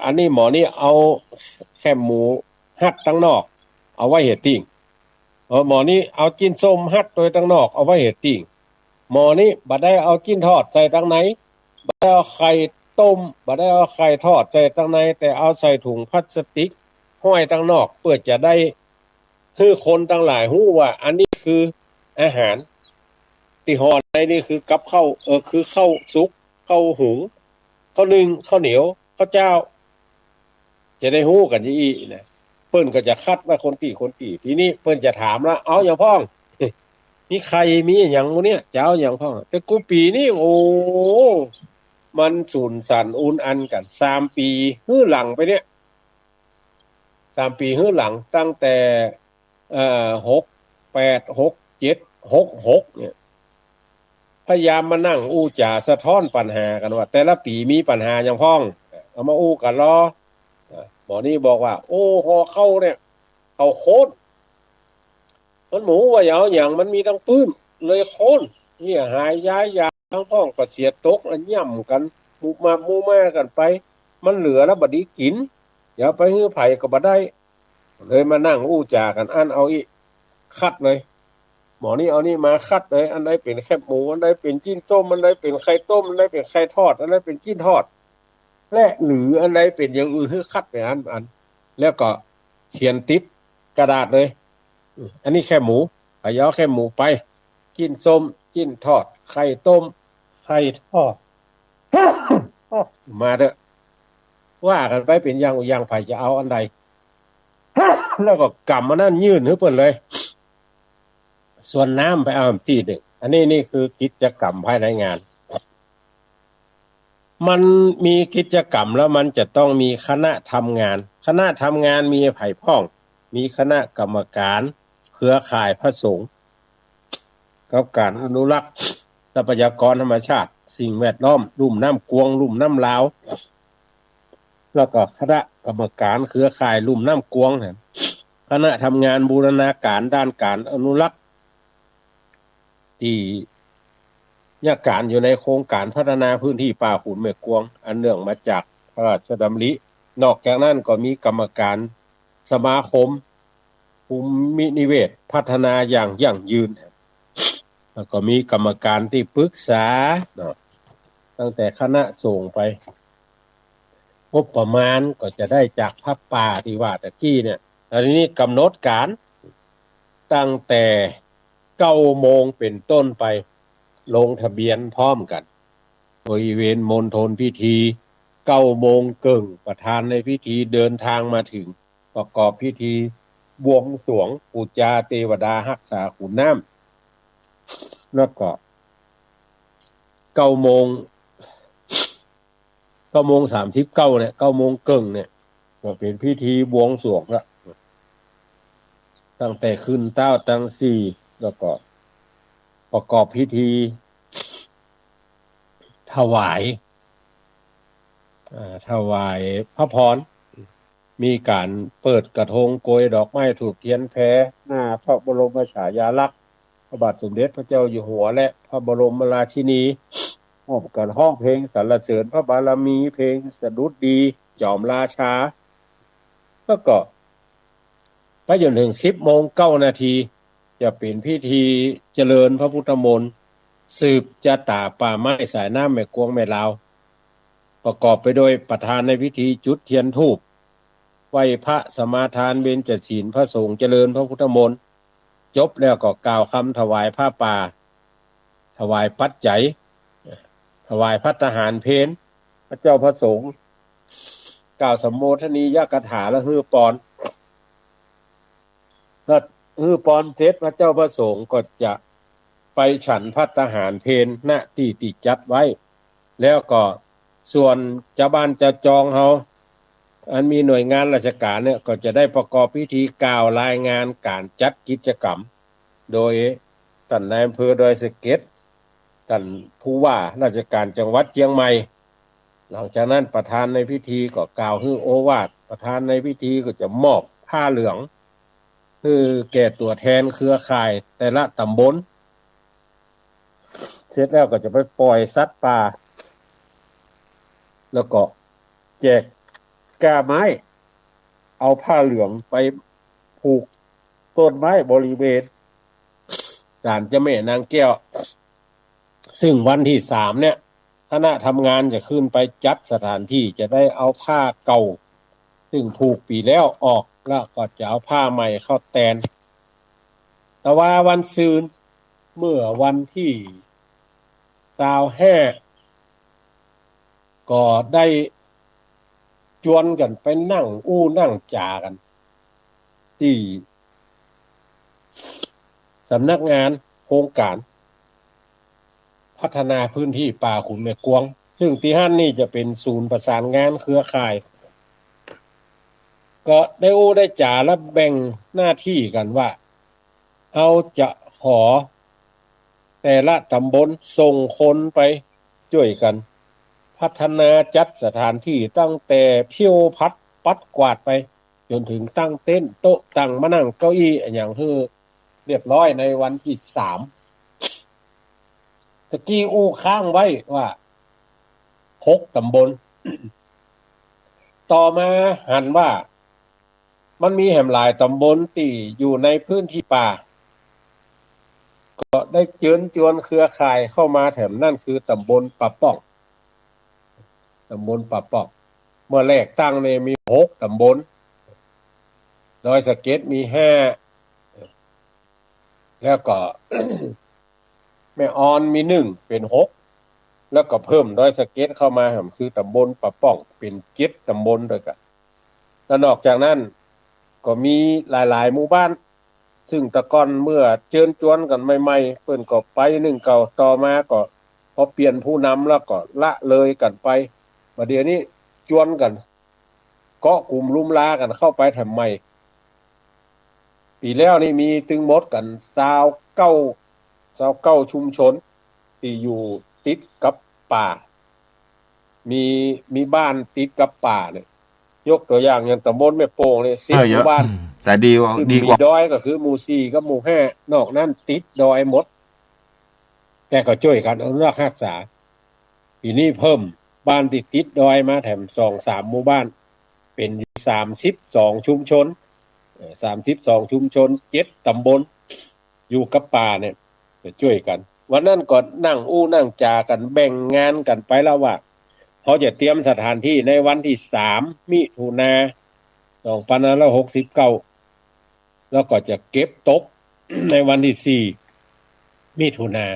อันนี้หมอนี่เอาแคบหมูหัดตั้งนอกเอาไว้เฮ็ดติ้งหมอนี่เอาจิ้นส้มหัดโดยตั้งนอกเอาไว้เฮ็ดติ้งหมอนี่บ่ได้เอาจิ้นทอดใส่ตั้งไหนบ่ได้เอาไข่ต้มบ่ได้เอาไข่ทอดใส่ตั้งไหนแต่เอาใส่ถุงพลาสติกห้อยตั้งนอกเพื่อจะได้ให้คนทั้งหลายรู้ว่าอันนี้คืออาหารที่ห่อในนี่คือกับข้าวคือข้าวสุกข้าวหุงข้าวนึ่งข้าวเหนียวข้าวเจ้าจะได้ฮู้กันอีนะเปิ้นก็จะคัดว่าคนกี่ทีนี้เปิ้นจะถามละเอาอย่างพ้อง มีใครมีอย่างมื้อนี้เจ้าอย่างพ้องแต่กูปีนี้โอ้มันสูญสันอูนอันกัน3ปีฮื้อหลังไปเนี่ย3ปีฮื้อหลังตั้งแต่6 8 6 7 6เนี่ยพยายามมานั่งอู้จ่าสะท้อนปัญหากันว่าแต่ละปีมีปัญหาอย่างพ้องเอามาอู้กันรอหมอนี่บอกว่าโอ้ฮอเข้าเนี่ยเอาโคนมันหมูว่าอย่างมันมีทั้งปื้นเลยโคนนี่หายย้ายยาทั้งพ้องก็เสียตกแล้วย่ำกันหมู่มากันไปมันเหลือแล้วบัดนี้กินอย่าไปฮื้อไผก็บ่ได้เลยมานั่งอู้จ่ากันอันเอาอีคัดเลยหมอนี่เอานี่มาคัดเลยอันใดเป็นแคบหมูอันใดเป็นจิ้นต้มอันใดเป็นไข่ต้มอันใดเป็นไข่ทอดอันใดเป็นจิ้นทอดและหรืออันใดเป็นอย่างอื่นคือคัดไปอันแล้วก็เขียนติดกระดาษเลยอันนี้แค่หมูไปย่อแค่หมูไปจิ้นส้มจิ้นทอดไข่ต้มไข่ทอด มาเถอะว่ากันไปเป็นอย่างไผจะเอาอันใด แล้วก็กำมันนั่นยื่นให้เพิ่นเลยส่วนน้ำไปเอาที่หนึ่งอันนี้นี่คือกิจกรรมภายในงานมันมีกิจกรรมแล้วมันจะต้องมีคณะทำงานมีไผพ้องมีคณะกรรมการเครือข่ายพระสงฆ์กับการอนุรักษ์ทรัพยากรธรรมชาติสิ่งแวดล้อมลุ่มน้ำกวงลุ่มน้ำลาวแล้วก็คณะกรรมการเครือข่ายลุ่มน้ำกวงคณะทำงานบูรณาการด้านการอนุรักษ์ที่การอยู่ในโครงการพัฒนาพื้นที่ป่าขุนแม่กวงอันเนื่องมาจากพระราชดำรินอกจากนั้นก็มีกรรมการสมาคมภูมินิเวศพัฒนาอย่างยั่งยืนแล้วก็มีกรรมการที่ปรึกษาตั้งแต่คณะส่งไปงบประมาณก็จะได้จากพระป่าที่ว่าตะกี้เนี่ยอันนี้กำหนดการตั้งแต่9 โมงเป็นต้นไปลงทะเบียนพร้อมกันบริเวณมณฑลพิธี9 โมงครึ่งประธานในพิธีเดินทางมาถึงประกอบพิธีบวงสรวงปูจาเทวดารักษาขุนน้ำแล้วก็9 โมง39เนี่ย9 โมงครึ่งเนี่ยก็เป็นพิธีบวงสรวงละตั้งแต่ขึ้นเต้าตั้ง4แล้วก็ประกอบพิธีถวายพระพรมีการเปิดกระทงโกยดอกไม้ธูปเทียนแพหน้าพระบรมฉายาลักษณ์พระบาทสมเด็จพระเจ้าอยู่หัวและพระบรมราชินี ร่วมกันร้องเพลงสรรเสริญพระบารมีเพลงสดุดดีจอมราชาแล้วก็ไปจนถึง10:09 น.จะเป็นพิธีเจริญพระพุทธมนต์สืบจาตาป่าไม้สายน้ำแม่กวงแม่ลาวประกอบไปโดยประธานในพิธีจุดเทียนธูปไหว้พระสมาทานเบญจศีลพระสงฆ์เจริญพระพุทธมนต์จบแล้วก็กล่าวคำถวายผ้าป่าถวายปัจจัยถวายภัตตาหารเพลพระเจ้าพระสงฆ์กล่าวสัมโมทนียกถาและฮือปอนแล้วฮือปอนเสร็จพระเจ้าพระสงฆ์ก็จะไปฉันภัตตาหารเพลณที่ติจัดไว้แล้วก็ส่วนเจ้าบ้านจะจองเฮาอันมีหน่วยงานราชการเนี่ยก็จะได้ประกอบพิธีกล่าวรายงานการจัดกิจกรรมโดยท่านนายอำเภอดอยสะเก็ดท่านผู้ว่าราชการจังหวัดเชียงใหม่หลังจากนั้นประธานในพิธีก็กล่าวฮือโอวาทประธานในพิธีก็จะมอบผ้าเหลืองคือแก่ตัวแทนเครือข่ายแต่ละตำบลเสร็จแล้วก็จะไปปล่อยสัตว์ป่าแล้วก็แจกก้าไม้เอาผ้าเหลืองไปผูกต้นไม้บริเวณศาลเจ้าแม่นางแก้วซึ่งวันที่3เนี่ยคณะทำงานจะขึ้นไปจัดสถานที่จะได้เอาผ้าเก่าซึ่งผูกปีแล้วออกแล้วก็จะเอาผ้าใหม่เข้าแทนแต่ว่าวันซืนเมื่อวันที่25ก็ได้จวนกันไปนั่งนั่งจากันที่สำนักงานโครงการพัฒนาพื้นที่ป่าขุนแม่กวงซึ่งที่หั่นนี่จะเป็นศูนย์ประสานงานเครือข่ายก็ได้จาและแบ่งหน้าที่กันว่าเอาจะขอแต่ละตำบลส่งคนไปช่วยกันพัฒนาจัดสถานที่ตั้งแต่เพี้ยวพัดปัดกวาดไปจนถึงตั้งเต็นท์โต๊ะตั้งมานั่งเก้าอี้อย่างที่เรียบร้อยในวันที่3ตะกี้ค้างไว้ว่า6ตำบลต่อมาหันว่ามันมีแห่งหลายตำบลที่อยู่ในพื้นที่ป่าก็ได้เชิญชวนเครือข่ายเข้ามาแถมนั่นคือตำบลป่าป้องตำบลป่าป้องเมื่อแรกตั้งเนี่ยมี6ตำบลดอยสะเก็ดมี5แล้วก็ แม่ออนมี1เป็น6แล้วก็เพิ่มดอยสะเก็ดเข้ามาคือตำบลป่าป้องเป็น7ตำบลด้วยกันแล้วนอกจากนั้นก็มีหลายๆหมู่บ้านซึ่งแต่ก่อนเมื่อเชิญชวนกันใหม่ๆเปิ้นก็ไป1เก่าต่อมาก็พอเปลี่ยนผู้นำแล้วก็ละเลยกันไปบัดเดี๋ยวนี้ชวนกันเกาะกลุ่มลุมลากันเข้าไปทำไมปีแล้วนี่มีถึงหมดกัน29ชุมชนที่อยู่ติดกับป่ามีบ้านติดกับป่าเนี่ยยกตัวอย่างอย่างตำบลแม่โป่งเนี่ย10หมู่บ้านแต่ดีกว่าดอยก็คือหมู่4กับหมู่5นอกนั้นติดดอยหมดแต่ก็ช่วยกันอนุรักษ์รักษาปีนี้เพิ่มบ้านติดดอยมาแถม 2-3 หมู่บ้านเป็น32ชุมชน32ชุมชน7ตำบลอยู่กับป่าเนี่ยจะช่วยกันวันนั้นก็นั่งนั่งจากันแบ่งงานกันไปแล้วว่าเขาจะเตรียมสถานที่ในวันที่3มิถุนายน2569แล้วก็จะเก็บตก ในวันที่4มิถุนายน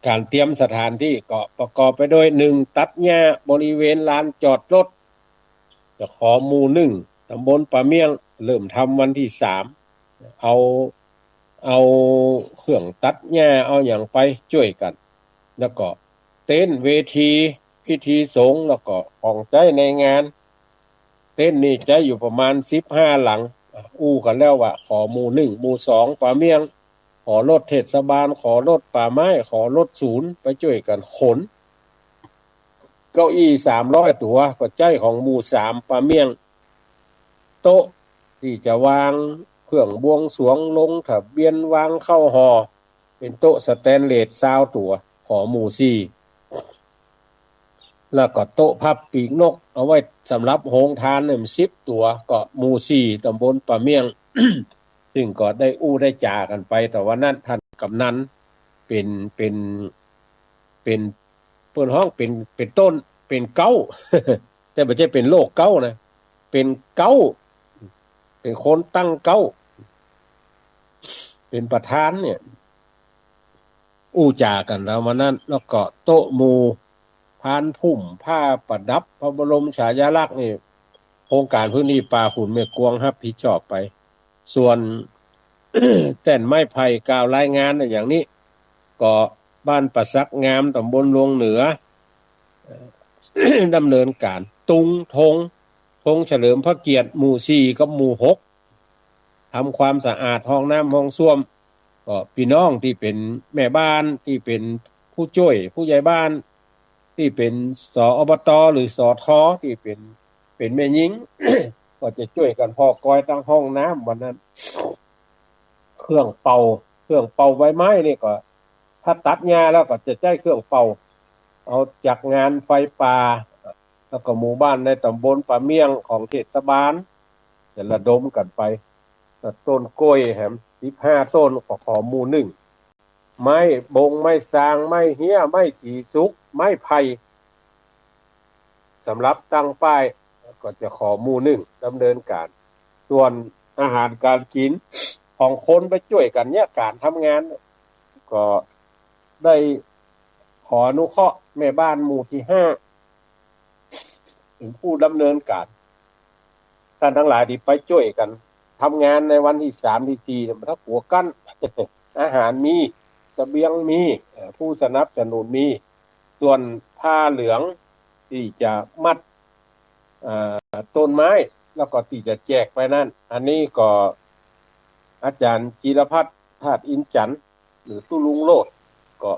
การเตรียมสถานที่ก็ประกอบไปด้วย1ตัดหญ้าบริเวณลานจอดรถจะขอหมู่1ตำบลป่าเมี่ยงเริ่มทำวันที่3เอาเครื่องตัดหญ้าเอาอย่างไปช่วยกันแล้วก็เต็นท์เวทีพิธีสงฆ์แล้วก็ของใช้ในงานเต็นท์นี่จะอยู่ประมาณ15หลังกันแล้วว่าขอหมู่1หมู่2ป่าเมี่ยงขอรถเทศบาลขอรถป่าไม้ขอรถศูนย์ไปช่วยกันขนเก้าอี้300ตัวก็ใจของหมู่3ป่าเมี่ยงโต๊ะที่จะวางเครื่องบวงสรวงลงทะเบียนวางเข้าหอเป็นโต๊ะสแตนเลส20ตัว ขอหมู่4แล้วก็โต๊ะพับปีกนกเอาไว้สำหรับโรงทานเนี่ย10ตัวก็หมู่4ตำบลป่าเมียง ซึ่งก็ได้ได้จากันไปแต่ว่านั้นท่านกำนันเป็นเป็นเปิ้นห้องเป็นต้นเป็นเก้า แต่บ่ใช่เป็นโลกเก้านะเป็นเก้าเป็นคนตั้งเก้าเป็นประธานเนี่ยจากันแล้วมานั้นแล้วก็โต๊ะหมู่พานพุ่มผ้าประดับพระบรมฉายาลักษณ์นี่โครงการพื้นที่ป่าขุนแม่กวงรับผิดชอบไปส่วน แต่นไม้ไผ่กล่าวรายงานอย่างนี้ก็บ้านประซักงามตำบลลวงเหนือ ดำเนินการตุงธงเฉลิมพระเกียรติหมู่4กับหมู่6ทำความสะอาดห้องน้ำห้องส้วมก็พี่น้องที่เป็นแม่บ้านที่เป็นผู้ช่วยผู้ใหญ่บ้านที่เป็นสอบตหรือสทที่เป็นแม่หญิง ก็จะช่วยกันพอกอยตั้งห้องน้ำวันนั้นเครื่องเป่าใบไม้นี่ก็ถ้าตัดหญ้าแล้วก็จะใช้เครื่องเป่าเอาจากงานไฟป่าแล้วก็หมู่บ้านในตำบลป่าเมียงของเทศบาลจะระดมกันไปต้นกล้วยแหม15ต้นขอหมู่1ไม้บงไม้สางไม้เหี้ยไม้สีสุกไม้ไผ่สำหรับตั้งป้ายก็จะขอหมู่1ดำเนินการส่วนอาหารการกินของคนไปช่วยกันเนี่ยการทำงานก็ได้ขออนุเคราะห์แม่บ้านหมู่ที่5เป็นผู้ดำเนินการท่านทั้งหลายที่ไปช่วยกันทำงานในวันที่3ที่4มันถ้าหัวกั้น อาหารมีเสบียงมีผู้สนับสนุนมีส่วนผ้าเหลืองที่จะมัดต้นไม้แล้วก็ที่จะแจกไปนั่นอันนี้ก็อาจารย์จีรพัฒน์ธาตุอินจันทร์หรือตุลุงโลดก็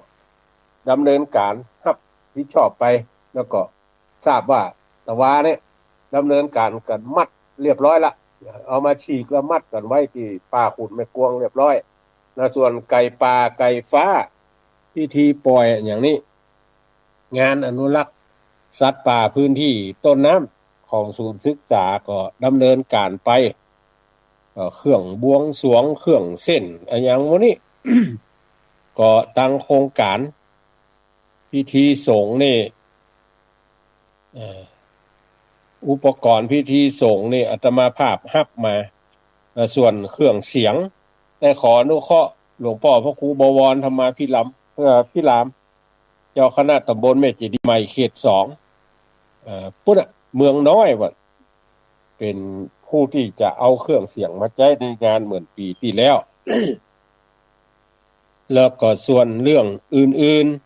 ดำเนินการรับผิดชอบไปแล้วก็ทราบว่าตะวาเนี่ยดำเนินการกันมัดเรียบร้อยละเอามาฉีกแล้วมัดกันไว้ที่ป่าขุนแม่กวงเรียบร้อยแล้วส่วนไก่ป่าไก่ฟ้าพิธีปล่อยอย่างนี้งานอนุรักษ์สัตว์ป่าพื้นที่ต้นน้ำของศูนย์ศึกษาก็ดำเนินการไปเครื่องบวงสรวงเครื่องเส้นอย่างพวกนี้ ก็ตั้งโครงการพิธีสงฆ์นี่อุปกรณ์พิธีสงฆ์นี่อาตมาภาพรับมาส่วนเครื่องเสียงได้ขออนุเคราะห์หลวงพ่อพระครูบวรธรรมาภิรามเจ้าคณะตำบลแม่เจดีย์ใหม่เขต2พุ่นเมืองน้อยว่าเป็นผู้ที่จะเอาเครื่องเสียงมาใช้ในงานเหมือนปีที่แล้ว แล้วก็ส่วนเรื่องอื่นๆ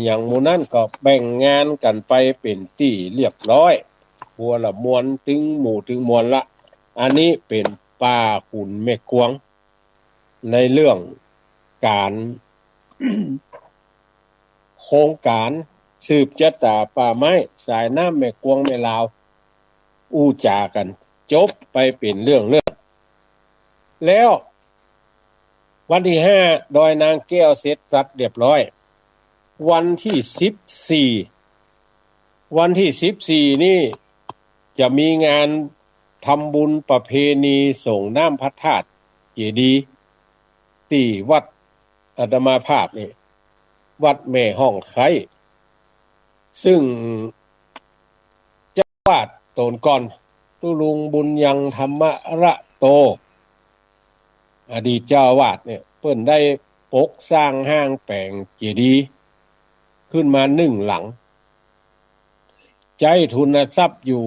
อย่างหมู่นั้นก็แบ่งงานกันไปเป็นที่เรียบร้อยหัวละมวนถึงหมู่ถึงมวลละอันนี้เป็นป่าขุนแม่กวงในเรื่องการ โครงการสืบชะตาป่าไม้สายน้ำแม่กวงแม่ลาวจากันจบไปเป็นเรื่องแล้ววันที่5ดอยนางแก้วเสร็จสับเรียบร้อยวันที่14นี่จะมีงานทำบุญประเพณีส่งน้ำพระธาตุเจดีย์ที่วัดอาตมาภาพนี่วัดแม่ห้องไคร้ซึ่งเจ้าวาดตนก่อนตุลุงบุญยังธรรมระโตอดีตเจ้าวาดเนี่ยเพิ่นได้ปกสร้างห้างแปลงเจดีย์ขึ้นมา1หลังใจทุนทรัพย์อยู่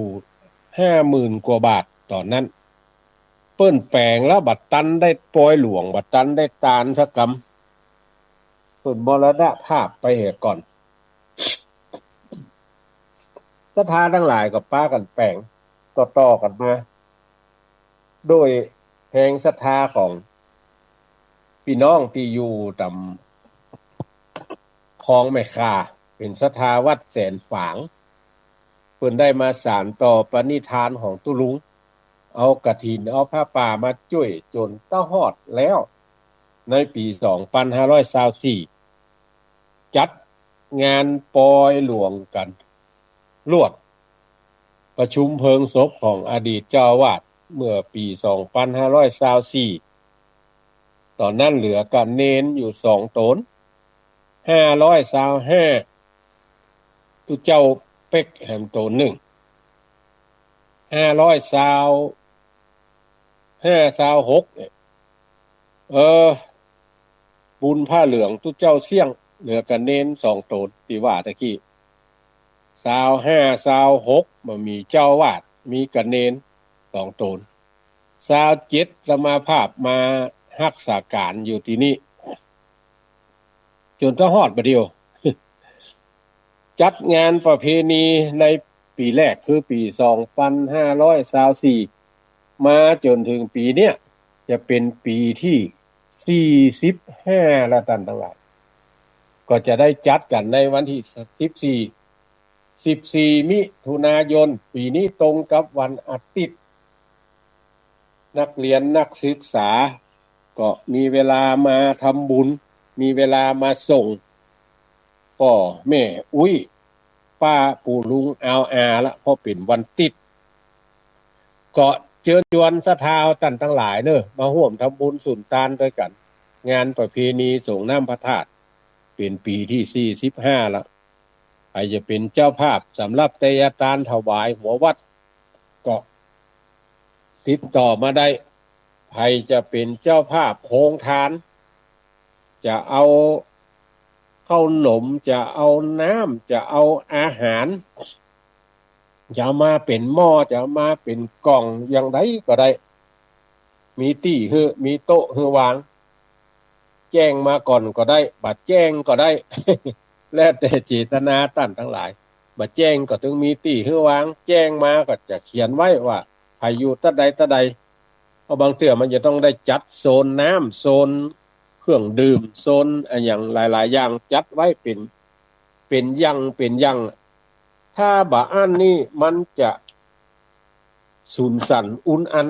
50,000 กว่าบาทตอนนั้นเปิ้นแปลงแล้วบัดตันได้ปล่อยหลวงบัดตันได้ตาลสกรรมเปิ้นมรณภาพไปเหตุก่อนศรัทธาทั้งหลายก็ป้ากันแปลงต่อๆกันมาโดยแห่งศรัทธาของพี่น้องที่อยู่ตำคลองแม่คาเป็นศรัทธาวัดแสนฝางเพิ่นได้มาสานต่อปณิธานของตุลุงเอากฐินเอาผ้าป่ามาช่วยจนเต้าฮอดแล้วในปี2524 จัดงานปลอยหลวงกันรวดประชุมเพลิงศพของอดีตเจ้าอาวาสเมื่อปี2524ตอนนั้นเหลือกันเนนอยู่2ตน525ตุเจ้าเป็กแห่มโตน1 525-26เนี่ยบุญผ้าเหลืองตุเจ้าเสี่ยงเหลือกันเนน2ตนที่ว่าตะกี้25-26มันมีเจ้าวาดมีกันเนน2ตน27สมาภาพมารักษาการอยู่ที่นี่จนต้องฮอดบัดเดียว จัดงานประเพณีในปีแรกคือปี2524มาจนถึงปีเนี้ยจะเป็นปีที่45แล้วท่านทั้งหลายก็จะได้จัดกันในวันที่14มิถุนายนปีนี้ตรงกับวันอาทิตย์นักเรียนนักศึกษาก็มีเวลามาทำบุญมีเวลามาส่งพ่อแม่อุ้ยป้าปู่ลุงอาละเพราะเป็นวันติดก็เชิญชวนศรัทธาท่านทั้งหลายเด้อมาร่วมทำบุญสุนทานด้วยกันงานประเพณีส่งน้ำพระธาตุเป็นปีที่45แล้วใครจะเป็นเจ้าภาพสำหรับเตยทานถวายหัววัดก็ติดต่อมาได้ใครจะเป็นเจ้าภาพโรงทานจะเอาข้าวหนมจะเอาน้ำจะเอาอาหารจะมาเป็นหม้อจะมาเป็นกล่องอย่างไรก็ได้มีตี้คือมีโต๊ะคือวางแจ้งมาก่อนก็ได้บัดแจ้งก็ได้ แล้วแต่เจตนาท่านทั้งหลายบัดแจ้งก็ถึงมีตี้คือวางแจ้งมาก็จะเขียนไว้ว่าใครอยู่ตะใดเพราะบางเทื่อมันจะต้องได้จัดโซนน้ำโซนเครื่องดื่มโซนอย่างหลายๆอย่างจัดไว้เป็นยังถ้าบ่อันนี่มันจะสูญสั่นอุ่นอัน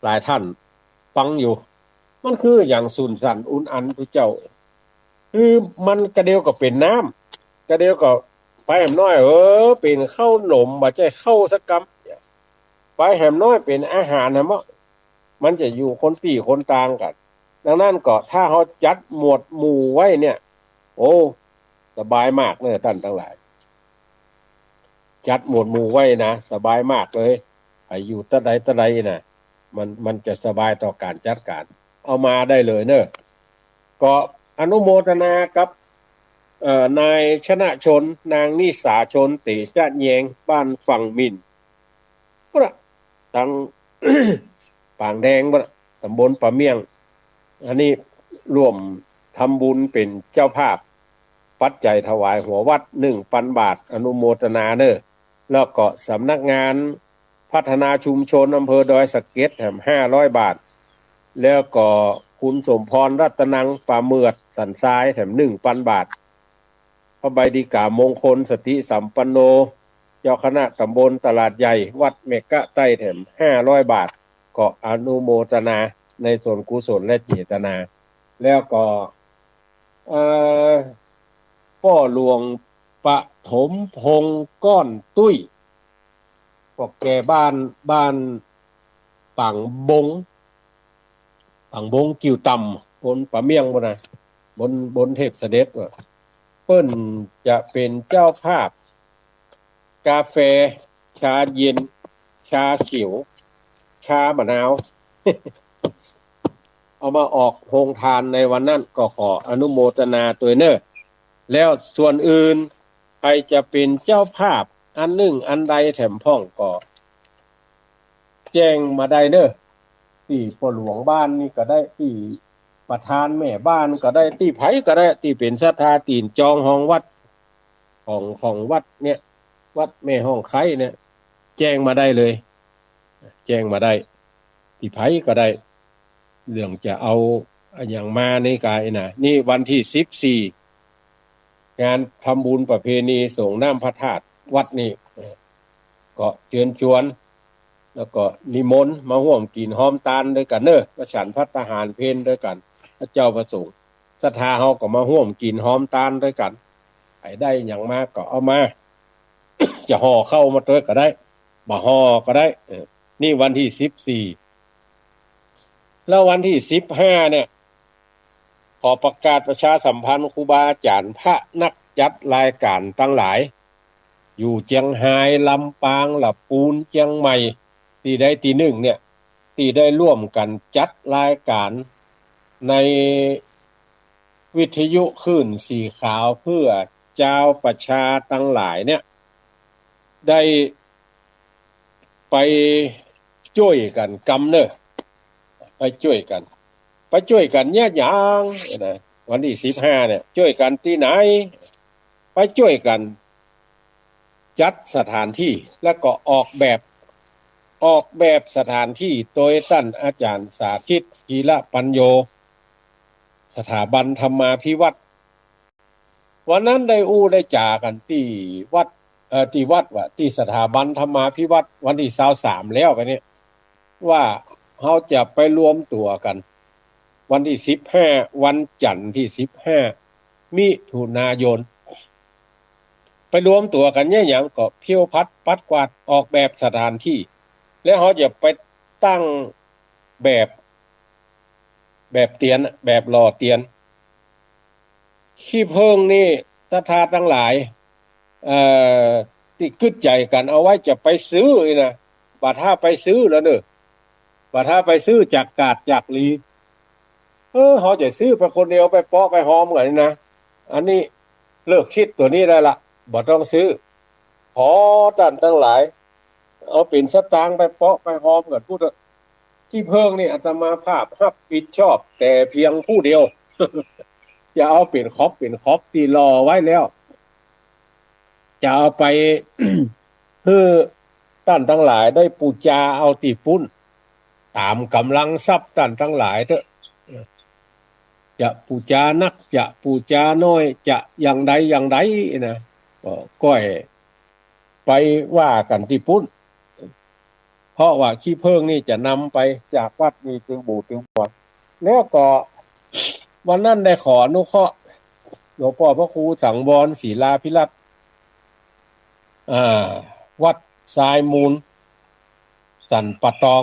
หลายท่านฟังอยู่มันคืออย่างสูญสั่นอุ่นอันผู้เจ้าคือมันกระเดียวก็เป็นน้ำกระเดียวก็ไปแหมน้อยเป็นข้าวหนมบ่ใช่ข้าวสักกำไปแหมน้อยเป็นอาหารนะมันจะอยู่คนตีคนต่างกันดังนั้นก็ถ้าเขาจัดหมวดหมู่ไว้เนี่ยโอ้สบายมากเลยท่านทั้งหลายจัดหมวดหมู่ไว้นะสบายมากเลยไปอยู่ตะใดนะมันจะสบายต่อการจัดการเอามาได้เลยเนอะก็อนุโมทนากับนายชนะชนนางนิสาชนเตชะแยงบ้านฝั่งมินก็ละทั้ง ปางแดงบ่ตำบลปะเมียงอันนี้ร่วมทำบุญเป็นเจ้าภาพปัจจัยถวายหัววัด 1,000 บาทอนุโมทนาเด้อแล้วก็สำนักงานพัฒนาชุมชนอำเภอดอยสะเก็ดแถม500 บาทแล้วก็คุณสมพรรัตนังป่าเมือดสันทรายแถม 1,000 บาทพระใบดีกามงคลสติสัมปันโนเจ้าคณะตำบลตลาดใหญ่วัดเมกะใต้แถม500 บาทก็อนุโมทนาในส่วนกุศลและเจตนาแล้วก็พ่อหลวงปฐมพงศ์ก้อนตุ้ยก็แก่บ้านปังบงกิ่วต่ำบนปะเมียงบ่นะบนเทพเสด็จว่าเปิ้นจะเป็นเจ้าภาพกาแฟชาเย็นชาเขียวชามะนาว เอามาออกโรงทานในวันนั้นก็ขออนุโมทนาตัวเนอแล้วส่วนอื่นใครจะเป็นเจ้าภาพอันหนึ่งอันใดแถมพ่องก็แจ้งมาได้เนอที่พ่อหลวงบ้านนี่ก็ได้ที่ประธานแม่บ้านก็ได้ที่ไผก็ได้ที่เป็นศรัทธาตีนจองห้องวัดของวัดเนี่ยวัดแม่ห้องไข่เนี่ยแจ้งมาได้เลยแจ้งมาได้ที่ไผก็ได้เรื่องจะเอาอย่างมาในกายนะนี่วันที่14งานทำบุญประเพณีส่งน้ำพระธาตุวัดนี่ก็เชิญชวนแล้วก็นิมนต์มาร่วมกินหอมตาลด้วยกันเนอะมาฉันภัตตาหารเพลด้วยกันพระเจ้าประสงค์ ศรัทธาเฮาก็มาร่วมกินหอมตาลด้วยกันใครได้หยังมาก็เอามา จะห่อเข้ามาด้วยก็ได้บ่ห่อก็ได้นี่วันที่14แล้ววันที่15เนี่ยขอประกาศประชาสัมพันธ์ครูบาอาจารย์พระนักจัดรายการทั้งหลายอยู่เชียงรายลำปางลำพูนเชียงใหม่ที่ได้ที่1เนี่ยที่ได้ร่วมกันจัดรายการในวิทยุคลื่นสีขาวเพื่อเจ้าประชาทั้งหลายเนี่ยได้ไปช่วยกันกำเนอะไปช่วยกันเนี่ยหยังนะวันที่15เนี่ยช่วยกันที่ไหนไปช่วยกันจัดสถานที่แล้วก็ออกแบบสถานที่โดยท่านอาจารย์สาธิตกีระปัญโยสถาบันธรรมาภิวัตรวันนั้นได้ได้จากันที่วัดที่สถาบันธรรมาภิวัตรวันที่23แล้วไปเนี่ยว่าเราจะไปรวมตัวกันวันที่15วันจันทร์ที่15มิถุนายนไปรวมตัวกันเนี่ยหยังก็เพียวพัดปัดกวาดออกแบบสถานที่แล้วเขาจะไปตั้งแบบเตียนแบบหล่อเตียนขี้เพิงนี่ศรัทธาทั้งหลายที่กึดใจกันเอาไว้จะไปซื้อนะบัดถ้าไปซื้อแล้วเนอะบัดถ้าไปซื้อจากกาดจากลีเขาจะซื้อไปคนเดียวไปเปาะไปหอมกันนะอันนี้เลิกคิดตัวนี้ได้ละบ่ต้องซื้อขอท่านทั้งหลายเอาเป็นสตางค์ไปเปาะไปหอมกันพูดที่เพิงนี่อาตมาภาพรับผิดชอบแต่เพียงผู้เดียว จะเอาเป็นครอบที่รอไว้แล้วจะเอาไป คือท่านทั้งหลายได้ปูจาเอาตีปุ้นตามกำลังทรัพย์ท่านทั้งหลายเถอะจะปูจานักจะปูจาน้อยจะอย่างใดนะก็ไปว่ากันที่ปุ้นเพราะว่าขี้เพิงนี่จะนำไปจากวัดนี้ถึงบูถึงวัดแล้วก็วันนั้นได้ขออนุเคราะห์หลวงพ่อพระครูสังวรศรีลาภิรัตน์วัดทรายมูลสันปะตอง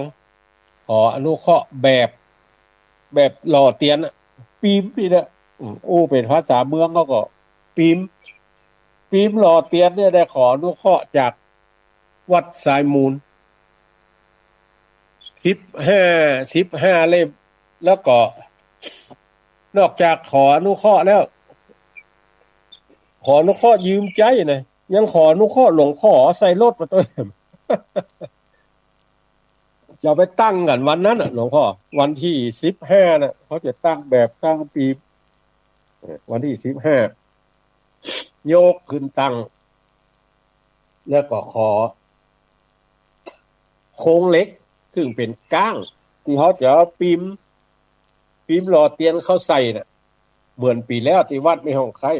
ขออนุเคราะห์แบบหล่อเตียนปีมนี่นะเป็นภาษาเมืองก็ปีมหล่อเตียนเนี่ยได้ขออนุเคราะห์จากวัดทรายมูล15เล่มแล้วก็นอกจากขออนุเคราะห์แล้วขออนุเคราะห์ยืมใจนะยังขออนุเคราะห์หลวงพ่อใส่รถมาตัว จะไปตั้งกันวันนั้นหลวงพ่อวันที่15น่ะเขาจะตั้งแบบตั้งปีวันที่15โยกขึ้นตั้งแล้วก็ขอโครงเหล็กซึ่งเป็นก้างที่เขาจะปีมหล่อเตียนเขาใส่น่ะเหมือนปีแล้วที่วัดไม่ห้องไข่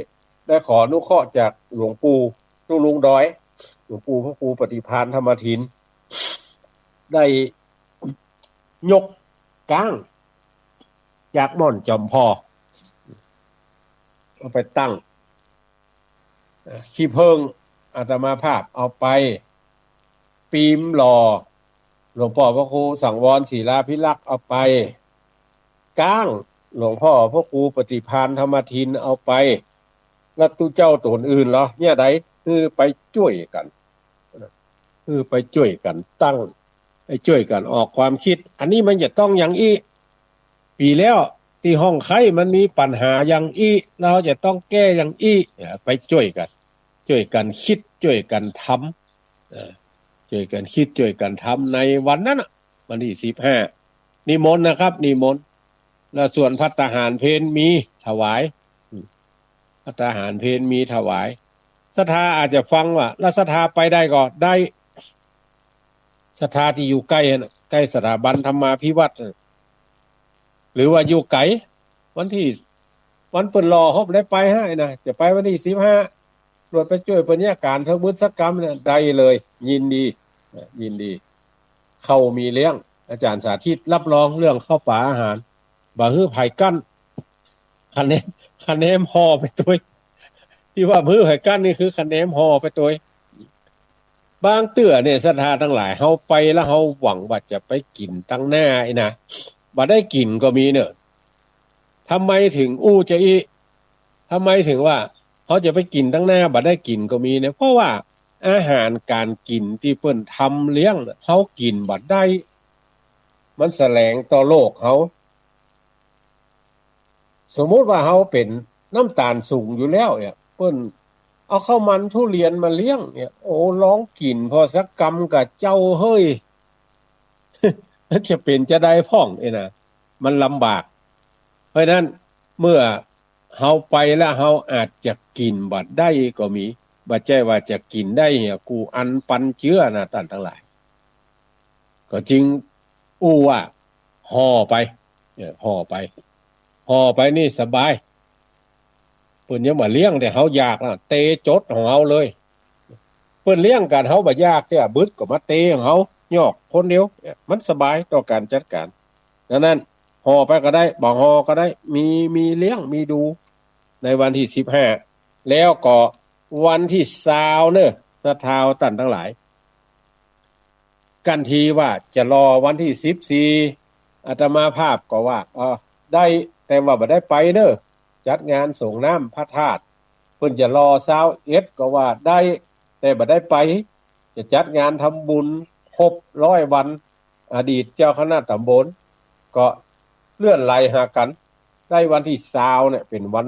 ได้ขออนุเคราะห์จากหลวงปู่ตุลุงดอยหลวงปู่พระครูปฏิภาณธรรมทินได้ยกก้างจากม่อนจอมพอเอาไปตั้งขี้เพิงอาตมาภาพเอาไปปีมหล่อหลวงพ่อพระครูสังวรศรีลาภิรักษ์เอาไปก้างหลวงพ่อพระครูปฏิภาณธรรมทินเอาไปแล้วตู้เจ้าตนอื่นเหรอเนี่ยใดคือไปช่วยกันตั้งไปช่วยกันออกความคิดอันนี้มันจะต้องอย่างอี้ปีแล้วที่ห้องไข้มันมีปัญหาอย่างอี้เราจะต้องแก้อย่างอี้ไปช่วยกันคิดช่วยกันทำช่วยกันคิดช่วยกันทำในวันนั้นวันที่15นิมนต์นะครับนิมนต์แล้วส่วนภัตตาหารเพลมีถวายภัตตาหารเพลมีถวายศรัทธาอาจจะฟังว่าแล้วศรัทธาไปได้ก็ได้ศรัทธาที่อยู่ใกล้สถาบันธรรมาภิวัตรหรือว่าอยู่ไกลวันเปิดรอฮอบได้ไปให้นะจะไปวันที่15รวดไปช่วยปัญญาการทั้งบุญสักกรรมเนี่ยได้เลยยินดีเข้ามีเลี้ยงอาจารย์สาธิตรับรองเรื่องข้าวปลาอาหารบ่ฮื้อไผ่กั้น คะแนนคะแนนห่อไปตัวที่ว่ามือไห้กั้นนี่คือคะแนนห่อไปตัวบางเตื้อเนี่ยศรัทธาทั้งหลายเฮาไปแล้วเฮาหวังว่าจะไปกินตั้งหน้าไอ้นะบ่ได้กินก็มีเนอะทำไมถึงอู้จะอีทำไมถึงว่าเขาจะไปกินตั้งหน้าบ่ได้กินก็มีเนี่ยเพราะว่าอาหารการกินที่เพิ่นทำเลี้ยงเฮากินบ่ได้มันแสลงต่อโลกเฮาสมมุติว่าเฮาเป็นน้ำตาลสูงอยู่แล้วเนี่ยเพิ่นเอาข้าวมันทุเรียนมาเลี้ยงเนี่ยโอ้ร้องกินพอสักกำกับเจ้าเฮ้ยมันจะเป็นจะได้พ่องนะมันลำบากเพราะนั้นเมื่อเฮาไปแล้วเฮาอาจจะกินบัดได้ก็มีบ่ใช่ว่าจะกินได้เนี่ยกูอันปันเชื้อนะท่านทั้งหลายก็จริงอู้ว่าห่อไปห่อไปนี่สบายเพิ่นยังบ่เลี้ยงแต่เฮาอยากนะเตจดของเฮาเลยเพิ่นเลี้ยงกันเฮาบ่ยากแต่บึดก็มาเตของเฮายอกคนเดียวมันสบายต่อการจัดการดังนั้นห่อไปก็ได้บ่ห่อก็ได้มีเลี้ยงมีดูในวันที่15แล้วก็วันที่20เน้อศรัทธาท่านทั้งหลายกันทีว่าจะรอวันที่14อาตมาภาพก็ว่าได้แต่ว่าบ่ได้ไปเด้อจัดงานส่งน้ำพระธาตุเพิ่นจะรอ21ก็ว่าได้แต่บ่ได้ไปจะจัดงานทำบุญครบ100วันอดีตเจ้าคณะตำบลก็เลื่อนไหลหากันได้วันที่20เนี่ยเป็นวัน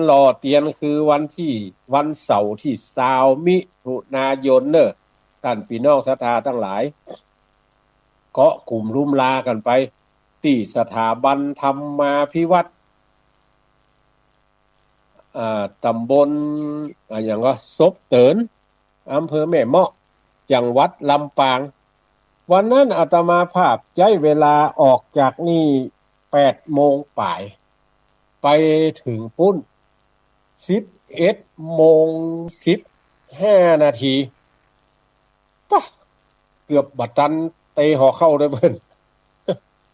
รอเตียนคือวันเสาร์ที่20มิถุนายนเด้อท่านพี่น้องศรัทธาทั้งหลายก็กลุ่มรุมลากันไปที่สถาบันธรรมาภิวัตรตำบลอย่างว่าศพเตินอำเภอแม่เมาะจังหวัดลำปางวันนั้นอาตมาภาพใช้เวลาออกจากนี่8 โมงป่ายไปถึงปุ้น11 โมง 15 นาทีเกือบบัดตันเตหอเข้าด้วยเพิ่น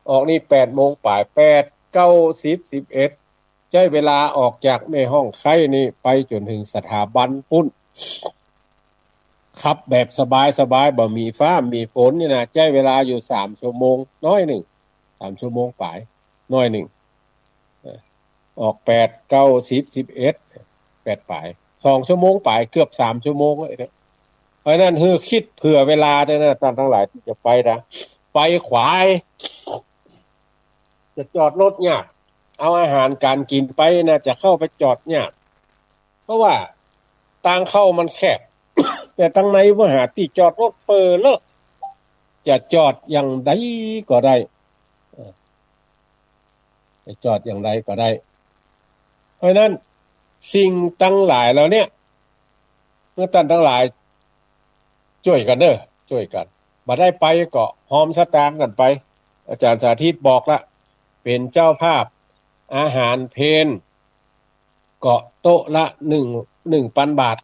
ออกนี่8 โมงป่าย8 9 10 11ใช้เวลาออกจากแม่ห้องไข่นี่ไปจนถึงสถาบันปุ้นขับแบบสบายๆบ่มีฟ้ามีฝนนี่นะใช้เวลาอยู่3 ชั่วโมงน้อยหนึ่ง3 ชั่วโมงป่ายน้อยหนึ่งออก8 9 10 11 8ป่าย2 ชั่วโมงป่ายเกือบ3 ชั่วโมงเลยนะเพราะนั้นคือคิดเผื่อเวลาด้วยนะท่านทั้งหลายที่จะไปนะไปขวายจะจอดรถยากเอาอาหารการกินไปนะจะเข้าไปจอดยากเพราะว่าทางเข้ามันแคบ แต่ทางในว่าหาที่จอดรถเปิดเลิกจะจอดอย่างใดก็ได้จะจอดอย่างใดก็ได้เพราะนั้นสิ่งทั้งหลายแล้วเนี่ยเมื่อท่านทั้งหลายช่วยกันเด้อช่วยกันบ่ได้ไปก็หอมสตางค์กันไปอาจารย์สาธิตบอกละเป็นเจ้าภาพอาหารเพลเกาะโต๊ะละ1,000 บาท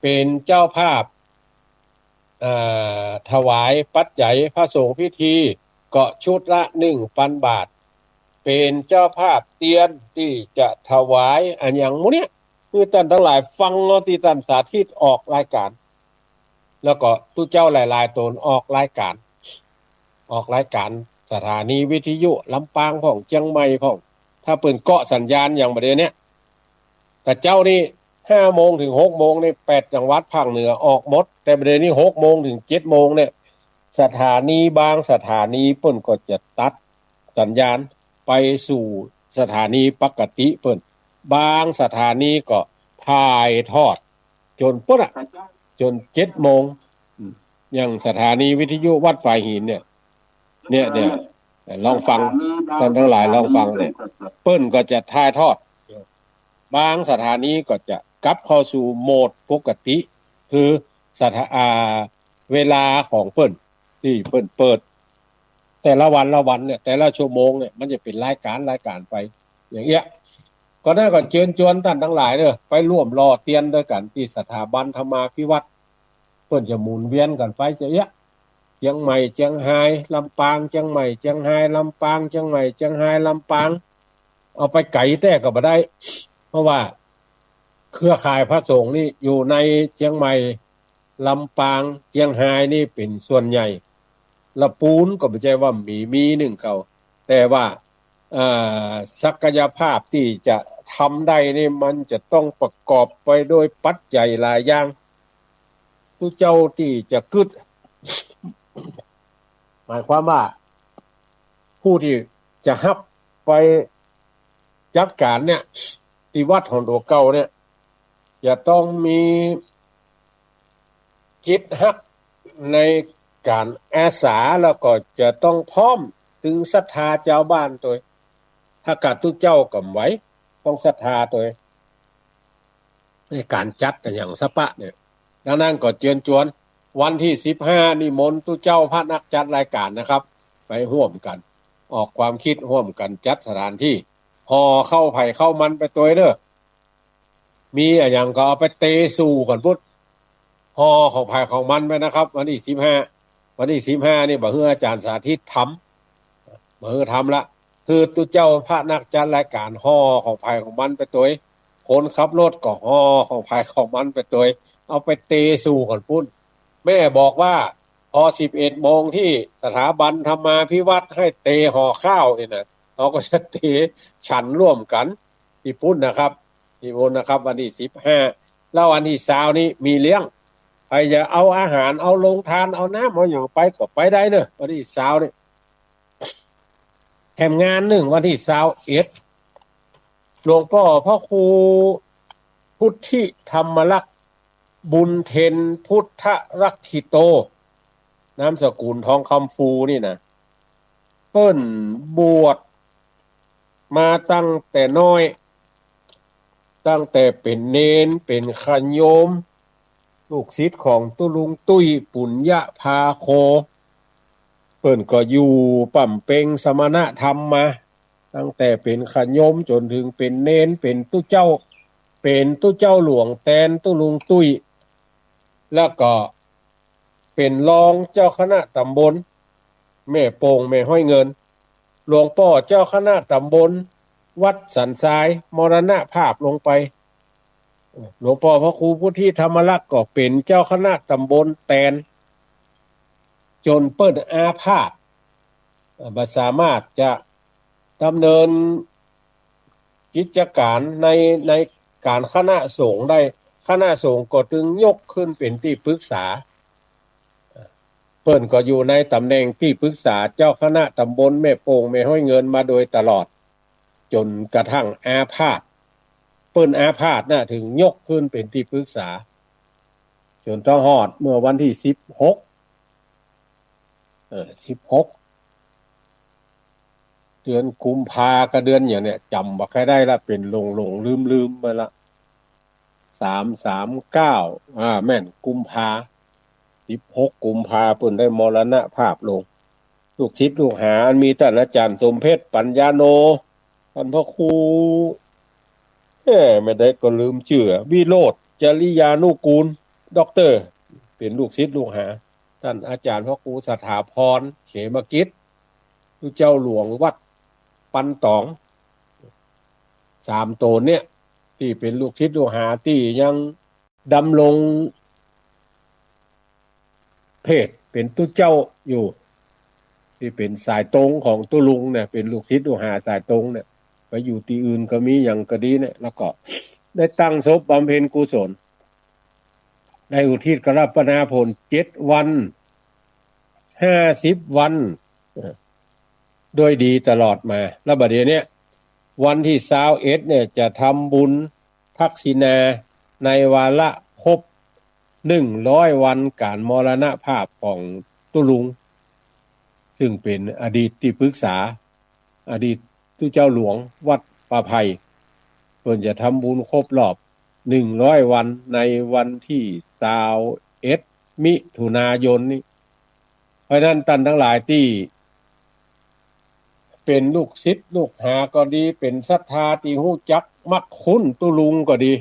เป็นเจ้าภาพถวายปัจจัยพระสงฆ์พิธีเกาะชุดละ 1,000 บาทเป็นเจ้าภาพเตียนที่จะถวายอันอย่างมื้อเนี้ยคือท่านทั้งหลายฟังเนาะที่ท่านสาธิตออกรายการแล้วก็ตู้เจ้าหลายๆตนออกรายการสถานีวิทยุลำปางของเชียงใหม่ของถ้าเปิ่นเกาะสัญญาณอย่างประเดี๋ยวนี้แต่เจ้านี่5 โมงถึง 6 โมงนี่8 จังหวัดภาคเหนือออกหมดแต่ประเดี๋ยวนี้6 โมงถึง 7 โมงเนี่ยสถานีบางสถานีเปิ้นก็จะตัดสัญญาณไปสู่สถานีปกติเปิ้นบางสถานีก็ถ่ายทอดจนปุ๊บจน 7 โมงอย่างสถานีวิทยุวัดฝ่ายหินเนี่ยลองฟังท่านทั้งหลายลองฟังเนี่ยเปิ้นก็จะถ่ายทอดบางสถานีก็จะกลับเข้าสู่โหมดปกติคือเวลาของเปิ้นที่เปิ้นเปิดแต่ละวันเนี่ยแต่ละชั่วโมงเนี่ยมันจะเป็นรายการไปอย่างเงี้ยก็น่าก็เชิญชวนท่านทั้งหลายเด้อไปร่วมรอเตียนด้วยกันที่สถาบันธรรมาภิวัตรเปิ้นจะหมุนเวียนกันไปจะเอียเชียงใหม่เชียงรายลำปางเชียงใหม่เชียงรายลำปางเชียงใหม่เชียงรายลำปาง เอาไปไกลแต่ก็บ่ได้เพราะว่าเครือข่ายพระสงฆ์นี่อยู่ในเชียงใหม่ลำปางเชียงรายนี่เป็นส่วนใหญ่ละปูนก็ไม่ใช่ว่ามีหนึ่งเขาแต่ว่าศักยภาพที่จะทำได้นี่มันจะต้องประกอบไปด้วยปัจจัยหลายอย่างทุกเจ้าที่จะกึดหมายความว่าผู้ที่จะรับไปจัดการเนี่ยที่วัดของตัวเก่าเนี่ยจะต้องมีจิตฮักในการอาสาแล้วก็จะต้องพร้อมถึงศรัทธาเจ้าบ้านตัวถ้ากาทุกเจ้ากำไว้ต้องศรัทธาตัวในการจัดอย่างสปะเนี่ยดังนั้นก็เชิญชวนวันที่15นิมนต์ทุกเจ้าพระนักจัดรายการนะครับไปร่วมกันออกความคิดร่วมกันจัดสถานที่ห่อเข้าไผ่เข้ามันไปตัวเด้อมีอย่างก็เอาไปเตสู่ก่อนพุทธห่อของไผ่ของมันไปนะครับวันที่15นี่บ่ฮืออาจารย์สาธิตทำบ่ฮือทำละคือตุเจ้าพระนักจัดรายการห่อของไผ่ของมันไปตัวคนขับรถก็ห่อของไผ่ของมันไปตัวเอาไปเตสู่ก่อนพุทธแม่บอกว่าพอ11 โมงที่สถาบันธรรมาภิวัตน์ให้เตห่อข้าวนี่นะเขาก็จะเตฉันร่วมกันที่พุทธนะครับที่พุทธนะครับวันที่15แล้ววันที่20นี้มีเลี้ยงใครจะเอาอาหารเอาลงทานเอาน้ำเอาอย่างไปก็ไปได้เนอะวันที่20นี่แถมงานหนึ่งวันที่21หลวงพ่อพระครูพุทธิธรรมลักษณ์บุญเทนพุทธรักขิโตนามสกุลทองคำฟูนี่นะเปิ้นบวชมาตั้งแต่น้อยตั้งแต่เป็นเนนเป็นขันโยมลูกศิษย์ของตุลุงตุ้ยปุญญภาโคเปิ้นก็อยู่ปั่มเปงสมณธรรมมาตั้งแต่เป็นขันโยมจนถึงเป็นเนนเป็นตู้เจ้าหลวงแตนตุลุงตุ้ยแล้วก็เป็นรองเจ้าคณะตำบลแม่โป่งแม่ห้อยเงินหลวงพ่อเจ้าคณะตำบลวัดสันทรายมรณภาพลงไปหลวงพ่อพระครูพุทธิธรรมลักษณ์ก็เป็นเจ้าคณะตำบลแตนจนเปิ้นอาพาธบ่สามารถจะดำเนินกิจการในการคณะสงฆ์ได้คณะสงฆ์ก็จึงยกขึ้นเป็นที่ปรึกษาเปิ้นก็อยู่ในตำแหน่งที่ปรึกษาเจ้าคณะตำบลแม่โป่งแม่ห้อยเงินมาโดยตลอดจนกระทั่งอาพาธเปิ้นอาพาธถึงยกขึ้นเป็นที่ปรึกษาจนต้องฮอดเมื่อวันที่16เดือนกุมภาพันธ์กับเดือนอย่างเนี้ยจำบ่ค่อยได้ละเป็นหลงลืมไปละ339แม่นกุมภา16กุมภาเพิ่นได้มรณภาพลงลูกศิษย์ลูกหาอันมีท่านอาจารย์สมเพชรปัญญาโนท่านพระครูไม่ได้ก็ลืมชื่อวิโรจน์จริยานุกูลด็อกเตอร์เป็นลูกศิษย์ลูกหาท่านอาจารย์พระครูสถาพรเขมกิจผู้เจ้าหลวงวัดปันตอง3 ตนเนี่ยที่เป็นลูกศิษย์ลูกหาที่ยังดำรงเพศเป็นตุเจ้าอยู่ที่เป็นสายตรงของตุลุงเนี่ยเป็นลูกศิษย์ลูกหาสายตรงเนี่ยไปอยู่ที่อื่นก็มีอย่างก็ดีเนี่ยแล้วก็ได้ตั้งศพบำเพ็ญกุศลได้อุทิศกรปนาผล7 วัน50 วันโดยดีตลอดมาแล้วบัดนี้วันที่21เนี่ยจะทำบุญทักษิณาในวาระครบ100 วันการมรณภาพของตุลุงซึ่งเป็นอดีตที่ปรึกษาอดีตตุเจ้าหลวงวัดป่าไผ่เพิ่นจะทำบุญครบรอบ100 วันในวันที่21 มิถุนายนนี้เพราะนั้นท่านทั้งหลายที่เป็นลูกศิษย์ลูกหาก็ดีเป็นศรัทธาที่ฮู้จักมักคุ้นตุลุงก็ดี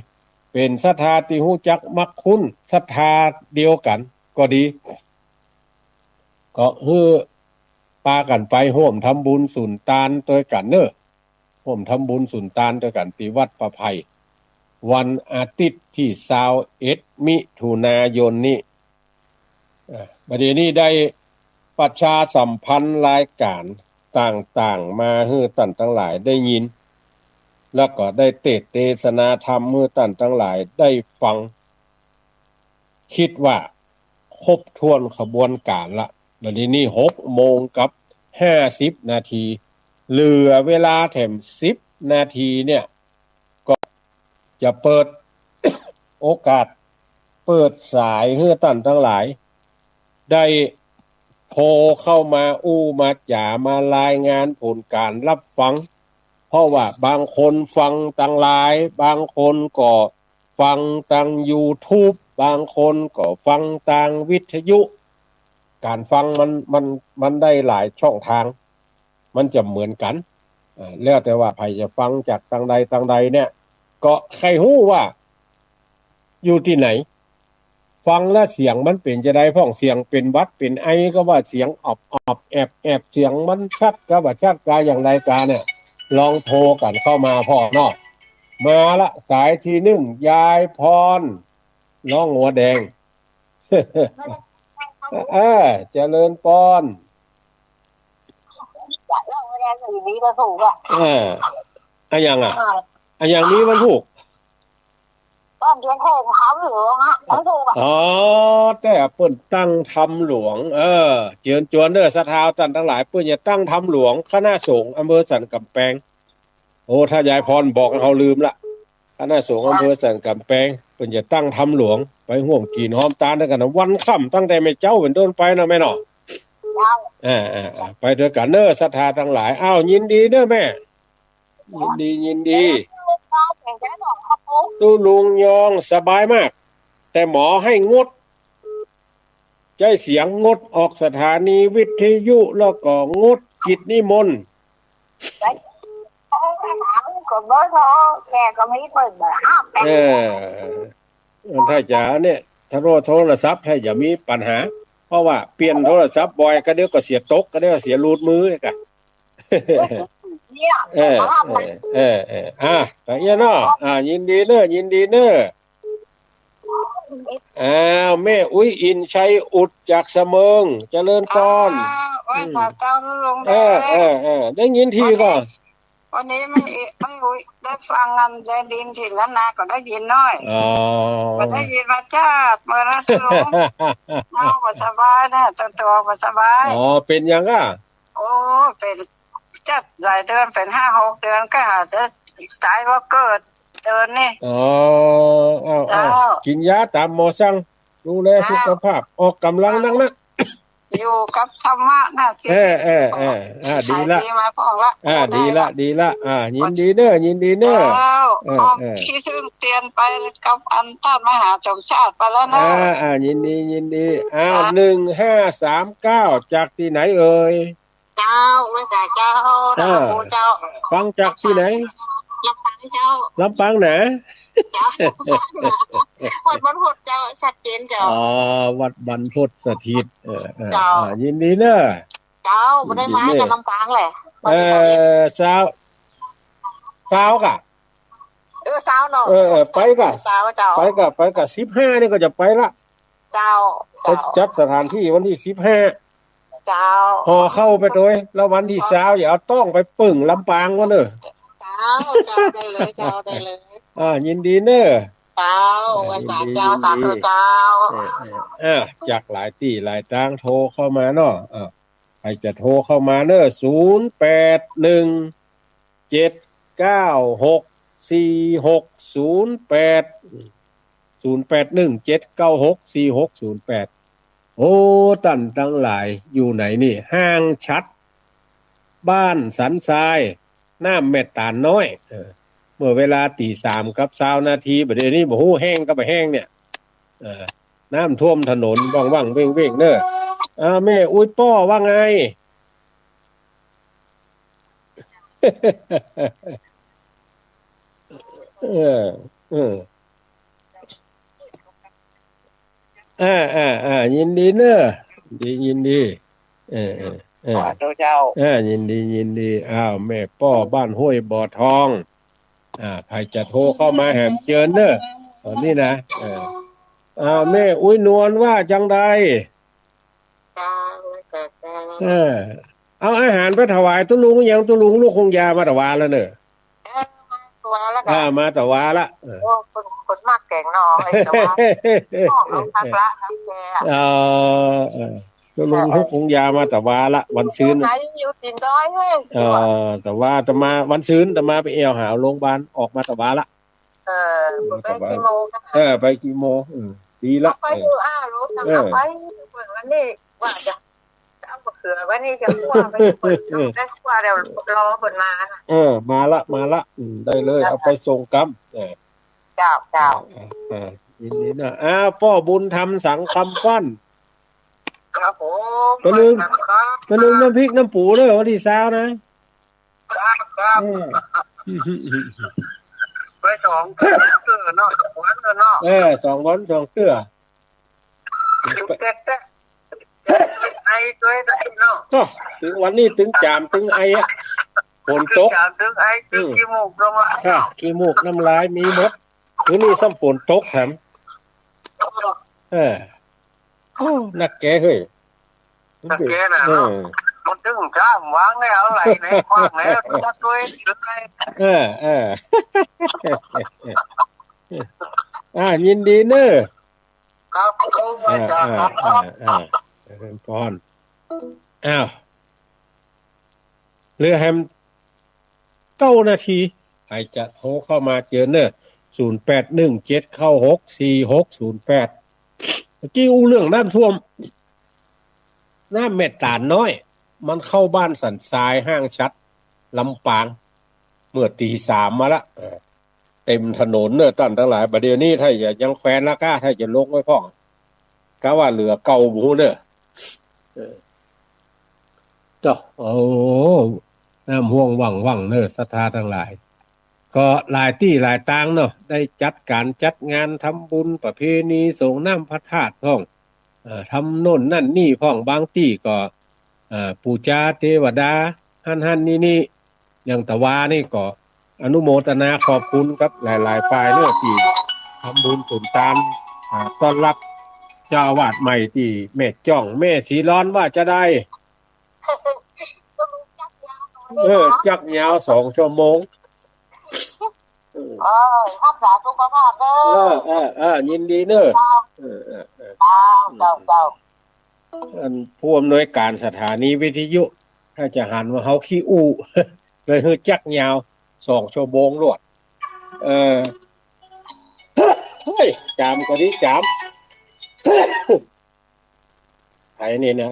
เป็นศรัทธาที่ฮู้จักมักคุ้นศรัทธาเดียวกันก็ดีก็ปากันไปร่วมทำบุญสุนทานตัวกันเนอะ ร่วมทำบุญสุนทานด้วยกันที่วัดประไพวันอาทิตย์ที่21มิถุนายนนี้บัดนี้ได้ประชาสัมพันธ์รายการต่างๆมาให้ท่านทั้งหลายได้ยินแล้วก็ได้เทศนาธรรมให้ท่านทั้งหลายได้ฟังคิดว่าครบถ้วนขบวนการละบัดนี้6:50 นาทีเหลือเวลาแถม10 นาทีเนี่ยก็จะเปิด โอกาสเปิดสายให้ท่านทั้งหลายได้โทรเข้ามามาจ่ามารายงานผลการรับฟังเพราะว่าบางคนฟังทางไลน์บางคนก็ฟังทาง YouTube บางคนก็ฟังทางวิทยุการฟังมันได้หลายช่องทางมันจะเหมือนกันแล้วแต่ว่าใครจะฟังจากทางใดเนี่ยก็ใครฮู้ว่าอยู่ที่ไหนฟังแล้วเสียงมันเป็นจะได้พ้องเสียงเป็นวัดเป็นไอก็ว่าเสียงอบแอบเสียงมันชัดก็ว่าชัดกาอย่างไรกาเนี่ยลองโทรกันเข้ามาพ่อเนาะมาละสายที่1ยายพรน้องหัวแดง เจริญปอนอันยังอันอย่างนี้มันถูกบ้านเดือนโคงทำหลวงมันถูกแต่เปิ้นตั้งธรรมหลวงเจิญจวนเด้อศรัทธาท่านทั้งหลายเปิ้นจะตั้งธรรมหลวงคณะสงฆ์อำเภอสันกำแพงโอ้ถ้ายายพรบอกเฮาลืมละคณะสงฆ์อำเภอสันกำแพงเปิ้นจะตั้งธรรมหลวงไปห่วงกินหอมตาลด้วยกันวันค่ำตั้งแต่แม่เจ้าเป็นต้นไปนะแม่เนาะไปด้วยกันเด้อศรัทธาทั้งหลายอ้าวยินดีเด้อแม่ยินดีตู้ลุงยองสบายมากแต่หมอให้งดใจเสียงงดออกสถานีวิทยุแล้วก็งดกิจนิมนต์ถ้าจะเนี่ยถ้าโทรศัพท์ถ้าอย่ามีปัญหาเพราะว่าเปลี่ยนโทรศัพท์บ่อยก็เดี๋ยวก็เสียตกก็เดี๋ยวเสียรูดมือกันแต่เนาะยินดีเนอะแม่อุ้ยอินชัยอุดจากเสมิงเจริญพรได้ยินทีก็วันนี้ไม่อุ้ยได้ฟังงานได้ดินทีแล้วนะก็ได้ยินน้อยก็ได้ยินมาจ้าเมื่อนั้นลุงน้องก็สบายนะตัวก็สบายเป็นยังโอ้เป็นจัดหลายเดือนเป็น 5-6 เดือนก็หาจะสายว่าเกิดเดือนนี่กินยาตามหมอสั่งดูแลสุขภาพออกกำลังนักอยู่กับธรรมะนะดีละดีละยินดีเนอะยินดีเนอะที่ถึงเตียนไปกับอันท่านมหาสมชาติไปแล้วนะยินดี1539จากที่ไหนเอ่ยเจ้าไม่ใช่เจ้าเจ้าฟังจากที่ไหนลำปางนะวัดบรรพตเจ้าชัดเจนเจ้าวัดบรรพตสถิตยินดีเนอะเจ้าไม่ได้มากับลำปางเลยสาวกะสาวเนาะไปกะสาวเจ้าไปกะ15นี่ก็จะไปละเจ้าจัดสถานที่วันที่15เจ้าพอเข้าไปโดยแล้ววันที่20อย่าเอาต้องไปปึ่งลำปางวะเนอะเจ้าได้เลยเจ้าได้เลยยินดีเนอะเจ้าวันสาเจ้าสาธุเจ้าจากหลายที่หลายทางโทรเข้ามาเนาะใครจะโทรเข้ามาเนอะ0817964608 โอ้ตั้นทั้งหลายอยู่ไหนนี่ห้างชัดบ้านสันทรายน้ำแม่ตาลน้อยเมื่อเวลา 3:00 กับ20 นาทีบัดนี้บ่ฮู้แห้งก็บ่แห้งเนี่ยน้ำท่วมถนนว่างๆเว้งๆเด้อแม่อุ้ยป้อว่าไงยินดีเนอะยินดี สาธุเจ้ายินดีอ้าวแม่ป้อบ้านห้วยบ่อทองใครจะโทรเข้ามาแหมเจิญเด้อตอนนี้นะแม่อุ้ยนวลว่าจังใดเอาอาหารไปถวายตุลุงยังตุลุงลูกคงยามาตะวาแล้วเนอะมาตะวาละคนมากแก่งนอไอ้ตะวาเอาพักละตุลุงลูกคงยามาตะวาละวันซื้นอยู่ตีนด้อยเว้ยแต่ว่าจะมาวันซื้นจะมาไปเอวหาโรงพยาบาลออกมาตะวาละไปกี่โมงไปกี่โมงดีละไปดูรู้ทำไปเปิดวันนี้ว่าจะเอามะเขือวันนี้จะคั่วไปเปิดได้คั่วเดี๋ยวรอเปิดมามาละได้เลยเอาไปส่งกำเจ้ายินดีนะพ่อบุญทำสังคำฟันครับผมตัวนึงน้ำพริกน้ำปูเลยวันที่20นะครับไป2เกลือเนาะ2วันเนาะ2วัน2เกลือไอ้ตัวเนาะถึงวันนี้ถึงจามถึงไอ้ฝนตกจามถึงไอ้ถึงขี้มูกก็มาขี้มูกน้ำลายมีหมดถึงนี่ซ้ำฝนตกแถมนักแกเฮ้ยนักแกน่ะเนาะมันถึงจ้ามวางได้เอาไหลในกว้างแล้วจักด้วยถึงไอ้ยินดีเนอะครับผมว่าจะเป็นพรเรือแฮม9 นาทีใครจะโทรเข้ามาเจอเนอะ0817964608เมื่อกี้เรื่องน้ำท่วมน้ำเม็ดตาลน้อยมันเข้าบ้านสันทรายห้างชัดลำปางเมื่อตี 3มาละเต็มถนนเนอะตั้นทั้งหลายประเดี๋ยวนี้ถ้ายังแควนละก้าถ้าจะลกไว้พ่องก็ว่าเหลือเก่าหมูเนอะน้ำห่วงว่างเนอะศรัทธาทั้งหลายก็หลายที่หลายตังเนาะได้จัดการจัดงานทำบุญประเพณีส่งน้ำพระธาตุพ่องทำโน่นนั่นนี่พ่องบางที่ก็ปูชาเทวดาหั่นนี่อย่างตะวานี่ก็อนุโมทนาขอบคุณครับหลายๆฝ่ายเนอะที่ทำบุญสุนทานต้อนรับเจ้าอาวาสใหม่ที่แม่จ้องแม่สีร้อนว่าจะได้จักยาว2 ชั่วโมงรักษาสุขภาพเด้อยินดีเนอะเจ้าผู้อำนวยการสถานีวิทยุถ้าจะหันว่าเฮาขี้อู้เลยฮือจักยาว2 ชั่วโมงรวดเฮ้ยจามก็ดิจามไอ้นี่นะ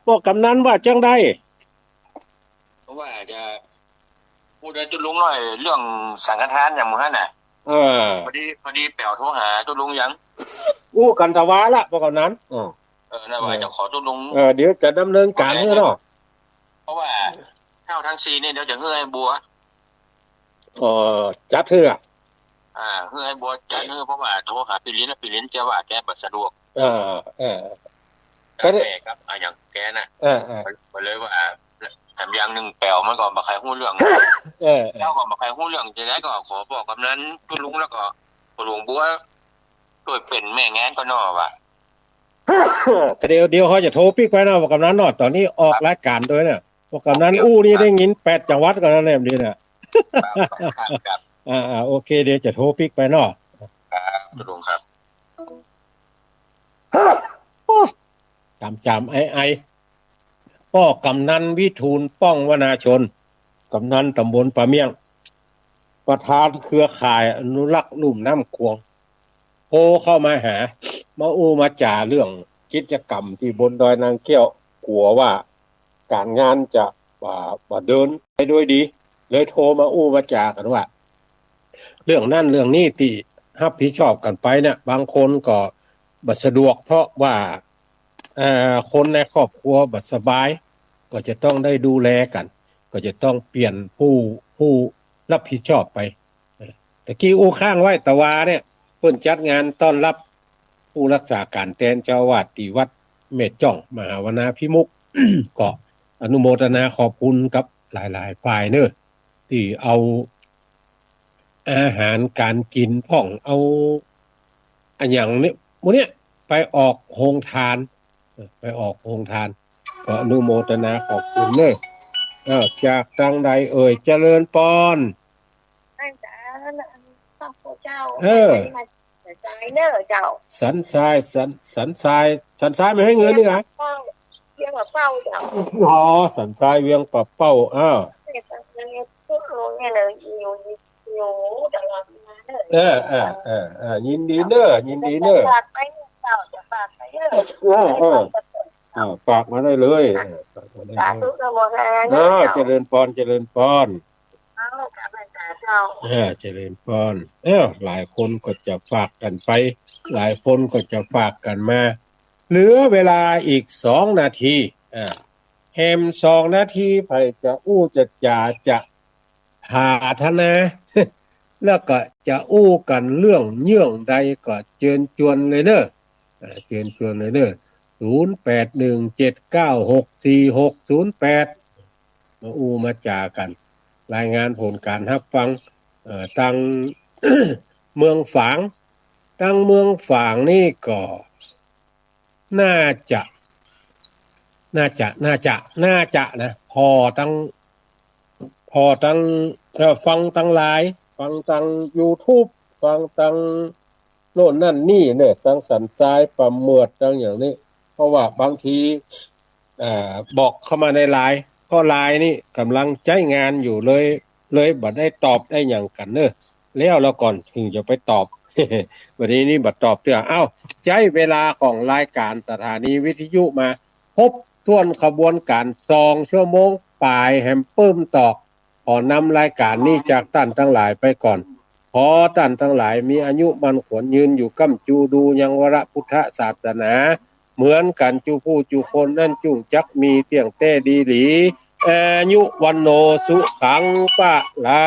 บอกกำนันว่าจังได้เพราะว่าจะพูดได้จุลุงหน่อยเรื่องสังฆทานอย่างมื้อนั้นน่ะพอดีแป๋วโทรหาจุลุงยังกันตะวาละบอกกำนันน่ะว่าจะขอจุลุงเดี๋ยวจะดำเนินการให้เนาะเพราะว่าเท่าทั้ง4นี่เดี๋ยวจะเฮือให้บัวจัดเฮือเฮือให้บัวจัดเฮือเพราะว่าโทรหาปิลินจะว่าแกบ่สะดวกก็ได้ครับอย่างแกน่ะก็เลยว่าแถมอย่างนึงแป๋วมันก็บ่ใครฮู้เรื่องเจ้าก็บ่ใครฮู้เรื่องจะได้ก็ขอบอกกำนันจุลุงแล้วก็หลวงบัวช่วยเป็นแม่งานก็น้อว่าเดี๋ยวเขาจะโทรปิกไว้เนาะบอกกำนันเนาะตอนนี้ออกรายการด้วยเนี่ยบอกกำนันนี่ได้ยิน8 จังหวัดกันแล้วเนี่ยดีน่ะครับโอเคเดี๋ยวจะโทรปิกไปเนาะจุลุงครับจำไอพ่อกำนันวิทูลป้องวนาชนกำนันตำบลป่าเมี่ยงประธานเครือข่ายอนุรักษ์ลุ่มน้ำควงโทรเข้ามาหามาจ่าเรื่องกิจกรรมที่บนดอยนางแก้วกลัวว่าการงานจะบ่เดินไปด้วยดีเลยโทรมาจ่ากันว่าเรื่องนั้นเรื่องนี้ที่รับผิดชอบกันไปเนี่ยบางคนก็บ่สะดวกเพราะว่าคนในครอบครัวบ่สบายก็จะต้องได้ดูแลกันก็จะต้องเปลี่ยนผู้รับผิดชอบไปตะกี้ข้างไว้ตะวาเนี่ยเพิ่นจัดงานต้อนรับผู้รักษาการแทนเจ้าอาวาสที่วัด เมตจ่องมหาวนาพิมุข ก็อนุโมทนาขอบคุณกับหลายๆฝ่ายเนอะที่เอาอาหารการกินพ่องเอาอันอย่างนี้มื้อเนี้ยไปออกโรงทานไปออกโรงทานก็อนุโมทนาขอบคุณเนอะจากทางใดเอ่ยเจริญปอนอาจารย์ขอบคุณเจ้าใจเนอะเจ้าสันทรายสันทรายไม่ให้เงินนี่ไงเวียงปะเป้าเจ้าอ๋อสันทรายเวียงปะเป้ายินดีเนอะยินดีเนอะฝากไปเจ้าจะฝากไปเนอะฝากมาได้เลยสาธุโมทนาเจริญพรเจริญพรเจริญพรหลายคนก็จะฝากกันไปหลายคนก็จะฝากกันมาเหลือเวลาอีก2 นาทีแฮม2 นาทีไผจะอู้จะหาธนา แล้วก็จะอู้กันเรื่องเยื่องใดก็เชิญชวนเลยเด้อเชิญชวนเลยเด้อ0817964608มาอู้มาจากันรายงานผลการรับฟังทาง เมืองฝางทางเมืองฝางนี่ก็น่าจะนะพอตั้งฟังตั้งหลายฟังตั้ง YouTube ฟังตั้งโน่นนั่นนี่เนี่ยตั้งสันทรายประเมิดตั้งอย่างนี้เพราะว่าบางทีบอกเข้ามาในไลน์ก็ไลน์นี่กำลังใช้งานอยู่เลยบ่ได้ตอบได้อย่างกันเนอะแล้วก่อนถึงจะไปตอบ วันนี้นี่บ่ตอบเตื้อใช้เวลาของรายการสถานีวิทยุมาพบทวนขบวนการ2 ชั่วโมงปลายแฮมปึ้มตอกขอนำรายการนี้จากท่านทั้งหลายไปก่อนขอท่านทั้งหลายมีอายุมั่นขวัญยืนอยู่ก้ำจูดูยังวรพุทธศาสนาเหมือนกันจูผู้จูคนนั่นจุงจักมีเตียงเต้ดีหลีอายุวันโนสุขังปะลา